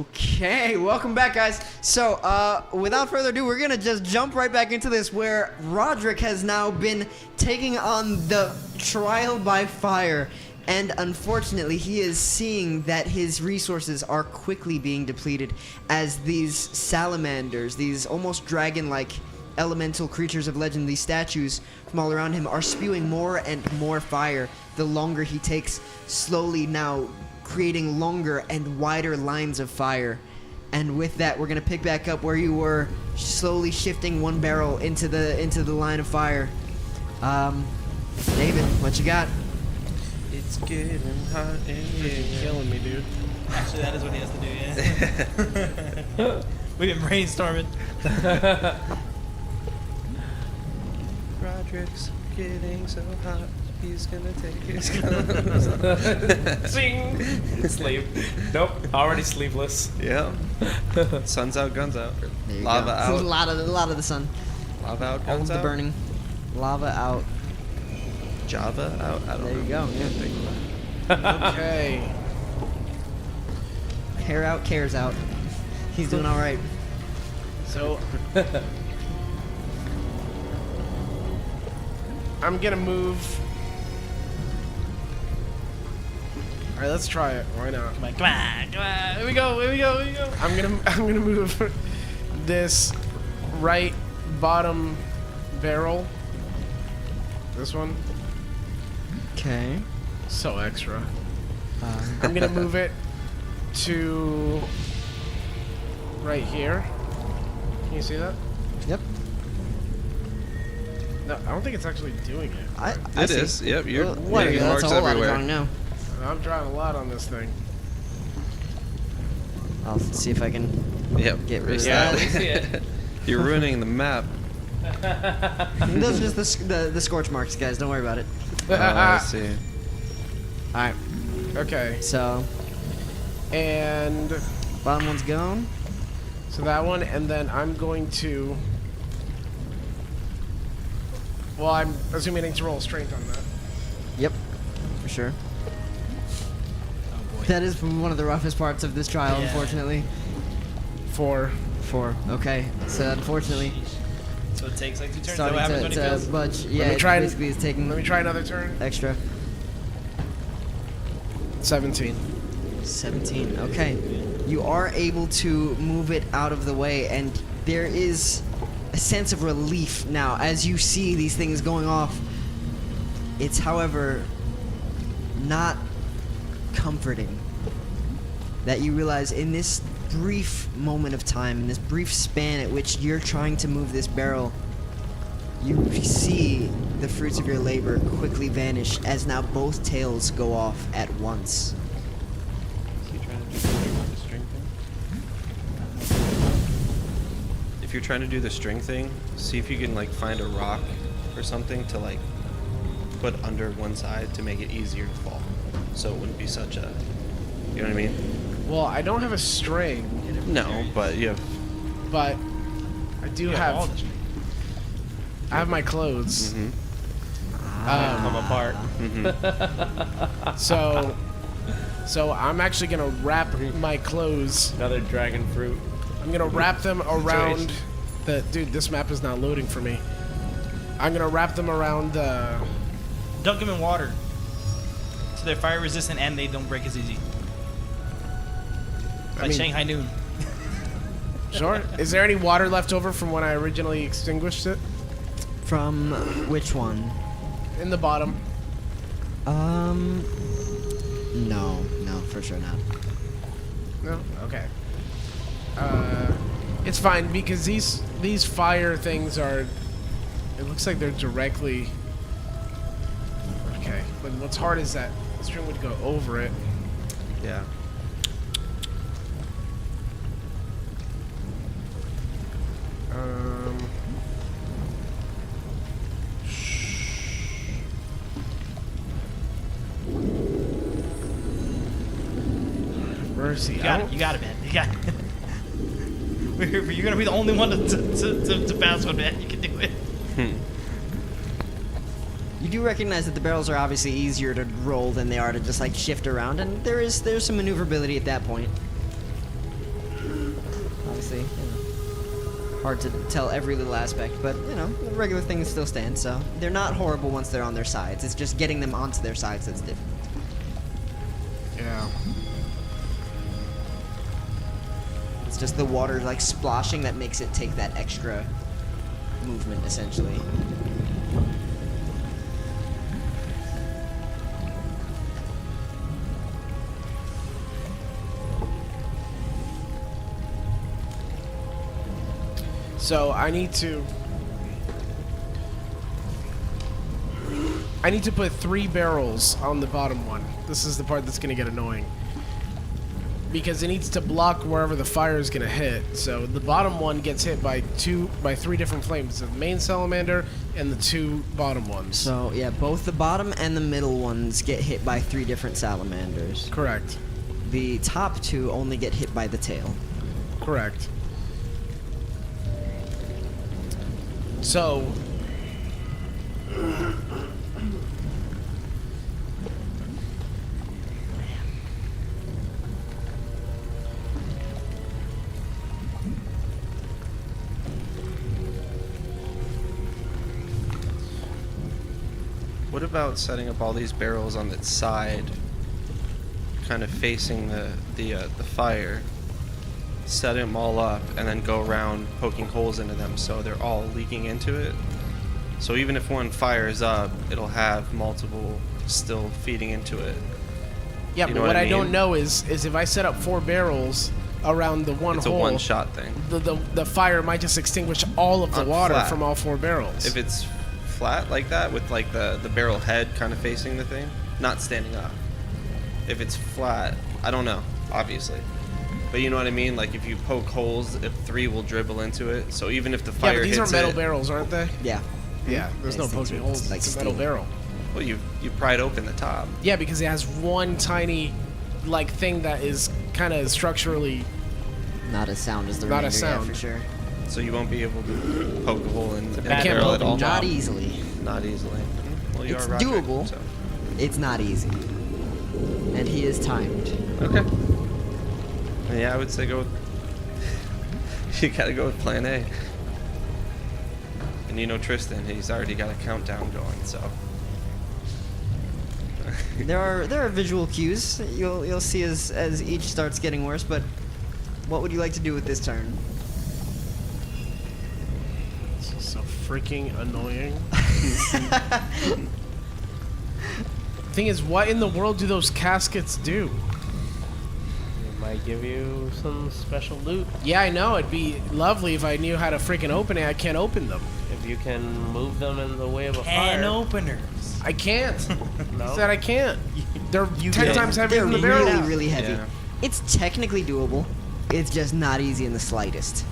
Okay, welcome back, guys. So, without further ado, we're gonna just jump right back into this, where Rodrick has now been taking on the trial by fire, and unfortunately, he is seeing that his resources are quickly being depleted as these salamanders, these almost dragon-like elemental creatures of legend, these statues from all around him, are spewing more and more fire the longer he takes, slowly now creating longer and wider lines of fire. And with that, we're gonna pick back up where you were, slowly shifting one barrel into the line of fire. David, what you got? It's getting hot in here. Killing me, dude. Actually, that is what he has to do, yeah. We've been brainstorming. Rodrick's getting so hot, he's gonna take his Zing! Sleep. Nope, already sleepless. Yeah. Sun's out, guns out. There you Lava go. out. A lot of the sun. Lava out, All of guns the out. burning. Lava out. Java out. I don't There know. you go. Yeah. Okay. Hair out, cares out. He's doing all right. So I'm gonna move. All right, let's try it. Why not? Come on. Here we go. I'm gonna move this right bottom barrel. This one. Okay. So extra. I'm gonna move it to right here. Can you see that? Yep. No, I don't think it's actually doing it. I It see. is. Yep, you're What? making That's marks a whole lot of everywhere. drawing now. I'm drawing a lot on this thing. I'll see if I can Yep. get rid of Yeah, that. we see it. You're ruining the map. Those are just the scorch marks, guys. Don't worry about it. Oh, I see. All right. Okay, So and bottom one's gone. so that one, and then I'm going to. Well, I'm assuming I need to roll strength on that. Yep. For sure. Oh boy. That is one of the roughest parts of this trial, Yeah. unfortunately. 4. 4. Okay. So unfortunately, So it takes like 2 turns. Is that starting what happens when he to fails? budge. Yeah. me it try and- basically is taking Let me try another turn. extra. 17. 17. Okay. You are able to move it out of the way, and there is a sense of relief now as you see these things going off. It's, however, not comforting that you realize in this brief moment of time, in this brief span at which you're trying to move this barrel, you see the fruits of your labor quickly vanish as now both tails go off at once. If you're trying to do the string thing, see if you can like find a rock or something to like put under one side to make it easier to fall. So it wouldn't be such a, you know what I mean? Well, I don't have a string, No, but you have. but I do You have all have. the strength. I have my clothes. Mhm. Come apart. So I'm actually gonna wrap my clothes. Another dragon fruit. I'm gonna wrap them around the. Dude, this map is not loading for me. I'm gonna wrap them around the. Dunk them in water. So they're fire resistant and they don't break as easy. I Like mean- Shanghai Noon. Sure. Is there any water left over from when I originally extinguished it? From which one? In the bottom. No, for sure not. No. Okay. It's fine because these fire things are. It looks like they're directly. Okay, but what's hard is that the string would go over it. Yeah. Mercy. You got it. You got it, man. You got it. You're gonna be the only one to pass one, man. You can do it. You do recognize that the barrels are obviously easier to roll than they are to just like shift around, and there's some maneuverability at that point. obviously, hard to tell every little aspect, but the regular things still stand. So they're not horrible once they're on their sides. It's just getting them onto their sides that's different. Yeah. It's just the water like splashing that makes it take that extra movement, essentially. So I need to put 3 barrels on the bottom one. This is the part that's gonna get annoying. Because it needs to block wherever the fire is gonna hit. So the bottom one gets hit by 3 different flames. The main salamander and the 2 bottom ones. So yeah, both the bottom and the middle ones get hit by 3 different salamanders. Correct. The top 2 only get hit by the tail. Correct. So What about setting up all these barrels on its side, kind of facing the fire? Set them all up and then go around poking holes into them so they're all leaking into it. So even if one fires up, it'll have multiple still feeding into it. yeah, You but know what I I mean? don't know is if I set up 4 barrels around the one It's hole, a one-shot thing. the fire might just extinguish all of the water flat. from all 4 barrels. If it's flat like that with like the barrel head kind of facing the thing, not standing up. If it's flat, I don't know, obviously. But you know what I mean? Like if you poke holes, if 3 will dribble into it. So even if the yeah, fire but these hits are metal it, barrels, aren't they? Yeah. Yeah, there's no These things poking are holes. like It's a metal steel. barrel. well, you pry it open the top. Yeah, because it has one tiny, like, thing that is kind of structurally. Not as sound as the Not a remainder, sound. yeah, for sure. So you won't be able to poke a hole in the bad barrel at building all. Not easily. Not easily. Well, you It's are Rodrick, doable. so. It's not easy. And he is timed. Okay. Yeah, I would say go with... you gotta go with plan A. And you know Tristan, he's already got a countdown going, so... There are visual cues you'll see as each starts getting worse, but what would you like to do with this turn? This is so freaking annoying. Thing is, what in the world do those caskets do? It might give you some special loot Yeah, I know. It'd be lovely if I knew how to freaking open it. I can't open them. if you can move them in the way of a Can fire. openers. I can't. No? Said I can't. They're 10 can. times heavier They're than the barrel. really, really heavy. Yeah. It's technically doable. It's just not easy in the slightest.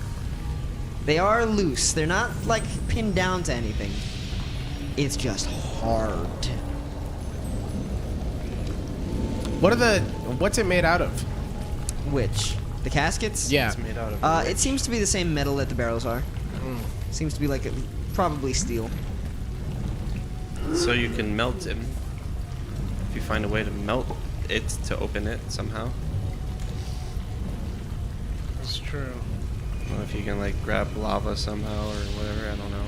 They are loose. They're not like pinned down to anything. It's just hard. What's it made out of? Which? The caskets? Yeah. It's made out of... It seems to be the same metal that the barrels are. Seems to be like probably steel. So you can melt him. If you find a way to melt it to open it somehow. That's true. Or if you can like grab lava somehow or whatever, I don't know.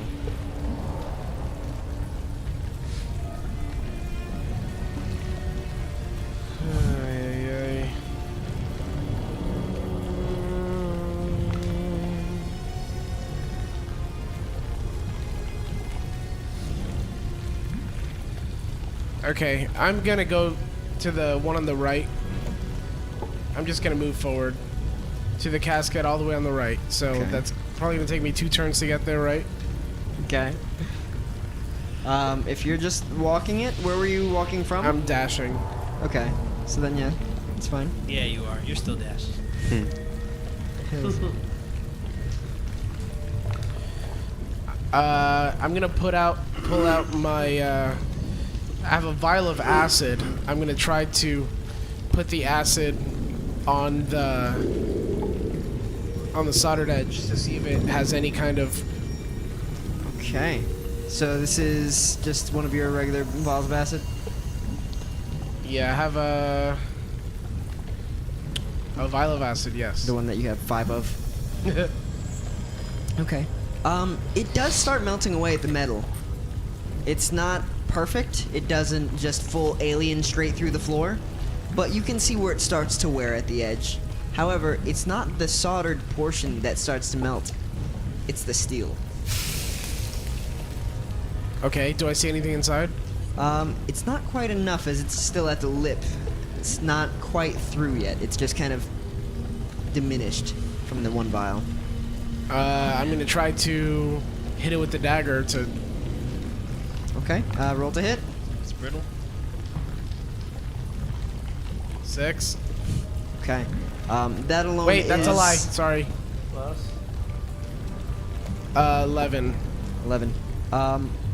Okay, I'm gonna go to the one on the right. I'm just gonna move forward to the casket all the way on the right. So Okay. that's probably gonna take me 2 turns to get there, right? Okay. If you're just walking it, where were you walking from? I'm dashing. Okay. So then, yeah, it's fine. Yeah, you are. You're still dashed. I'm gonna pull out my. I have a vial of acid. I'm gonna try to put the acid on the soldered edge to see if it has any kind of. Okay. So this is just one of your regular vials of acid? Yeah, I have a vial of acid. Yes. The one that you have 5 of? Okay. It does start melting away at the metal. It's not perfect. It doesn't just full alien straight through the floor, but you can see where it starts to wear at the edge. However, it's not the soldered portion that starts to melt. It's the steel. Okay, do I see anything inside? It's not quite enough as it's still at the lip. It's not quite through yet. It's just kind of diminished from the one vial. I'm gonna try to hit it with the dagger to... Okay, roll to hit. It's brittle. 6. Okay. That alone Wait, that's a is- lie. Sorry. 11. 11.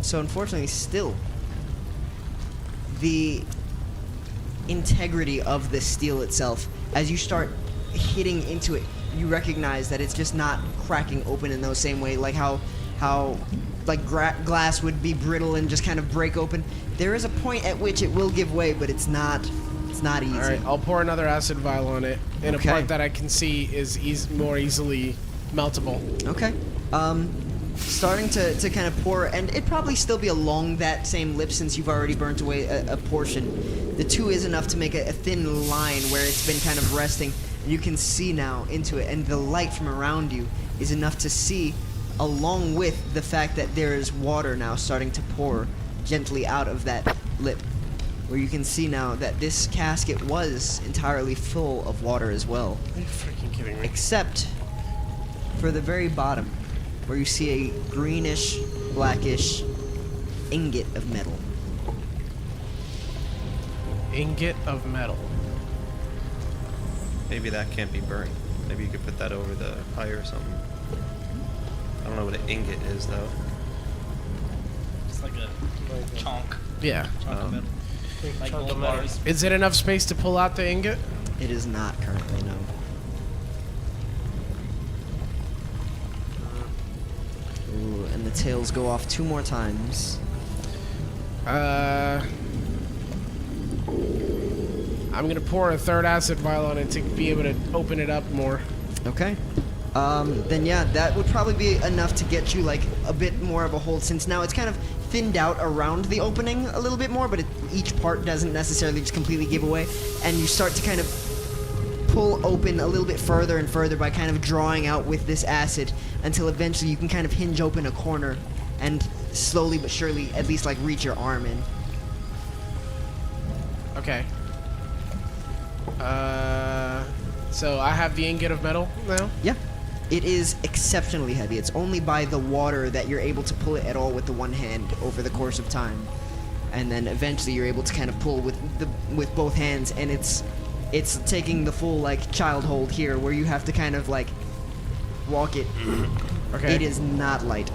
So unfortunately, still, the integrity of the steel itself, as you start hitting into it, you recognize that it's just not cracking open in those same way, like how like glass would be brittle and just kind of break open. There is a point at which it will give way, but it's not easy. All right, I'll pour another acid vial on it in Okay. a part that I can see is more easily meltable. Okay. Starting to kind of pour, and it'd probably still be along that same lip since you've already burnt away a portion. The 2 is enough to make a thin line where it's been kind of resting, and you can see now into it, and the light from around you is enough to see, along with the fact that there is water now starting to pour gently out of that lip, where you can see now that this casket was entirely full of water as well. Are you freaking kidding me? Except for the very bottom, where you see a greenish, blackish ingot of metal. Ingot of metal. Maybe that can't be burnt. Maybe you could put that over the fire or something. I don't know what an ingot is, though. It's like a chunk. Yeah. Chunk of metal. Like chunk of gold metal. bars. Is it enough space to pull out the ingot? It is not currently, no. Ooh, and the tails go off 2 more times. I'm gonna pour a 3rd acid vial on it to be able to open it up more. Okay. Then yeah, that would probably be enough to get you like a bit more of a hold, since now it's kind of thinned out around the opening a little bit more, but each part doesn't necessarily just completely give away, and you start to kind of pull open a little bit further and further by kind of drawing out with this acid until eventually you can kind of hinge open a corner and slowly but surely at least like reach your arm in. Okay. So I have the ingot of metal now? Yeah. It is exceptionally heavy. It's only by the water that you're able to pull it at all with the one hand over the course of time. And then eventually you're able to kind of pull with both hands, and it's taking the full like child hold here where you have to kind of like walk it. Okay. It is not light.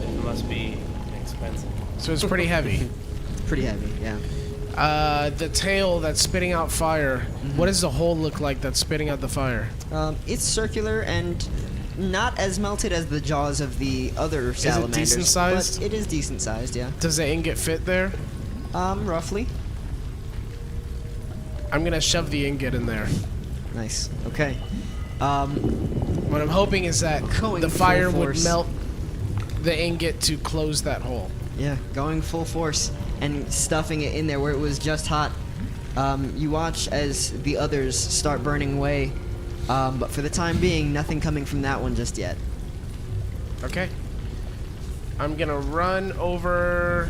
It must be expensive. So it's pretty heavy. Pretty heavy, yeah. The tail that's spitting out fire. What does the hole look like that's spitting out the fire? It's circular and not as melted as the jaws of the other it salamanders. decent sized? But it is decent sized, yeah. Does the ingot fit there? Roughly. I'm gonna shove the ingot in there. Nice. Okay. What I'm hoping is that Going the full fire would force. melt the ingot to close that hole. Yeah, going full force and stuffing it in there where it was just hot. You watch as the others start burning away, but for the time being, nothing coming from that one just yet. Okay. I'm gonna run over.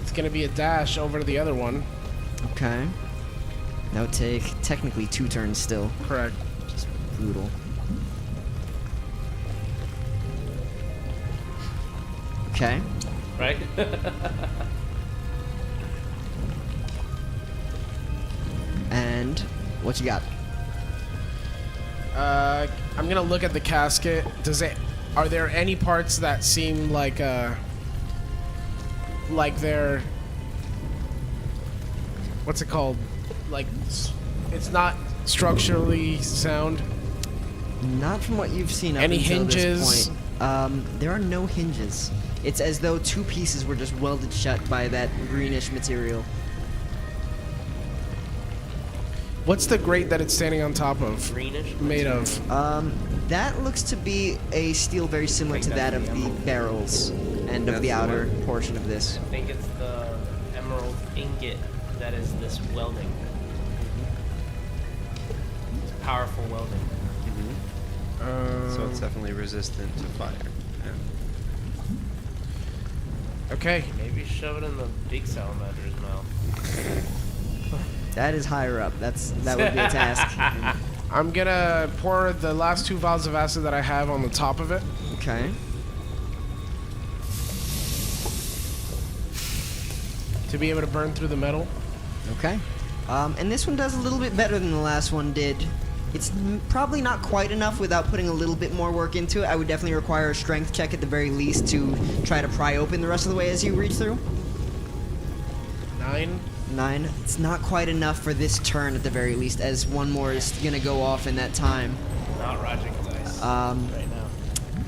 It's gonna be a dash over to the other one. Okay. That would take technically 2 turns still. Correct. Just brutal. Okay. Right? And what you got? I'm gonna look at the casket. Are there any parts that seem like they're, what's it called? Like, it's not structurally sound? Not from what you've seen up Any until hinges? this point. There are no hinges. It's as though 2 pieces were just welded shut by that greenish material. What's the grate that it's standing on top of? Greenish. Made of? That looks to be a steel very similar to that of the barrels and of the outer portion of this. I think it's the emerald ingot that is this welding. It's powerful welding. So it's definitely resistant to fire. Yeah. Okay. Maybe shove it in the big salamander's mouth. That is higher up. That would be a task. I'm gonna pour the last 2 vials of acid that I have on the top of it. Okay. To be able to burn through the metal. Okay. And this one does a little bit better than the last one did. It's probably not quite enough without putting a little bit more work into it. I would definitely require a strength check at the very least to try to pry open the rest of the way as you reach through. 9. 9. It's not quite enough for this turn at the very least, as one more is gonna go off in that time. Not Rodrick dice right now.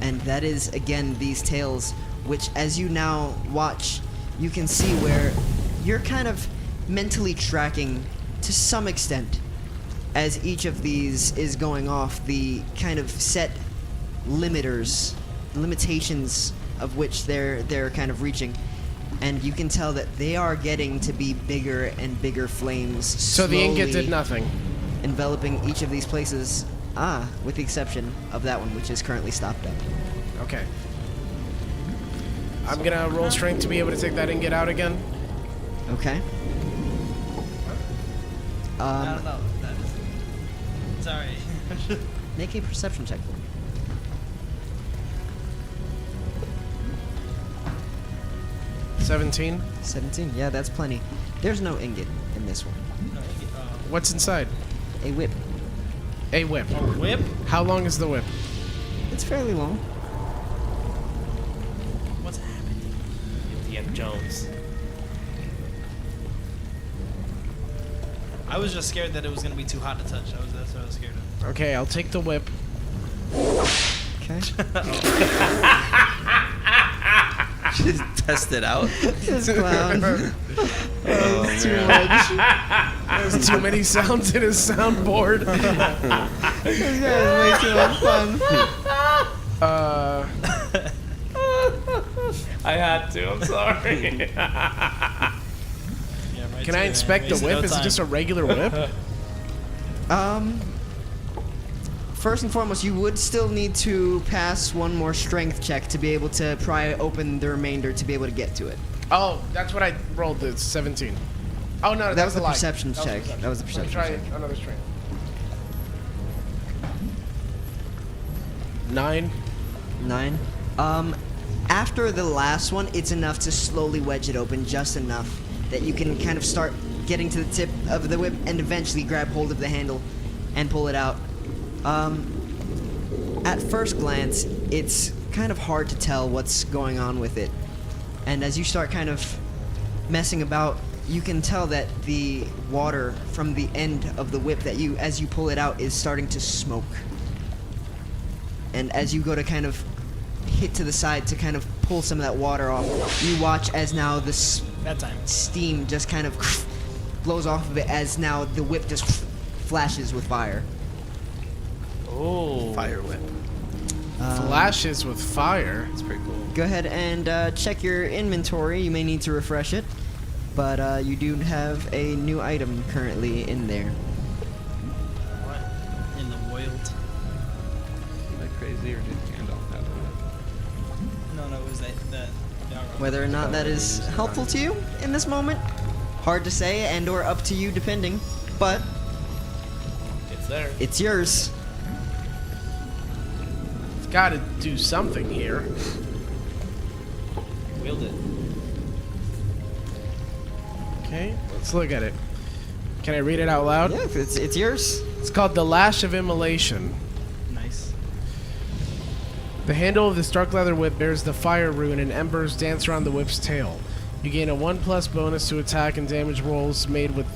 And that is, again, these tails, which as you now watch, you can see where you're kind of mentally tracking, to some extent, as each of these is going off, the kind of set limitations of which they're kind of reaching. And you can tell that they are getting to be bigger and bigger flames. So the ingot did nothing. Enveloping each of these places. With the exception of that one, which is currently stopped up. Okay. I'm gonna roll strength to be able to take that ingot out again. Okay. No, that is... Sorry. Make a perception check for me. 17. 17. Yeah, that's plenty. There's no ingot in this one. What's inside? A whip. A whip. Whip? How long is the whip? It's fairly long. What's happening? Indiana Jones. I was just scared that it was gonna be too hot to touch. That's what I was scared of. Okay, I'll take the whip. Okay. Just test it out. This clown. That's too much. There's too many sounds in his soundboard. This guy is way too much fun. I had to. I'm sorry. Yeah, right. Can I inspect the whip? Is it just a regular whip? First and foremost, you would still need to pass one more strength check to be able to pry open the remainder to be able to get to it. Oh, that's what I rolled. It's 17. Oh no, That was a the lie. perception check. That was the Let me perception try check. another strength. 9. 9. After the last one, it's enough to slowly wedge it open, just enough that you can kind of start getting to the tip of the whip and eventually grab hold of the handle and pull it out. At first glance, it's kind of hard to tell what's going on with it. And as you start kind of messing about, you can tell that the water from the end of the whip that as you pull it out, is starting to smoke. And as you go to kind of hit to the side to kind of pull some of that water off, you watch as now the That time. steam just kind of blows off of it as now the whip just flashes with fire. Oh. Fire whip. Flashes with fire. That's pretty cool. Go ahead and check your inventory. You may need to refresh it, but you do have a new item currently in there. What? In the wild. Am I crazy or did Gandalf have that? No, it was that. Whether or not that is helpful to you in this moment, hard to say, and/or up to you depending. But It's there. it's yours. It's got to do something here. Wield it. Okay, let's look at it. Can I read it out loud? Yeah, it's yours. It's called the Lash of Immolation. Nice. The handle of this dark leather whip bears the fire rune, and embers dance around the whip's tail. You gain a 1+ bonus to attack and damage rolls made with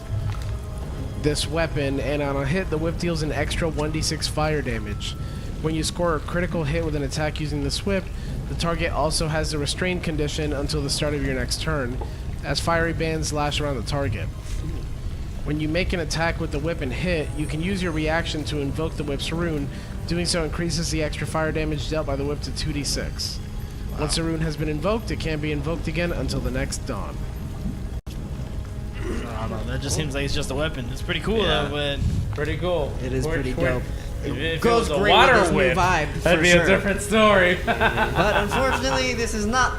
this weapon, and on a hit, the whip deals an extra 1d6 fire damage. When you score a critical hit with an attack using this whip, the target also has the restrained condition until the start of your next turn, as fiery bands lash around the target. When you make an attack with the whip and hit, you can use your reaction to invoke the whip's rune. Doing so increases the extra fire damage dealt by the whip to 2d6. Once the rune has been invoked, it can't be invoked again until the next dawn. I don't know. That just seems like it's just a weapon. It's pretty cool Yeah. though, but Pretty cool. It is pretty dope. If it Goes was a great water with this new whip, vibe, that'd for be sure. a different story. But unfortunately, this is not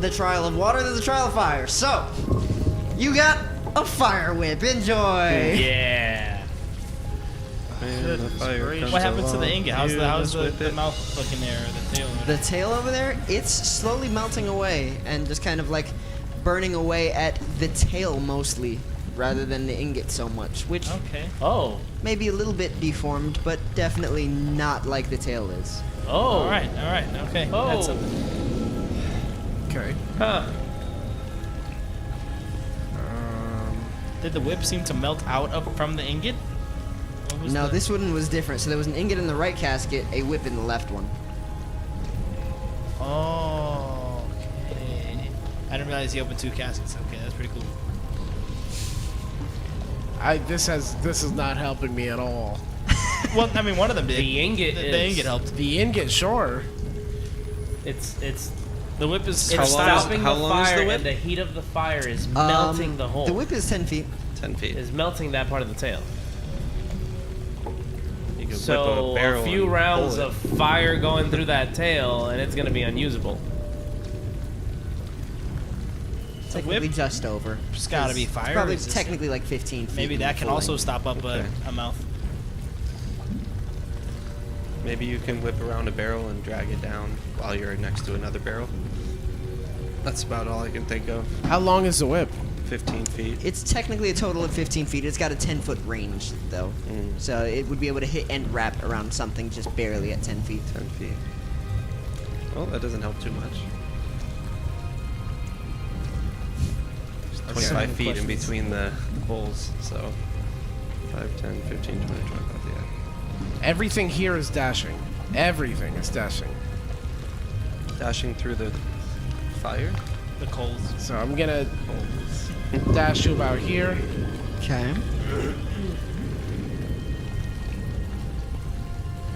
the trial of water. This is a trial of fire. So, you got a fire whip. Enjoy. Yeah. Man, the fire comes what happened to the along. ingot? How's Let's the whip it. mouth looking there, or the tail? The tail over there, it's slowly melting away and just kind of like burning away at the tail mostly, rather than the ingot so much, which Okay. Oh. may be a little bit deformed, but definitely not like the tail is. Oh. All right. Okay. Oh. That's something. Okay. Huh. Did the whip seem to melt out from the ingot? What was No, the- this one was different. So there was an ingot in the right casket, a whip in the left one. Oh. Okay. I didn't realize he opened 2 caskets. Okay, that's pretty cool. This is not helping me at all. Well, I mean, one of them did. The ingot The is- ingot helped. The ingot, sure. It's The whip is it's stopping how the long is fire, the whip? and the heat of the fire is melting the hole. The whip is 10 feet. 10 feet. Is melting that part of the tail. You could So whip a barrel few and rounds pull it. of fire going through that tail, and it's gonna be unusable. Technically whip? just over. It's gotta be It's fire probably resistant. technically like 15 feet. Maybe that can full also length. stop up Okay. a mouth. Maybe you can whip around a barrel and drag it down while you're next to another barrel. That's about all I can think of. How long is the whip? 15 feet. It's technically a total of 15 feet. It's got a 10-foot range, though. Mm. So it would be able to hit and wrap around something just barely at 10 feet. 10 feet. Well, that doesn't help too much. There's 25 feet in between the holes, so 5, 10, 15, 20, 25, yeah. Everything here is dashing. Everything is dashing. Dashing through the fire? The coals. So I'm gonna dash to about here. Okay.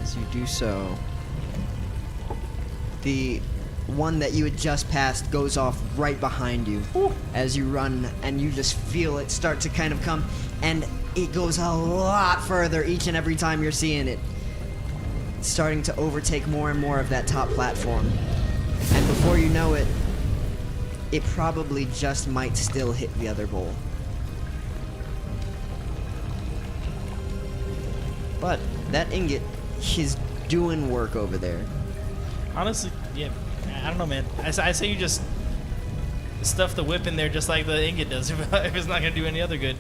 As you do so, the one that you had just passed goes off right behind you as you run, and you just feel it start to kind of come, and it goes a lot further each and every time you're seeing it. It's starting to overtake more and more of that top platform. And before you know it, it probably just might still hit the other bowl. But that ingot is doing work over there. Honestly, yeah. I don't know, man. I say you just stuff the whip in there just like the ingot does. If it's not gonna do any other good,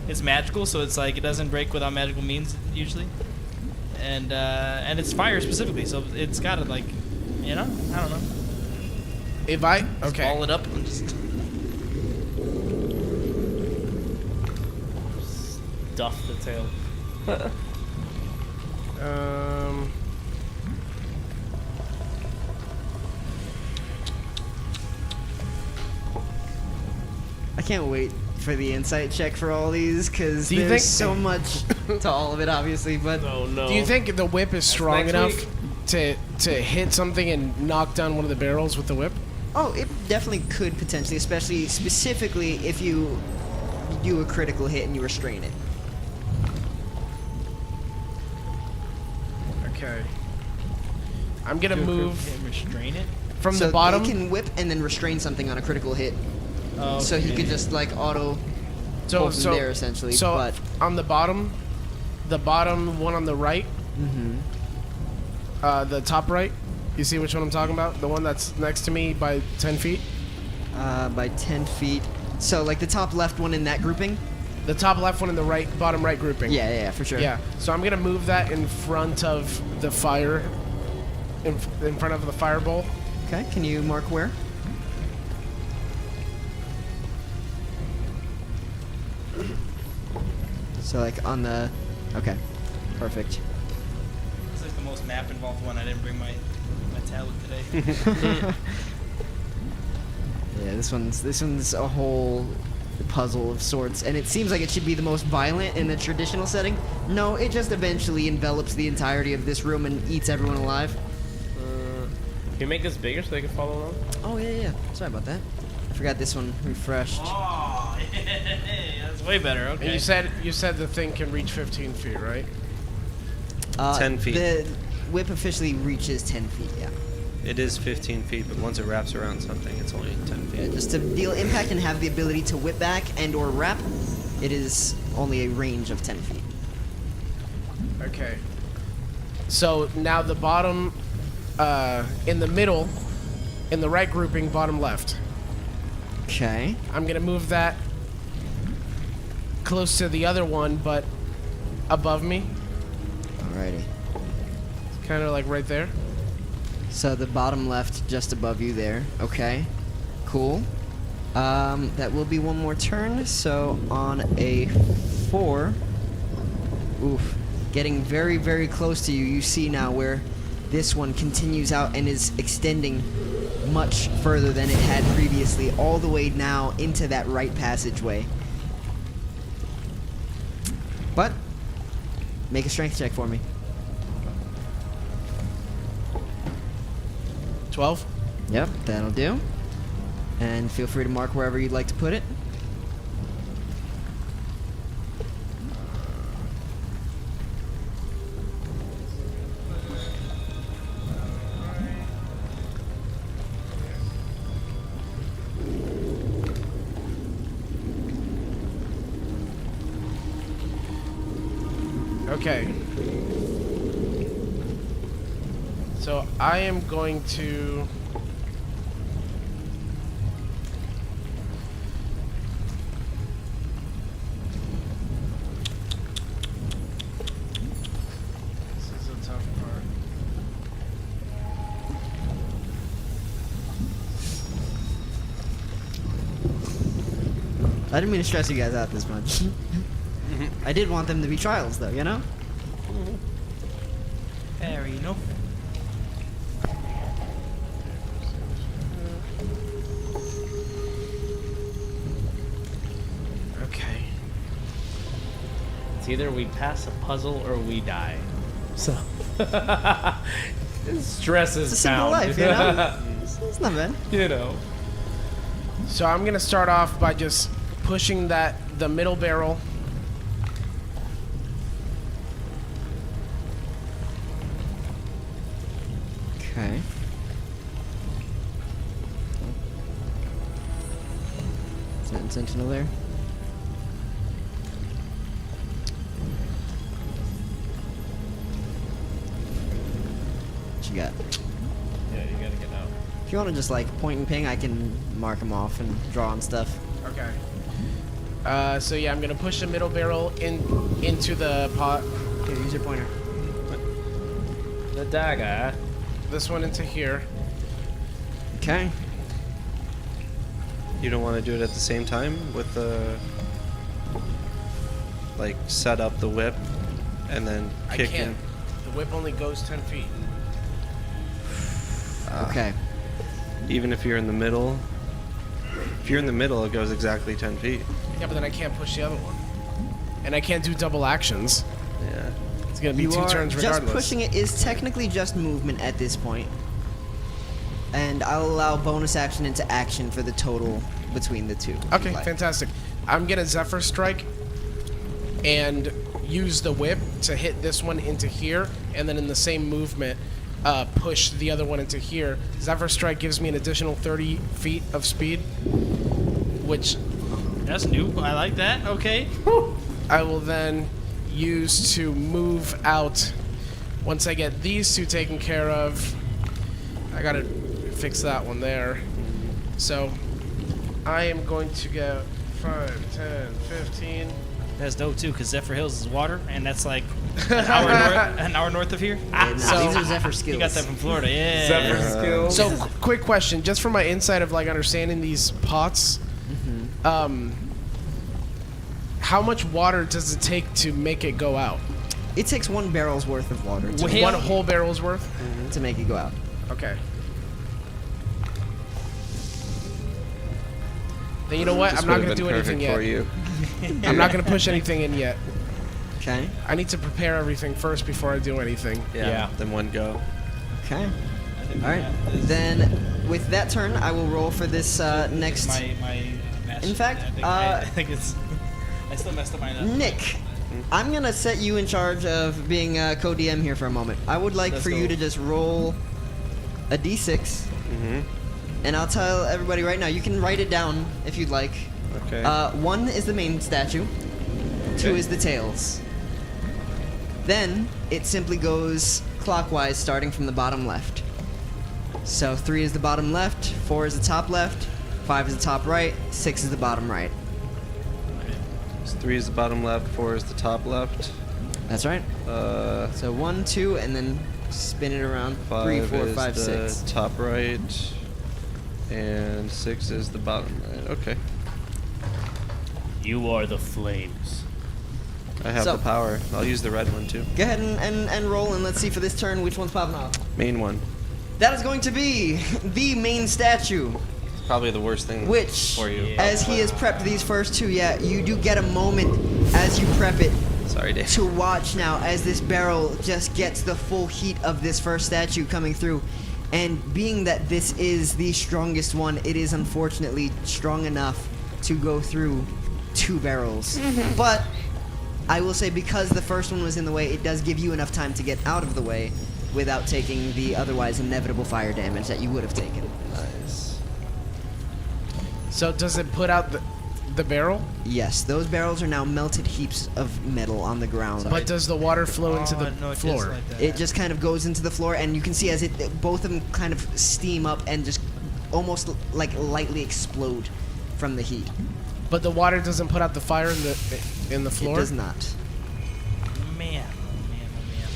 it's magical, so it's like it doesn't break without magical means usually, and it's fire specifically, so it's gotta like, you know, I don't know. If I Just okay. ball it up and just. Duff the tail. I can't wait for the insight check for all these, because Do you there's think- so much to all of it, obviously, but Oh no. Do you think the whip is strong next enough week. to hit something and knock down one of the barrels with the whip? oh, it definitely could potentially, especially specifically if you do a critical hit and you restrain it. Okay. I'm gonna move Restrain it. from so the bottom. it can whip and then restrain something on a critical hit. So he could just like auto pull from there essentially. So but on the bottom one on the right, the top right. You see which one I'm talking about? The one that's next to me by 10 feet. by 10 feet. So like the top left one in that grouping. The top left one in the right, bottom right grouping. Yeah, for sure. Yeah. So I'm gonna move that in front of the fire, in front of the fire bowl. Okay. Can you mark where? So like on the. Okay. Perfect. It's like the most map involved one. I didn't bring my tablet today. Yeah, this one's a whole puzzle of sorts, and it seems like it should be the most violent in the traditional setting. No, it just eventually envelops the entirety of this room and eats everyone alive. Can you make this bigger so they can follow along? Oh, yeah. Sorry about that. I forgot this one refreshed. Oh, that's way better. Okay. And you said the thing can reach 15 feet, right? 10 feet. The whip officially reaches 10 feet, yeah. It is 15 feet, but once it wraps around something, it's only 10 feet. Just to deal impact and have the ability to whip back and or wrap, it is only a range of 10 feet. Okay. So now the bottom, in the middle, in the right grouping, bottom left. Okay. I'm gonna move that close to the other one, but above me. Alrighty. Kind of like right there. So the bottom left, just above you there. Okay. Cool. That will be one more turn. So on a 4, oof, getting very, very close to you. You see now where this one continues out and is extending much further than it had previously, all the way now into that right passageway. But make a strength check for me. 12. Yep, that'll do. And feel free to mark wherever you'd like to put it. Okay. So I am going to... This is a tough part. I didn't mean to stress you guys out this much. I did want them to be trials, though, you know? There you know. Okay. It's either we pass a puzzle or we die. So stress is It's a simple found. life, you know? It's not bad. You know. So I'm gonna start off by just pushing the middle barrel. Okay. Is that Sentinel there? What you got? Yeah, you gotta get out. If you want to just like point and ping, I can mark them off and draw on stuff. Okay. So yeah, I'm gonna push the middle barrel into the pot. Here, use your pointer. The dagger. This one into here. Okay. You don't want to do it at the same time with the... Like, set up the whip and then I kick can't. in. The whip only goes 10 feet. Okay. Even if you're in the middle... If you're in the middle, it goes exactly 10 feet. Yeah, but then I can't push the other one. And I can't do double actions. Yeah. It's gonna be You 2 are turns just regardless. pushing it is technically just movement at this point. And I'll allow bonus action into action for the total between the two. if Okay, you'd like. fantastic. I'm gonna Zephyr Strike and use the whip to hit this one into here, and then in the same movement, push the other one into here. Zephyr Strike gives me an additional 30 feet of speed, which That's new. I like that. Okay. I will then use to move out. Once I get these two taken care of, I gotta fix that one there. So I am going to go 5, 10, 15. That's dope too, because Zephyr Hills is water, and that's like an hour north of here. And So- these are Zephyr skills. You got that from Florida, yeah. Zephyr skills. So quick question, just for my insight of like understanding these pots, how much water does it take to make it go out? It takes 1 barrel's worth of water to, Well, One whole barrel's worth? to make it go out. Okay. Then you know what? This I'm not would've going to been do anything perfect yet. for you. I'm not going to push anything in yet. Okay. I need to prepare everything first before I do anything. Yeah. Then one go. Okay. All right. Then, with that turn, I will roll for this next. My In fact, I think it's. I still messed up my. Nick, I'm gonna set you in charge of being co-DM here for a moment. I would like for you to just roll a d6, and I'll tell everybody right now. You can write it down if you'd like. Okay. 1 is the main statue. 2 is the tails. Then it simply goes clockwise, starting from the bottom left. So 3 is the bottom left, 4 is the top left, 5 is the top right, 6 is the bottom right. So 3 is the bottom left, 4 is the top left. That's right. So 1, 2, and then spin it around. 5 3, 4, is 5, the 6. top right, and 6 is the bottom right. Okay. You are the flames. I have So- the power. I'll use the red one too. Go ahead and roll, and let's see for this turn which one's popping off. Main one. That is going to be the main statue, It's probably the worst thing which, for you. as he has prepped these first two, you do get a moment as you prep it Sorry, Dave. to watch now as this barrel just gets the full heat of this first statue coming through. And being that this is the strongest one, it is unfortunately strong enough to go through 2 barrels. But I will say, because the first one was in the way, it does give you enough time to get out of the way without taking the otherwise inevitable fire damage that you would have taken. Nice. So does it put out the barrel? Yes, those barrels are now melted heaps of metal on the ground. But does the water flow into the floor? Like that. It just kind of goes into the floor, and you can see as both of them kind of steam up and just almost like lightly explode from the heat. But the water doesn't put out the fire in the floor? It does not. Man.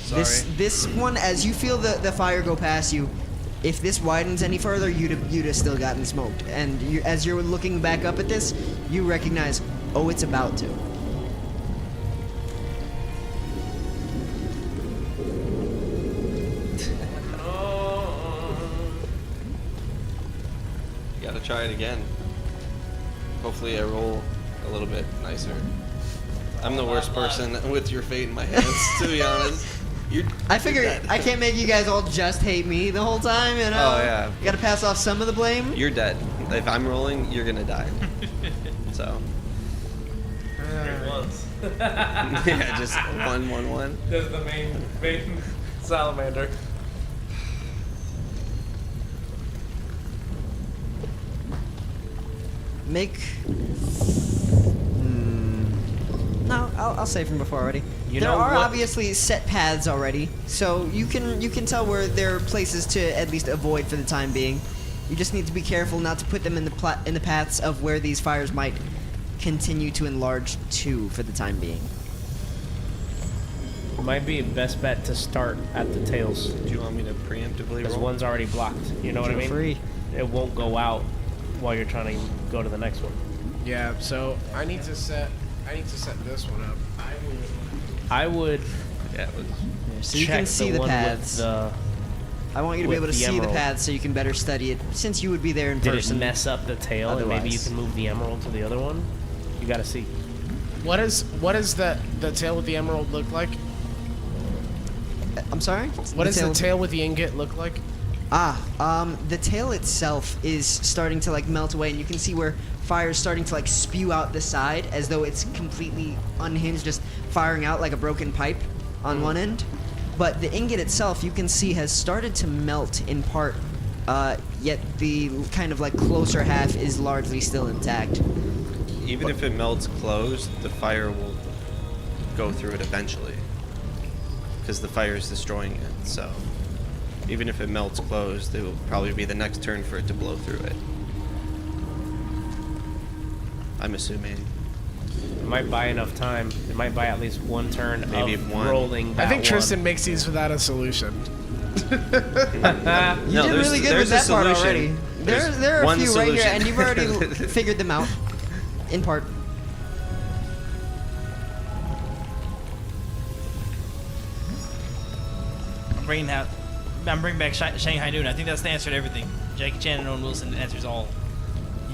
Sorry. This one, as you feel the fire go past you, if this widens any further, you'd have still gotten smoked. And as you're looking back up at this, you recognize, oh, it's about to. You gotta try it again. Hopefully I roll a little bit nicer. I'm the worst person with your fate in my hands, to be honest. I figure I can't make you guys all just hate me the whole time, you know? Oh, yeah. You gotta pass off some of the blame. You're dead. If I'm rolling, you're gonna die. So. Yeah, just 1, 1, 1. There's the main salamander. Make. No, I'll say from before already. You there know are what- obviously set paths already, so you can tell where there are places to at least avoid for the time being. You just need to be careful not to put them in the paths of where these fires might continue to enlarge to for the time being. It might be best bet to start at the tails, Do you want me to preemptively because roll? one's already blocked. You know what I Feel mean? free. It won't go out while you're trying to go to the next one. Yeah, so I need to set this one up. I would Yeah, it was. So you check can see the the one paths. with the. I want you to be with able to the see the emerald. paths so you can better study it, since you would be there in Did it person. mess up the tail, and maybe you Otherwise. can move the emerald to the other one? You gotta see. What is the tail with the emerald look like? I'm sorry? What does the tail with the ingot look like? The tail itself is starting to like melt away, and you can see where fire is starting to like spew out the side as though it's completely unhinged, just firing out like a broken pipe on one end. But the ingot itself, you can see, has started to melt in part, yet the kind of like closer half is largely still intact. Even if it melts closed, the fire will go through it eventually. Because the fire is destroying it, so. Even if it melts closed, it will probably be the next turn for it to blow through it. I'm assuming. It might buy enough time. It might buy at least one turn Maybe of one. rolling that I think one. Tristan makes these without a solution. You did really good with that part already. There are a one few right here, solution. and you've already figured them out, in part. I'm bringing back Shanghai Noon. I think that's the answer to everything. Jackie Chan and Owen Wilson answers all.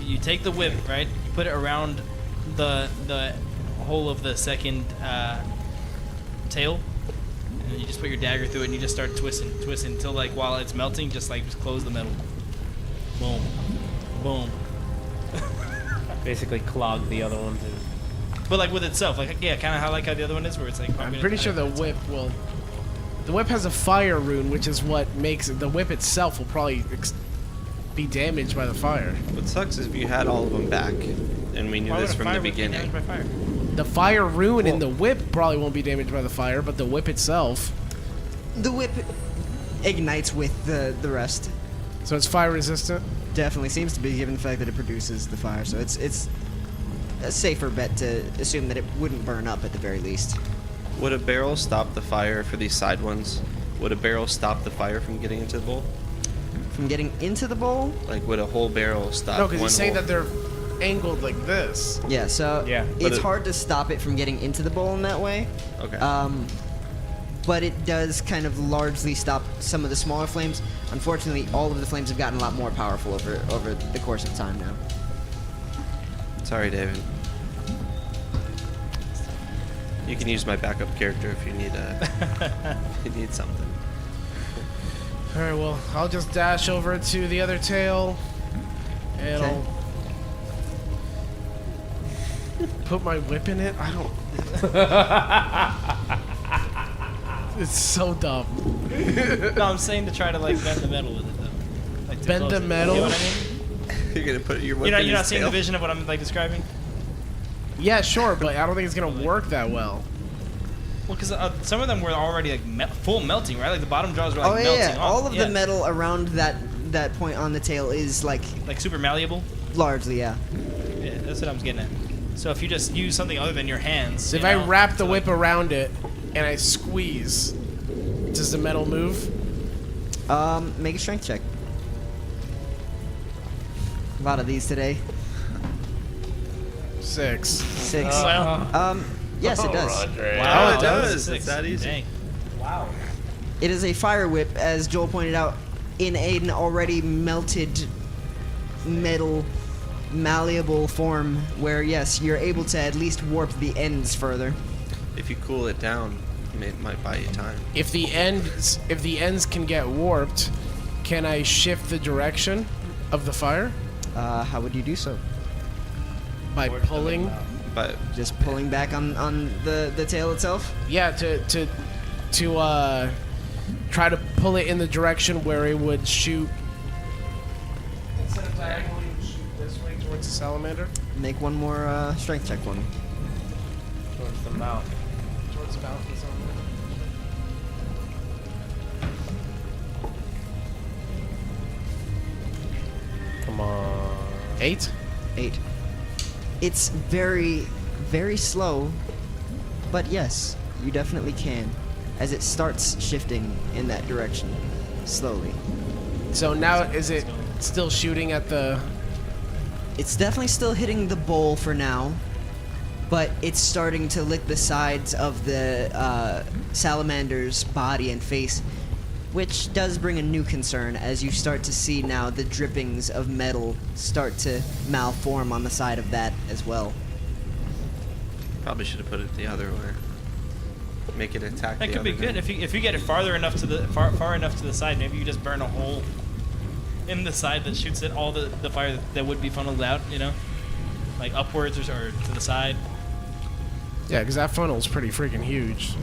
You take the whip, right? You put it around the hole of the second tail, and then you just put your dagger through it, and you just start twisting until like while it's melting, just close the metal. Boom, boom. Basically clog the other one too. But like with itself, like yeah, kind of how the other one is, where it's like. I'm pretty sure the whip will. The whip has a fire rune, which is what makes it. The whip itself will probably be damaged by the fire. What sucks is if you had all of them back, and we knew this from the beginning. The fire rune in the whip probably won't be damaged by the fire, but the whip itself. The whip ignites with the rest. So it's fire resistant? Definitely seems to be, given the fact that it produces the fire. So it's a safer bet to assume that it wouldn't burn up at the very least. Would a barrel stop the fire for these side ones? Would a barrel stop the fire from getting into the bowl? From getting into the bowl? Like, would a whole barrel stop? No, because one he's saying hole? that they're angled like this. Yeah, so Yeah. it's hard to stop it from getting into the bowl in that way. Okay. But it does kind of largely stop some of the smaller flames. Unfortunately, all of the flames have gotten a lot more powerful over the course of time now. Sorry, David. You can use my backup character if you need if you need something. All right, well, I'll just dash over to the other tail, and Okay. I'll put my whip in it. I don't. It's so dumb. No, I'm saying to try to like bend the metal with it though. Like, to Bend close the it. metal? You know what I mean? You're gonna put your whip You're in not his seeing tail? the vision of what I'm like describing. Yeah, sure, but I don't think it's gonna work that well. Well, because some of them were already like full melting, right? Like the bottom jaws were like Oh yeah, melting yeah. off. All of Yeah. the metal around that point on the tail is like super malleable. largely, yeah. Yeah, that's what I was getting at. So if you just use something other than your hands, So if you I know, wrap the to, whip around it and I squeeze, does the metal move? Make a strength check. A lot of these today. 6. 6. Well, Yes, it does. wow, Oh, it that was does. a It's 6. that easy. Dang. It is a fire whip, as Joel pointed out, in an already melted metal malleable form where, yes, you're able to at least warp the ends further. If you cool it down, it might buy you time. If the ends can get warped, can I shift the direction of the fire How would you do so? by pulling? But Just pulling back on the tail itself? Yeah, to try to pull it in the direction where it would shoot. Instead of diagonally, it would shoot this way towards the salamander. Make one more strength check for me. Towards the mouth. Towards the mouth of the salamander. Come on. 8. 8. It's very, very slow, but yes, you definitely can, as it starts shifting in that direction, slowly. So now is it still shooting at the? It's definitely still hitting the bowl for now, but it's starting to lick the sides of the salamander's body and face, which does bring a new concern as you start to see now the drippings of metal start to malform on the side of that as well. probably should have put it the other way. Make it attack. That the could be other good end. if you get it farther enough to the far enough to the side. Maybe you just burn a hole in the side that shoots at all the fire that would be funneled out. You know, like upwards or to the side. Yeah, because that funnel's pretty freaking huge.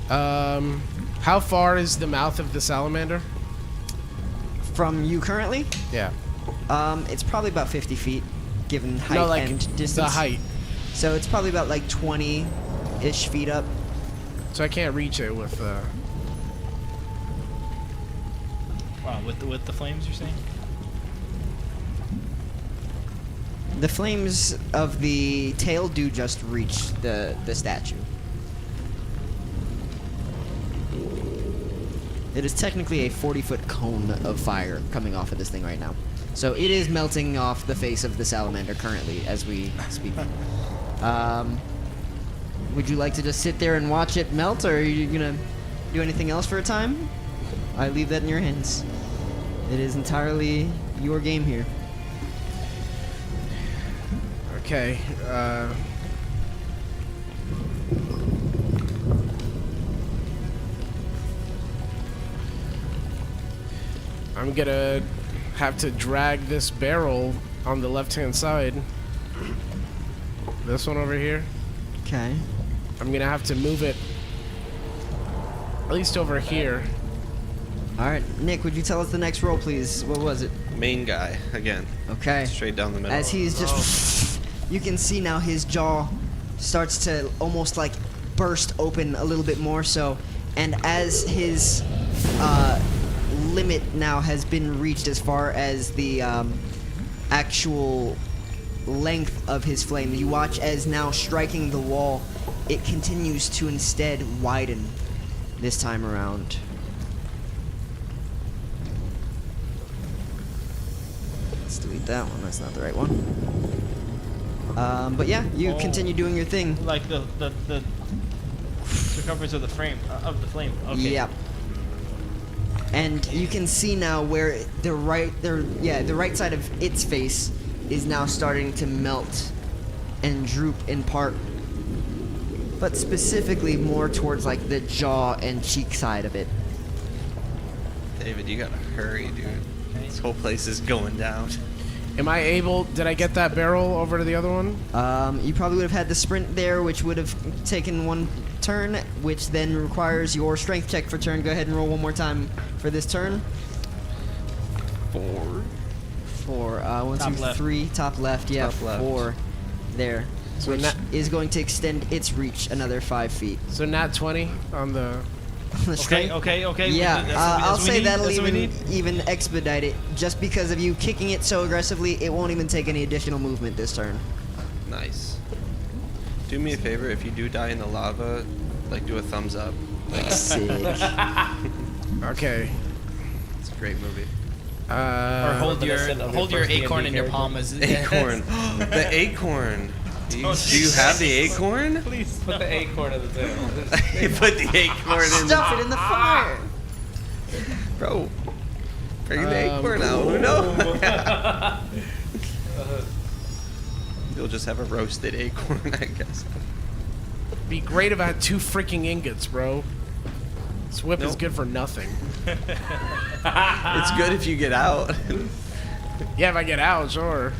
How far is the mouth of the salamander? From you currently, Yeah. it's probably about 50 feet, given height No, like and distance. the height. So it's probably about like 20-ish feet up. So I can't reach it with. Wow, with the flames, you're saying? The flames of the tail do just reach the statue. It is technically a 40-foot cone of fire coming off of this thing right now. So it is melting off the face of the salamander currently as we speak. Would you like to just sit there and watch it melt, or are you going to do anything else for a time? I leave that in your hands. It is entirely your game here. Okay. I'm gonna have to drag this barrel on the left-hand side. This one over here. Okay. I'm gonna have to move it at least over here. All right, Nick, would you tell us the next roll, please? What was it? Main guy again. Okay. Straight down the middle. As he's just, you can see now his jaw starts to almost like burst open a little bit more so, and as his limit now has been reached as far as the actual length of his flame, you watch as now striking the wall, it continues to instead widen this time around. Let's delete that one. That's not the right one. But yeah, you continue doing your thing. Like the circumference of the frame of the flame. Okay. Yep. And you can see now where the right side of its face is now starting to melt and droop in part, but specifically more towards like the jaw and cheek side of it. David, you gotta hurry, dude. This whole place is going down. Am I able? Did I get that barrel over to the other one? You probably would have had the sprint there, which would have taken one turn, which then requires your strength check for turn. Go ahead and roll one more time for this turn. 4. 1, Top 2, left. 3. Top left. Yeah, Top left. 4. There. So Which nat- is going to extend its reach another 5 feet. So nat 20 on the. Okay. Yeah, I'll say that'll That's what we need. even expedite it. Just because of you kicking it so aggressively, it won't even take any additional movement this turn. Nice. Do me a favor, if you do die in the lava, like do a thumbs up. Like, Sick. Okay. it's a great movie. Or hold your Innocent of hold your your first acorn D&D in your character. palm as Acorn. The acorn. Do you have the acorn? Please put the acorn at the table. You put the acorn in. Stuff it in the fire. Bro, bring the acorn out. No. You'll just have a roasted acorn, I guess. Be great if I had 2 freaking ingots, bro. This whip is Nope. good for nothing. It's good if you get out. Yeah, if I get out, sure.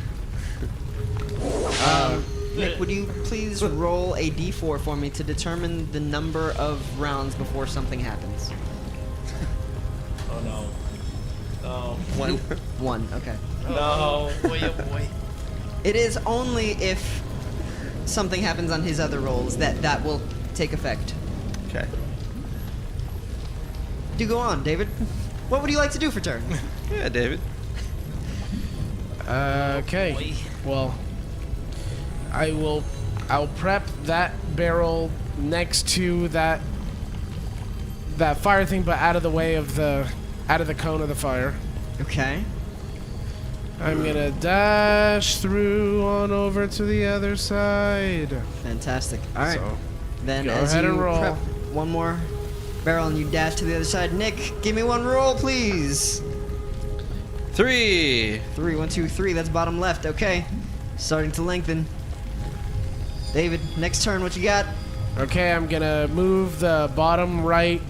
Nick, would you please roll a d4 for me to determine the number of rounds before something happens? Oh no. No. 1. 1, okay. No. boy, oh boy. It is only if something happens on his other rolls that will take effect. Okay. Do go on, David. What would you like to do for turn? Yeah, David. Okay. Well, I'll prep that barrel next to that fire thing, but out of the way of the cone of the fire. Okay. I'm gonna dash through on over to the other side. Fantastic. All right. So, then go as ahead you and roll. prep one more barrel and you dash to the other side, Nick, give me one roll, please. 3. 3, 1, 2, 3. That's bottom left. Okay. Starting to lengthen. David, next turn, what you got? Okay, I'm gonna move the bottom right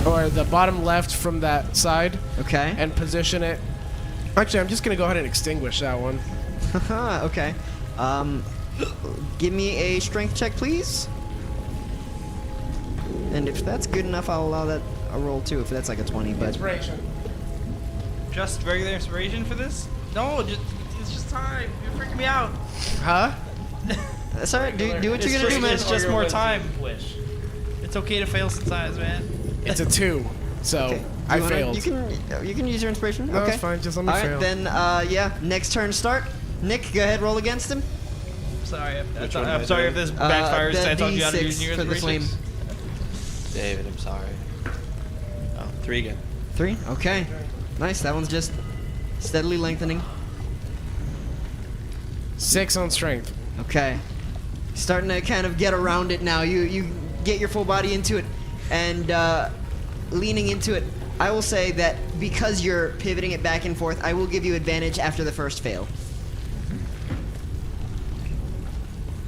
or the bottom left from that side Okay. and position it. Actually, I'm just gonna go ahead and extinguish that one. Okay. Give me a strength check, please. And if that's good enough, I'll allow that a roll too. If that's like a 20, but Inspiration. Just regular inspiration for this? No, it's just time. You're freaking me out. Huh? that's all right. Do what you're It's gonna just- do, man. it's just more time. Wish. It's okay to fail sometimes, man. It's a 2, so Okay. Do I you wanna- failed. You can use your inspiration. No, okay. it's fine. Just let me All fail. right, then. Yeah. Next turn start. Nick, go ahead. Roll against him. Sorry, Which one am I I'm sorry if doing? this backfires. The I told you how to D6 use your for the flame. inspiration. David, I'm sorry. Oh, 3 again. 3. Okay. Nice. That one's just steadily lengthening. 6 on strength. Okay. Starting to kind of get around it now. You get your full body into it and leaning into it. I will say that because you're pivoting it back and forth, I will give you advantage after the first fail.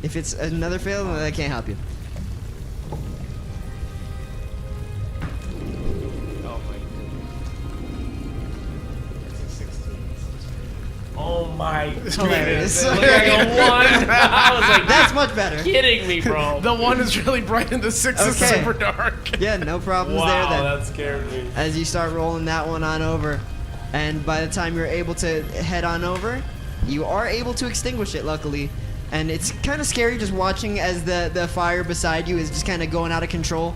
If it's another fail, then I can't help you. Oh my goodness. Oh my Hilarious. goodness. It looked like a 1. I was like, That's much better. kidding me, bro. The 1 is really bright and the 6 is Okay. super dark. Yeah, no problems there Wow, then. that scared me. As you start rolling that one on over, and by the time you're able to head on over, you are able to extinguish it, luckily. And it's kind of scary just watching as the fire beside you is just kind of going out of control.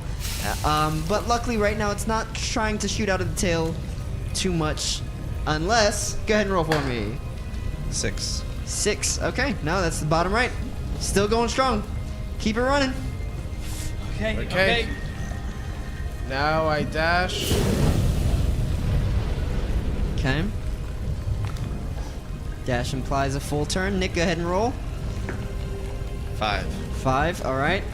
But luckily right now it's not trying to shoot out of the tail too much. Unless, go ahead and roll for me. 6. 6, okay, no, that's the bottom right. Still going strong. Keep it running. Okay. Now I dash. Okay. Dash implies a full turn. Nick, go ahead and roll. 5. 5, alright.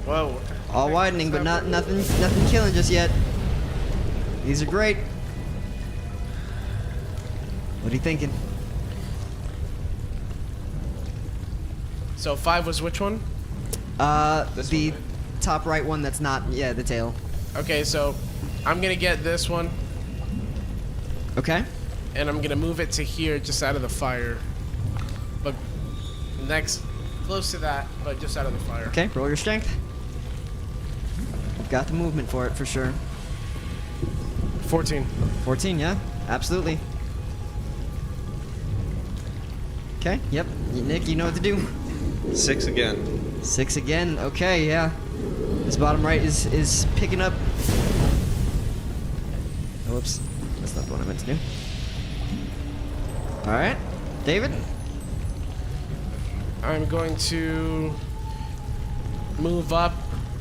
Whoa. All widening, but nothing killing just yet. These are great. What are you thinking? So 5 was which one? The top right one that's not, yeah, the tail. Okay, so I'm gonna get this one, Okay. and I'm gonna move it to here, just out of the fire. But next, close to that, but just out of the fire. Okay, roll your strength. You've got the movement for it, for sure. 14. 14, yeah, absolutely. Okay, yep. Nick, you know what to do. 6 again. 6 again, okay, yeah. This bottom right is picking up. Oh, whoops. That's not the one I meant to do. Alright. David? I'm going to move up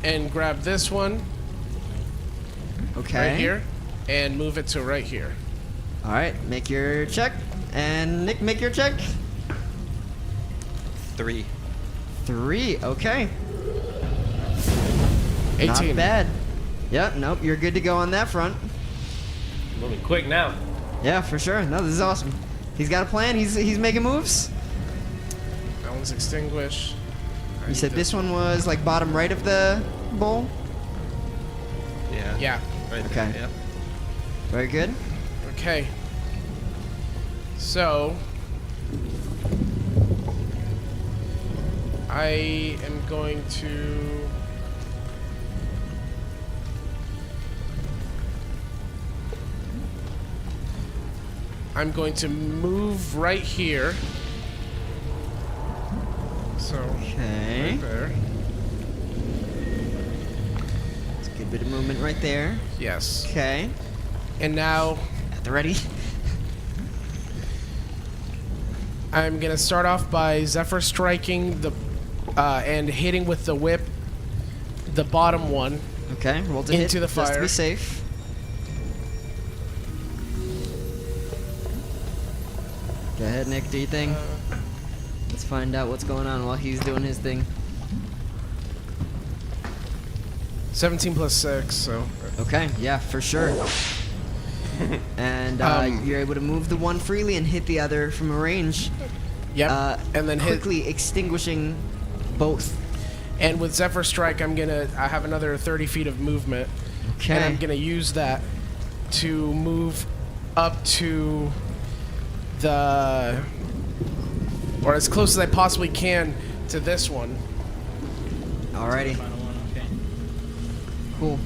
and grab this one Okay. right here, and move it to right here. Alright, make your check. And Nick, make your check. 3. 3, okay. 18. Not bad. Yep, nope, you're good to go on that front. Moving quick now. Yeah, for sure. No, this is awesome. He's got a plan. He's making moves. That one's extinguished. You said this one was like bottom right of the bowl? Yeah. Yeah. Right Okay. there, yep. Very good. Okay. So I am going to move right here. So Okay. right there. It's a good bit of movement right there. Yes. Okay. And now At the ready. I'm gonna start off by Zephyr striking the and hitting with the whip the bottom one. Okay, roll to Into hit the just to fire. be safe. Go ahead, Nick, do your thing. Let's find out what's going on while he's doing his thing. 17 plus 6, so Okay, yeah, for sure. And you're able to move the one freely and hit the other from a range. yep. And then hit. quickly extinguishing both. And with Zephyr Strike, I have another 30 feet of movement. Okay. And I'm gonna use that to move up to the, or as close as I possibly can to this one. Alrighty. Final one, okay. Cool.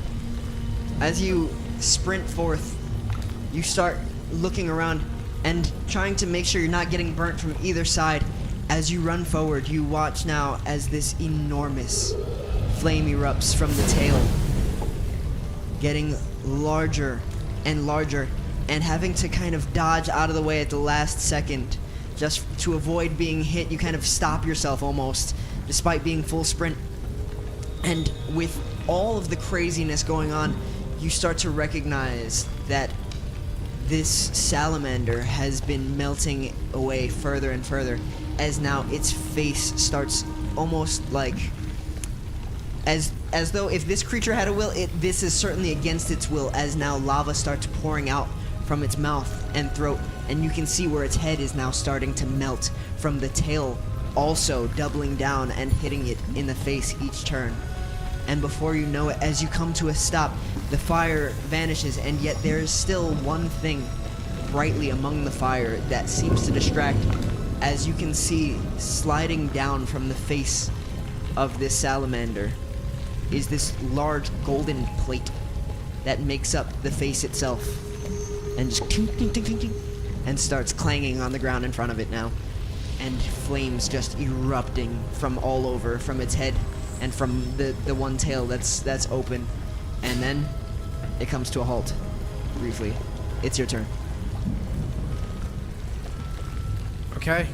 As you sprint forth, you start looking around and trying to make sure you're not getting burnt from either side. As you run forward, you watch now as this enormous flame erupts from the tail, getting larger and larger, and having to kind of dodge out of the way at the last second just to avoid being hit. You kind of stop yourself almost, despite being full sprint. And with all of the craziness going on, you start to recognize that this salamander has been melting away further and further, as now its face starts almost like as though if this creature had a will, this is certainly against its will, as now lava starts pouring out from its mouth and throat, and you can see where its head is now starting to melt from the tail also doubling down and hitting it in the face each turn. And before you know it, as you come to a stop, the fire vanishes, and yet there is still one thing brightly among the fire that seems to distract. As you can see, sliding down from the face of this salamander is this large golden plate that makes up the face itself, and just ting, ting, ting, ting, ting, and starts clanging on the ground in front of it now, and flames just erupting from all over, from its head and from the one tail that's open, and then it comes to a halt briefly. It's your turn. Okay.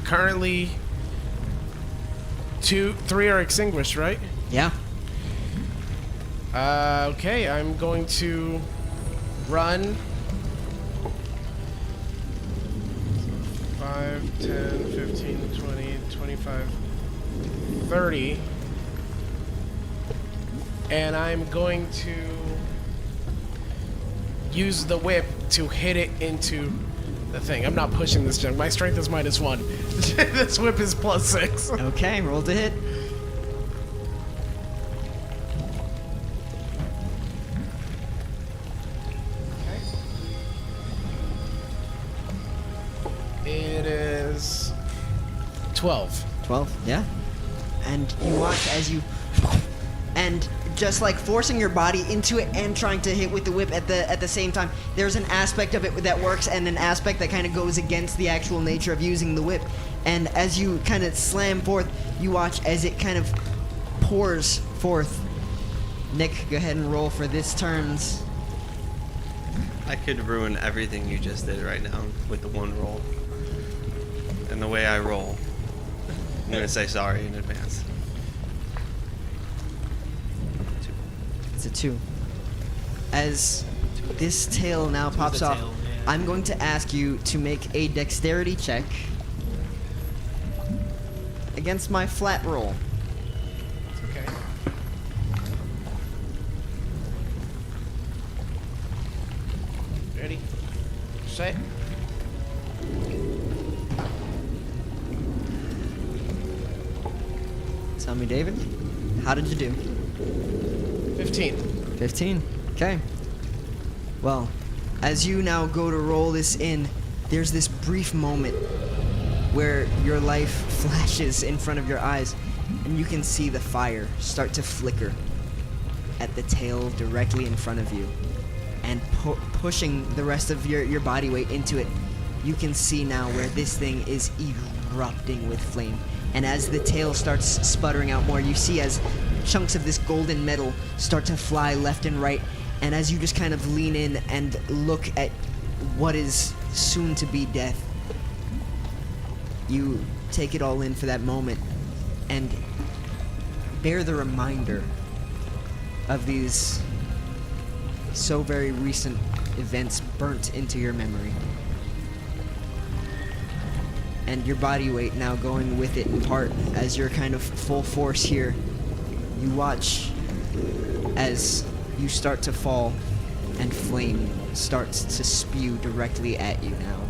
Currently, 3 are extinguished, right? Yeah. Okay, I'm going to run 5, 10, 15, 20, 25, 30. And I'm going to use the whip to hit it into the thing. I'm not pushing this junk. My strength is -1. This whip is +6. Okay, roll to hit. It is 12. 12, yeah. And you watch as you, and just like forcing your body into it and trying to hit with the whip at the same time. There's an aspect of it that works and an aspect that kind of goes against the actual nature of using the whip. And as you kind of slam forth, you watch as it kind of pours forth. Nick, go ahead and roll for this turn's. I could ruin everything you just did right now with the one roll. And the way I roll, I'm gonna say sorry in advance. It's a 2. As this tail now pops the off, tail, yeah. I'm going to ask you to make a dexterity check against my flat roll. Okay. Ready? Set. Tell me, David, how did you do? 15. 15. Okay. Well, as you now go to roll this in, there's this brief moment where your life flashes in front of your eyes, and you can see the fire start to flicker at the tail directly in front of you. And pushing the rest of your body weight into it, you can see now where this thing is erupting with flame. And as the tail starts sputtering out more, you see as chunks of this golden metal start to fly left and right. And as you just kind of lean in and look at what is soon to be death, you take it all in for that moment and bear the reminder of these so very recent events burnt into your memory. And your body weight now going with it in part as you're kind of full force here. You watch as you start to fall and flame starts to spew directly at you now,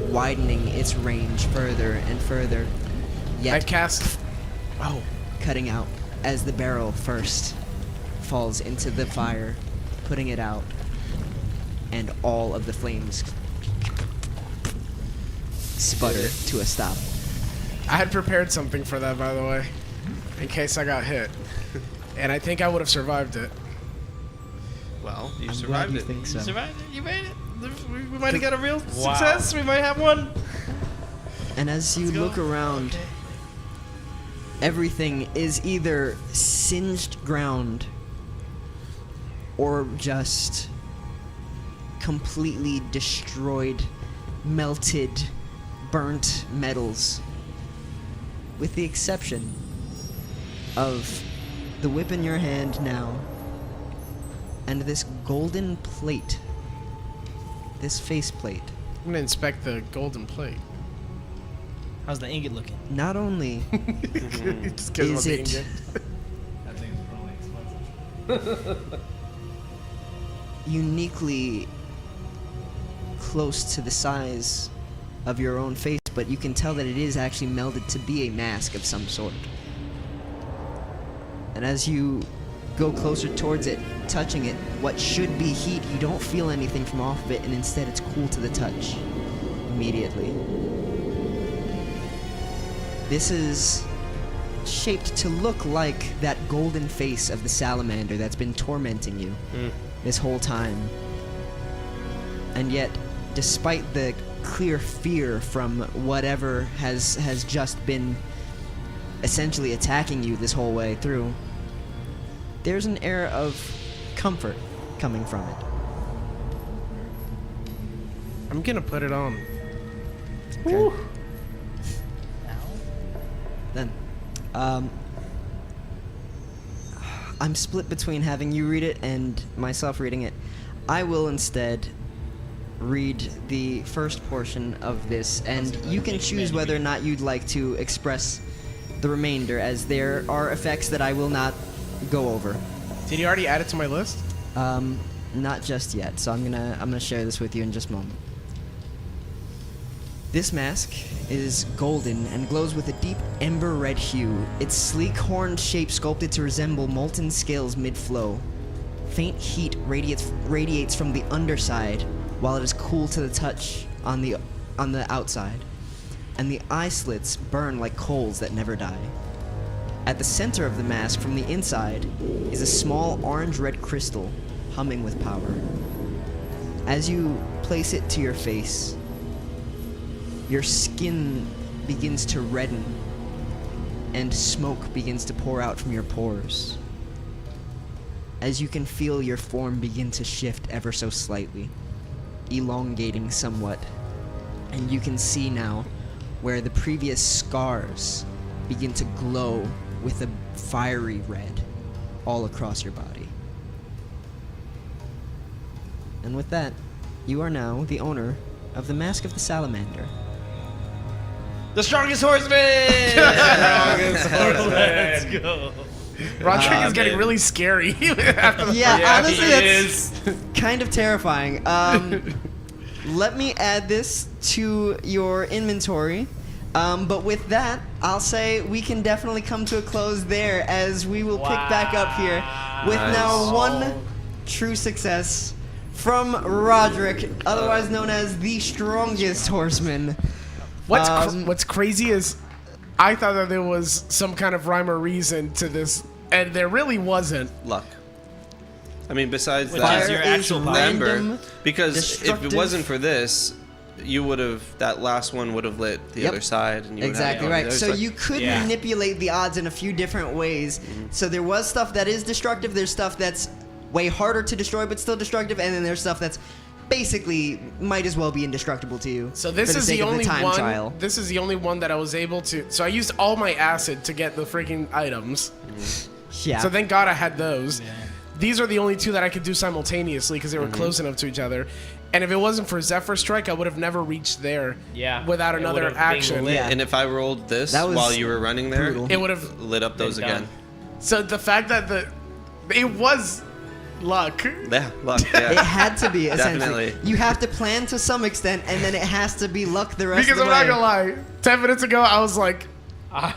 widening its range further and further, I yet cast. Oh. cutting out as the barrel first falls into the fire, putting it out, and all of the flames sputter to a stop. I had prepared something for that, by the way, in case I got hit. And I think I would have survived it. Well, you I'm survived glad you it. think so. You survived it. You made it. We might have got a real success. We might have one. And as you go. look around, everything is either singed ground or just completely destroyed, melted, burnt metals, with the exception of the whip in your hand now and this golden plate, this faceplate. I'm gonna inspect the golden plate. How's the ingot looking? Not only Just 'cause is I'm it being That thing's probably expensive. uniquely close to the size of your own face, but you can tell that it is actually melded to be a mask of some sort. And as you go closer towards it, touching it, what should be heat, you don't feel anything from off of it, and instead it's cool to the touch immediately. This is shaped to look like that golden face of the salamander that's been tormenting you this whole time. And yet, despite the clear fear from whatever has just been essentially attacking you this whole way through, there's an air of comfort coming from it. I'm gonna put it on. Okay. Then, I'm split between having you read it and myself reading it. I will instead read the first portion of this, and you can choose whether or not you'd like to express the remainder, as there are effects that I will not go over. Did you already add it to my list? Not just yet, so I'm gonna share this with you in just a moment. This mask is golden and glows with a deep ember red hue, its sleek horned shape sculpted to resemble molten scales mid-flow. Faint heat radiates from the underside, while it is cool to the touch on the outside, and the eye slits burn like coals that never die. At the center of the mask from the inside is a small orange-red crystal humming with power. As you place it to your face, your skin begins to redden and smoke begins to pour out from your pores. As you can feel your form begin to shift ever so slightly, elongating somewhat, and you can see now where the previous scars begin to glow with a fiery red all across your body. And with that, you are now the owner of the Mask of the Salamander. The strongest horseman! Let's go. Rodrick is getting really scary. After the Honestly, that's kind of terrifying. Let me add this to your inventory. But with that, I'll say we can definitely come to a close there, as we will pick back up here with now one true success from Rodrick, otherwise known as the strongest horseman. What's crazy is I thought that there was some kind of rhyme or reason to this, and there really wasn't. Luck. I mean, besides Which that, is your actual Ember, because if it destructive. wasn't for this, you would have, that last one would have lit the other side. And you would Exactly have, right. So like, you could manipulate the odds in a few different ways. So there was stuff that is destructive, there's stuff that's way harder to destroy but still destructive, and then there's stuff that's basically might as well be indestructible to you. So this for is sake the of only time one. trial. This is the only one that I was able to. So I used all my acid to get the freaking items. Yeah. So thank God I had those. Yeah. These are the only two that I could do simultaneously because they were close enough to each other. And if it wasn't for Zephyr Strike, I would have never reached there without it another would've been action. lit. And if I rolled this That was while you were running there, brutal. It would have lit up those Been done. again. So the fact that it was luck. Yeah, luck. Yeah. It had to be, essentially. Definitely. You have to plan to some extent, and then it has to be luck the rest Because of the I'm way. not gonna lie, 10 minutes ago I was like, I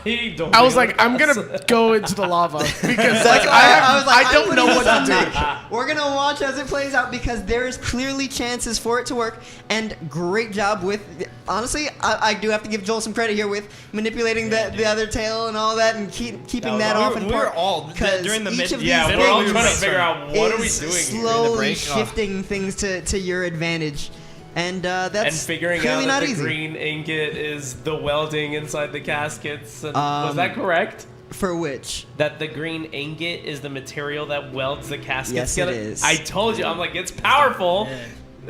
was like, I'm gonna go into the lava because like I was like, I don't know what to do. do. We're gonna watch as it plays out, because there is clearly chances for it to work. And great job with, honestly, I do have to give Joel some credit here with manipulating the other tail and all that, and keeping that off in we were part. all 'Cause during the each mid. of Yeah, these we're all things trying to figure out what are we is doing here. slowly shifting things to your advantage. And that's And figuring out clearly that not the easy. green ingot is the welding inside the caskets. And was that correct? For which? That the green ingot is the material that welds the caskets Yes, it together? is. I told you. I'm like, it's powerful. Yeah.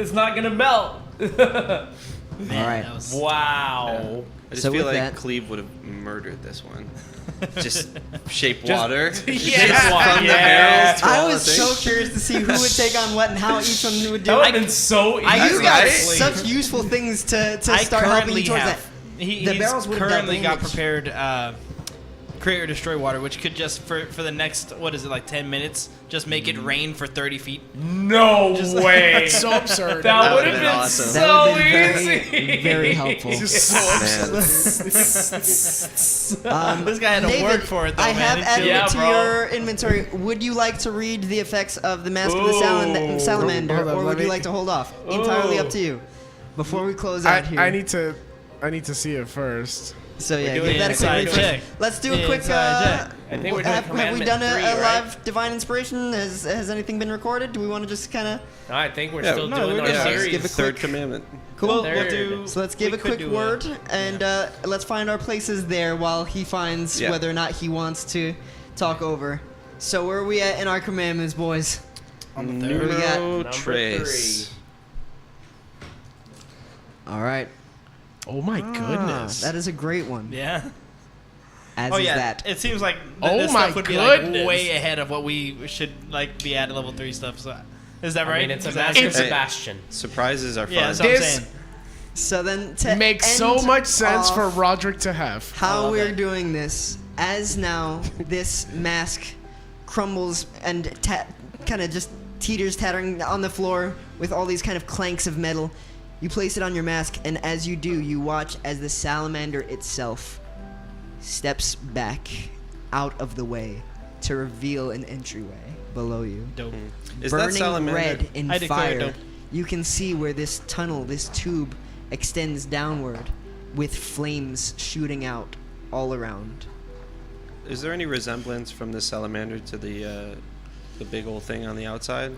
It's not going to melt. Man, All right. that was- Wow. I just So feel with like that- Cleave would have murdered this one. Just shape water. Just From the yeah. barrels to I all the was so things. curious to see who would take on what and how each one would do That would it. have been so easy. You got right? such useful things to I start helping currently you towards have. that. He's The barrels would have done currently got damage. prepared create or destroy water, which could just for the next 10 minutes, just make it rain for 30 feet. No way. That's so absurd. That would have been been awesome. That so would've been easy. very helpful. Just so absurd. This guy had to David, work for it, though, I man. have It added killed- it to your inventory. Would you like to read the effects of the Mask of the Salamander, Hold on, or let would you me- like to hold off? Entirely up to you. Before we close out here. I need to see it first. So yeah, doing give that a quick inside refresh. check. Let's do a quick. Inside check. I think we're doing have we Commandment done 3, a right? live divine inspiration? Has anything been recorded? Do we want to just kind of? No, I think we're Yeah, still no, doing we're our just series. give a Third quick- commandment. Cool. We'll do. So let's give we a could quick do word, and let's find our places there while he finds Yeah. whether or not he wants to talk over. So where are we at in our commandments, boys? On the third. we got? Numero Number trace. All right. Oh my goodness. That is a great one. Yeah. As Oh is yeah. that. It seems like Oh this my stuff would be goodness. way ahead of what we should be at level 3 stuff. So, is that right? I mean, it's a Is that Mask of accurate? Sebastian. Surprises are fun. Yeah, that's what I'm This- saying. So then to Makes end so much sense for off Rodrick to have. how love we're it. doing this, as now this mask crumbles and kind of just teeters tattering on the floor with all these kind of clanks of metal. You place it on your mask, and as you do, you watch as the salamander itself steps back out of the way to reveal an entryway below you. Dope. Is that Burning salamander? red in I declare fire, dope. you can see where this tunnel, this tube, extends downward with flames shooting out all around. Is there any resemblance from the salamander to the big old thing on the outside,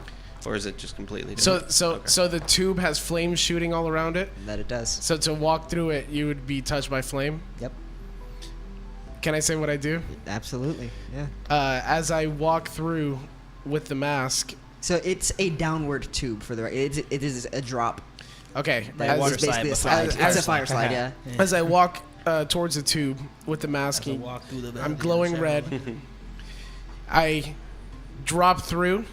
or is it just completely different? So the tube has flames shooting all around it. That it does. So to walk through it, you would be touched by flame. Yep. Can I say what I do? Absolutely. Yeah. As I walk through with the mask. So it's a downward tube for the it is a drop. Okay. Like as, water It's basically a slide, slide. but It's a fire slide. Yeah. as I walk towards the tube with the mask, I'm glowing red. I drop through,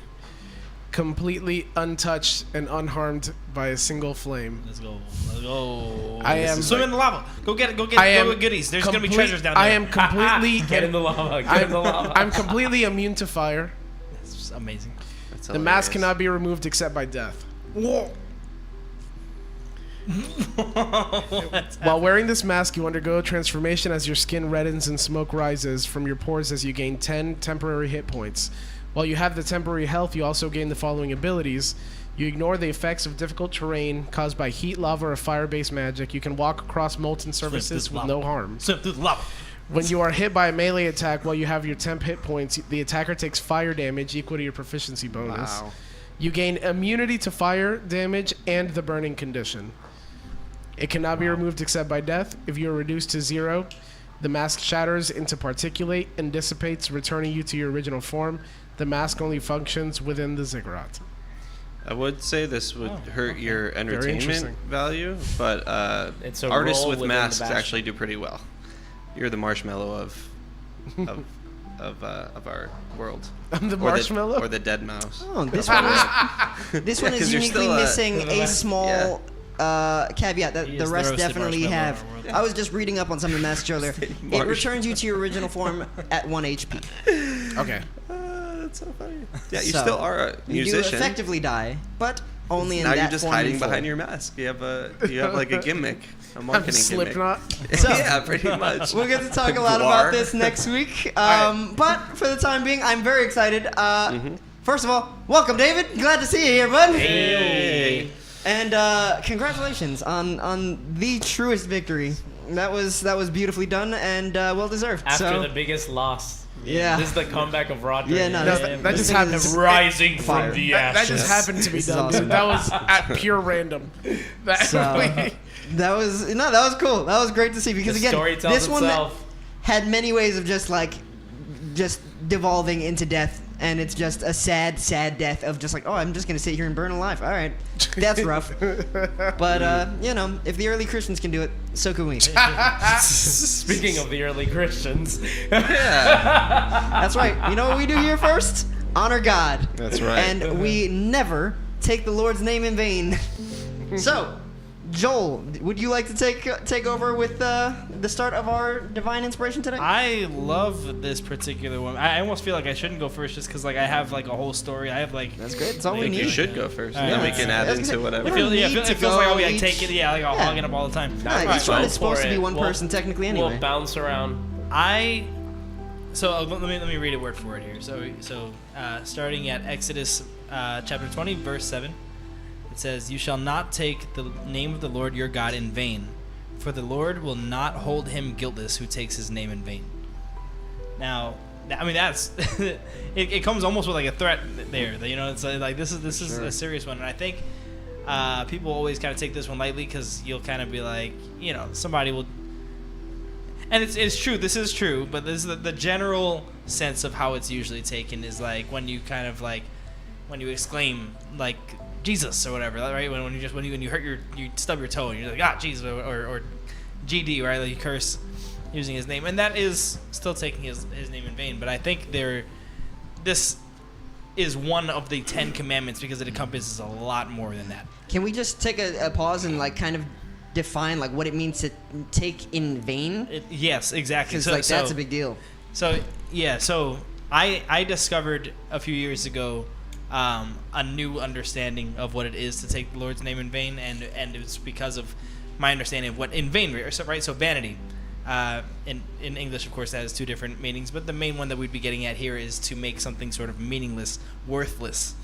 completely untouched and unharmed by a single flame. Let's go. Let's go. I am- Swim in the lava. Go get I am goodies. There's gonna be treasures down there. I am completely Get in the lava. Get in the lava. I'm completely immune to fire. It's amazing. That's The mask hilarious. cannot be removed except by death. While wearing this mask, you undergo a transformation as your skin reddens and smoke rises from your pores as you gain 10 temporary hit points. While you have the temporary health, you also gain the following abilities. You ignore the effects of difficult terrain caused by heat, lava, or fire-based magic. You can walk across molten surfaces through with lava. no harm. Swim through the lava. When you are hit by a melee attack while you have your temp hit points, the attacker takes fire damage equal to your proficiency bonus. Wow. You gain immunity to fire damage and the burning condition. It cannot be removed except by death. If you are reduced to 0, the mask shatters into particulate and dissipates, returning you to your original form. The mask only functions within the ziggurat. I would say this would hurt your interesting. entertainment value, but It's a artists roll with within the masks bastion. actually do pretty well. You're the marshmallow of our world. I'm the Or marshmallow? or the dead mouse. Oh, this one is this one 'cause is you're uniquely still, missing a small caveat that He the is the rest roasted definitely marshmallow have. of our world. I was just reading up on some of the masks earlier. It Marshmallow. returns you to your original form at 1 HP. Okay. That's so funny. Yeah, you So, still are a You do musician. effectively die, but only in Now that you're just form hiding and full. behind your mask. You have like a gimmick, a I'm marketing gimmick. Slipknot. So- Yeah, pretty much. We'll get to talk a lot about Guar. this next week. But for the time being, I'm very excited. First of all, welcome, David. Glad to see you here, bud. Hey. And congratulations on the truest victory. That was beautifully done and well deserved. After so, the biggest loss. Yeah. This is the comeback of Rodrick. Yeah, no, No, this- that this just thing happened. is- Rising Fire. from the That ashes. just happened to be This is done, awesome. dude. That was at pure random. That So, that was cool. That was great to see because The again, story tells this one itself. had many ways of just devolving into death, and it's just a sad death of just like, oh, I'm just gonna sit here and burn alive. All right, that's rough. But if the early Christians can do it, so can we. Speaking of the early Christians. That's right. You know what we do here first? Honor God. That's right. And we never take the Lord's name in vain. So, Joel, would you like to take over with the start of our divine inspiration today? I love this particular one. I almost feel like I shouldn't go first just because like I have like a whole story. I have like That's great. That's all we I think need. you should go first. All right. Then we can add into whatever. It feels, need it to feels like I'll be go like taking like I'll hog it up all the time. Yeah, each one is supposed to be one We'll- person technically anyway. We'll bounce around. So let me read it word for word here. So starting at Exodus chapter 20 verse 7, it says, "You shall not take the name of the Lord your God in vain, for the Lord will not hold him guiltless who takes his name in vain." Now, I mean that's it comes almost with like a threat there. You know, it's like this is a serious one, and I think people always kind of take this one lightly because you'll kind of be like, you know, somebody will. And it's true. This is true, but this is the general sense of how it's usually taken is like when you kind of like when you exclaim like Jesus or whatever, right? When you hurt you stub your toe and you're like Jesus or GD, right? Like you curse using his name, and that is still taking his name in vain. But I think this is one of the 10 commandments because it encompasses a lot more than that. Can we just take a pause and like kind of define like what it means to take in vain? Yes, exactly. Because that's a big deal. So I discovered a few years ago a new understanding of what it is to take the Lord's name in vain, and it's because of my understanding of what in vain, right? So vanity. In English, of course, that has two different meanings, but the main one that we'd be getting at here is to make something sort of meaningless, worthless,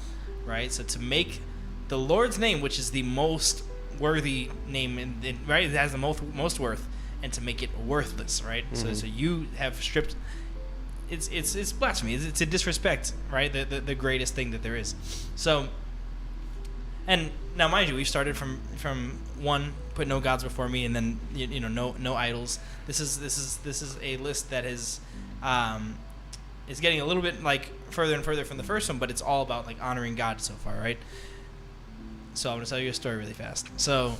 right? So to make the Lord's name, which is the most worthy name, right? It has the most worth, and to make it worthless, right? Mm-hmm. So you have stripped. It's blasphemy. It's a disrespect, right? The greatest thing that there is. So, and now mind you, we've started from one, put no gods before me, and then you know no idols. This is a list that is getting a little bit like further and further from the first one, but it's all about like honoring God so far, right? So I'm gonna tell you a story really fast. So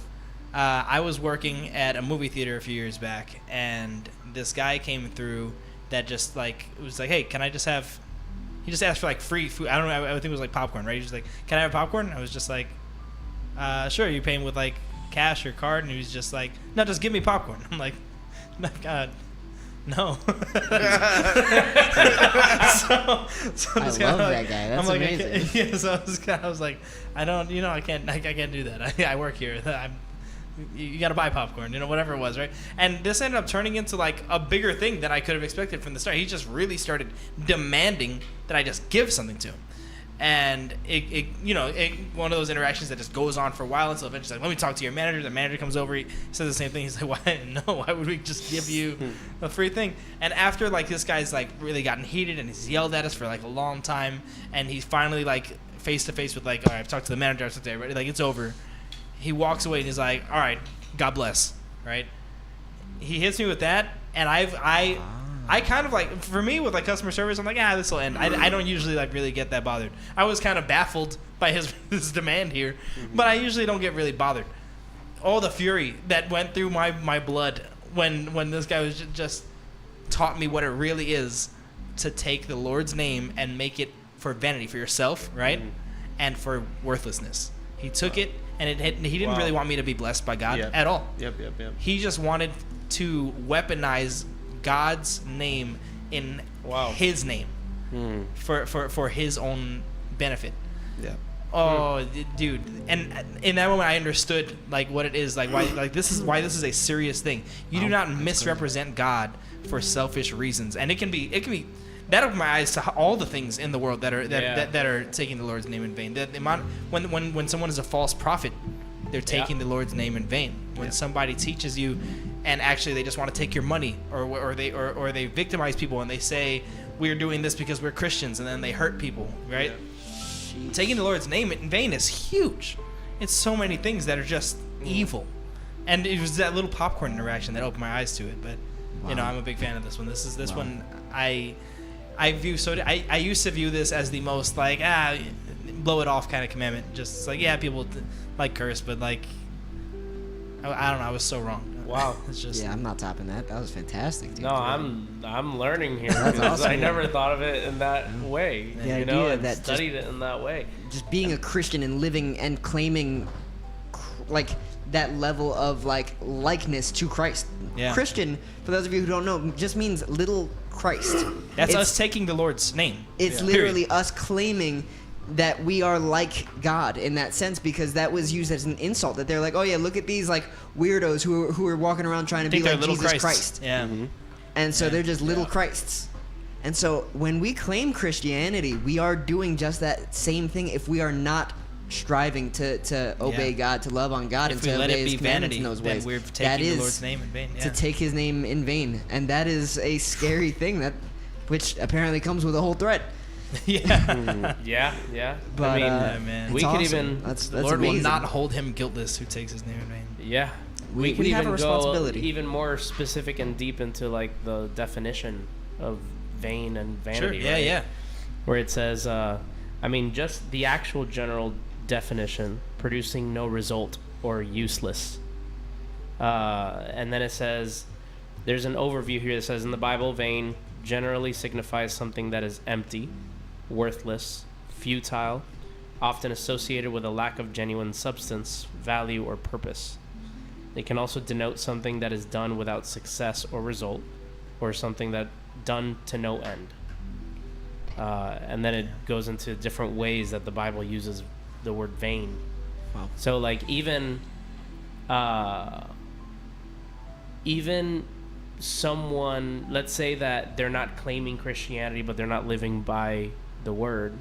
I was working at a movie theater a few years back, and this guy came through that just like was like, hey, can I just have? He just asked for like free food. I don't know. I think it was like popcorn, right? He was like, can I have popcorn? I was just like, sure. You paying with like cash or card? And he was just like, no, just give me popcorn. I'm like, no, God, no. so I love that guy. That's amazing. Yeah, so I was like, I don't, I can't do that. I work here. You got to buy popcorn, whatever it was, right? And this ended up turning into like a bigger thing than I could have expected from the start. He just really started demanding that I just give something to him. And it one of those interactions that just goes on for a while until eventually, like, let me talk to your manager. The manager comes over, he says the same thing. He's like, why would we just give you a free thing? And after like this guy's like really gotten heated and he's yelled at us for like a long time, and he's finally like face to face with like, all right, I've talked to the manager, I've talked to everybody, like it's over. He walks away and he's like, all right, God bless, right? He hits me with that, and I kind of like, for me with like customer service, I'm like, this will end. I don't usually like really get that bothered. I was kind of baffled by his demand here, but I usually don't get really bothered. All the fury that went through my blood when this guy was just taught me what it really is to take the Lord's name and make it for vanity, for yourself, right? And for worthlessness. He took it, and he didn't really want me to be blessed by God at all. Yep. He just wanted to weaponize God's name in his name for his own benefit. Yeah. Oh, dude! And in that moment, I understood like what it is, like why, like this is why this is a serious thing. You do not misrepresent God for selfish reasons, and it can be that opened my eyes to all the things in the world that are taking the Lord's name in vain. The amount when someone is a false prophet, they're taking the Lord's name in vain. When somebody teaches you, and actually they just want to take your money, or they victimize people and they say we're doing this because we're Christians, and then they hurt people, right? Yeah. Taking the Lord's name in vain is huge. It's so many things that are just evil, and it was that little popcorn interaction that opened my eyes to it. But I'm a big fan of this one. This one I view I used to view this as the most like blow it off kind of commandment. Just like people like curse, but like I don't know. I was so wrong. Wow. It's just I'm not topping that. That was fantastic, dude. No, I'm learning here. That's because awesome. I never thought of it in that way. The idea and that studied it in that way. Just being a Christian and living and claiming like that level of like likeness to Christ. Yeah. Christian, for those of you who don't know, just means little Christ. That's It's- us taking the Lord's name. It's literally us claiming that we are like God in that sense, because that was used as an insult. That they're like, oh yeah, look at these like weirdos who are walking around trying to be Think they're like little Jesus Christs. Christ. Yeah. And so they're just little Christs. And so when we claim Christianity, we are doing just that same thing if we are not striving to obey God, to love on God, If and we to let obey it be His commandments vanity, in those then ways. we're That taking the is Lord's name in vain. to take His name in vain. And that is a scary thing, which apparently comes with a whole threat. Yeah. Yeah. But, I mean, Yeah, man. we It's could awesome. even That's The Lord will amazing. not hold him guiltless who takes his name in vain. yeah. We could we have even a responsibility. go even more specific and deep into like the definition of vain and vanity. Sure. Yeah, right? yeah. Where it says, I mean, just the actual general definition, producing no result or useless. And then it says, there's an overview here that says, in the Bible, vain generally signifies something that is empty, worthless, futile, often associated with a lack of genuine substance, value, or purpose. It can also denote something that is done without success or result, or something that done to no end. And then it goes into different ways that the Bible uses the word vain. Wow. So like even someone, let's say that they're not claiming Christianity, but they're not living by the word,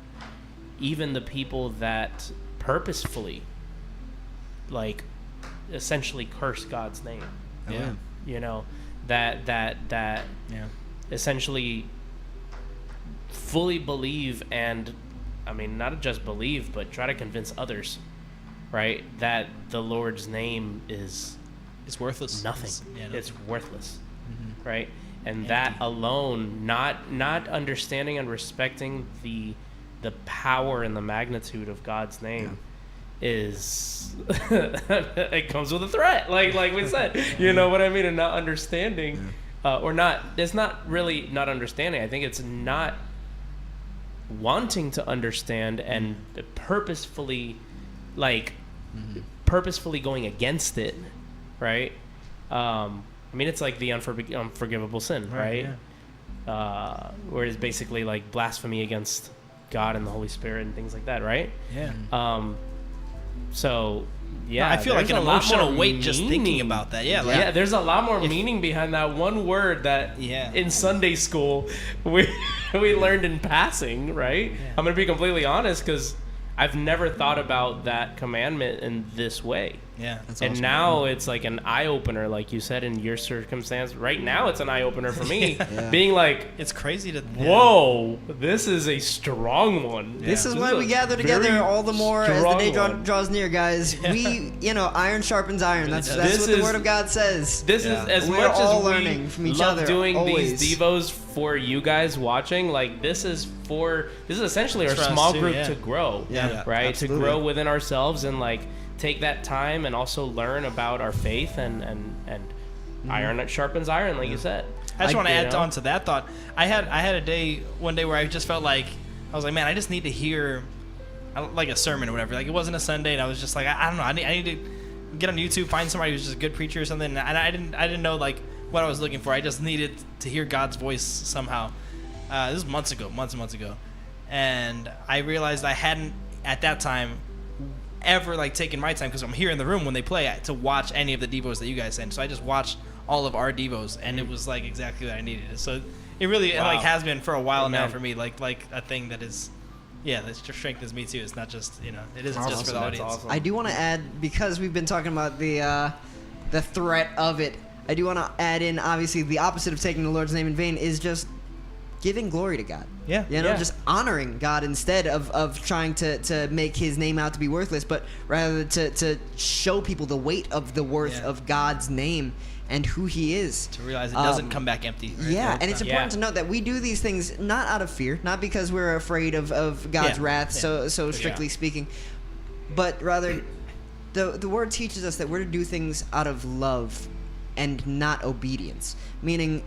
even the people that purposefully like essentially curse God's name, Yeah. you know, that Yeah. essentially fully believe, and I mean not just believe, but try to convince others, right, that the Lord's name is It's worthless. nothing. Yeah, no. It's worthless, right? And that alone, not understanding and respecting the power and the magnitude of God's name is it comes with a threat, like we said, you know what I mean, and not understanding, or not. It's not really not understanding. I think it's not wanting to understand and purposefully going against it, right? I mean, it's like the unforgivable sin, right? Where it's basically like blasphemy against God and the Holy Spirit and things like that, right? Yeah. So yeah, I feel like there's an a lot emotional more weight just thinking meaning. about that. Yeah. Yeah, there's a lot more meaning behind that one word that in Sunday school we learned in passing, right? I'm going to be completely honest, because I've never thought about that commandment in this way. Yeah. That's And awesome. now it's like an eye-opener, like you said, in your circumstance. Right now it's an eye-opener for me, being like, It's crazy to. whoa, this is a strong one. This is This why is we a gather very together all the more as the day strong one. draws near, guys. We, iron sharpens iron. That's This what the is- Word of God says. This is as We're much all as learning we from each love other, doing always. these devos for you guys watching. Like this is essentially our It's for us small too, group yeah. to grow, Yeah, right? absolutely. To grow within ourselves and like take that time and also learn about our faith and iron that sharpens iron, like you said. I just want to add know? on to that thought. I had a day one day where I just felt like I was like, man, I just need to hear like a sermon or whatever. Like it wasn't a Sunday, and I was just like, I don't know. I need to get on YouTube, find somebody who's just a good preacher or something. And I didn't know like what I was looking for. I just needed to hear God's voice somehow. This was months and months ago, and I realized I hadn't at that time ever like taken my time, because I'm here in the room when they play, to watch any of the devos that you guys send. So I just watched all of our devos, and it was like exactly what I needed. So it really it, like has been for a while now Amen. for me, like a thing that is, that just strengthens me too. It's not just it isn't just for the That's audience. awesome. I do want to add, because we've been talking about the threat of it, I do want to add in, obviously, the opposite of taking the Lord's name in vain is just giving glory to God. Yeah. Just honoring God instead of trying to make His name out to be worthless, but rather to show people the weight of the worth of God's name and who He is. To realize it doesn't come back empty. Right? Yeah, and it's Yeah. important to note that we do these things not out of fear, not because we're afraid of God's wrath, so strictly speaking, but rather the Word teaches us that we're to do things out of love and not obedience. Meaning,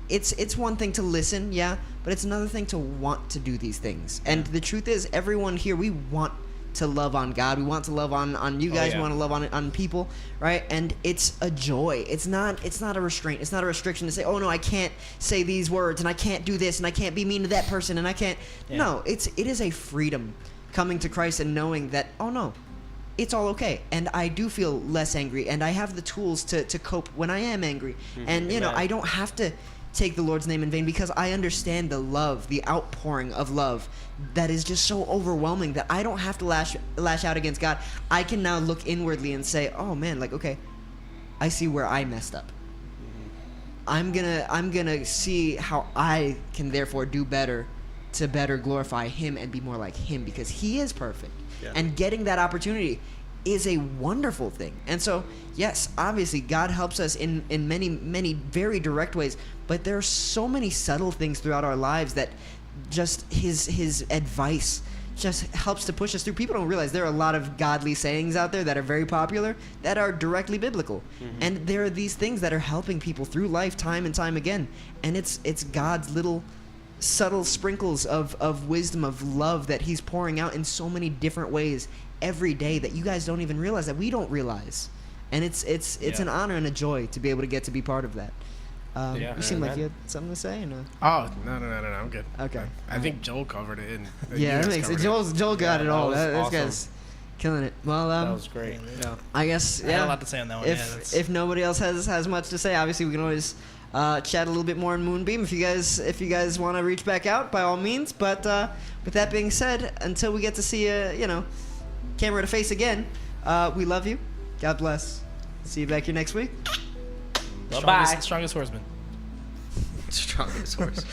it's one thing to listen, but it's another thing to want to do these things. And the truth is, everyone here, we want to love on God. We want to love on you guys. yeah. We want to love on people, right? And it's a joy. It's not a restraint. It's not a restriction to say, oh no, I can't say these words, and I can't do this, and I can't be mean to that person, and I can't. Yeah. No, it is a freedom coming to Christ and knowing that, oh no, it's all okay, and I do feel less angry, and I have the tools to cope when I am angry, and you know, Amen. I don't have to take the Lord's name in vain because I understand the love, the outpouring of love that is just so overwhelming that I don't have to lash out against God. I can now look inwardly and say, oh man, like, okay, I see where I messed up. I'm gonna see how I can therefore do better to better glorify Him and be more like Him, because He is perfect. Yeah. And getting that opportunity is a wonderful thing. And so, yes, obviously, God helps us in many, many very direct ways, but there are so many subtle things throughout our lives that just His advice just helps to push us through. People don't realize there are a lot of godly sayings out there that are very popular that are directly biblical. And there are these things that are helping people through life time and time again. And it's God's little subtle sprinkles of wisdom, of love that He's pouring out in so many different ways every day that you guys don't even realize, that we don't realize. And it's an honor and a joy to be able to get to be part of that. Yeah, you seem like amen. you had something to say, or no? Oh, no, I'm good. Okay. I think Joel covered it. And Yeah, that you guys makes it. covered it. Joel got Yeah, it all. that was This awesome. guy's killing it. Well, That was great. I guess, I had yeah. a lot to say on that one. If nobody else has much to say, obviously we can always chat a little bit more in Moonbeam. If you guys want to reach back out, by all means. But with that being said, until we get to see you, camera to face again, we love you. God bless. See you back here next week. Strongest horseman. Strongest horse.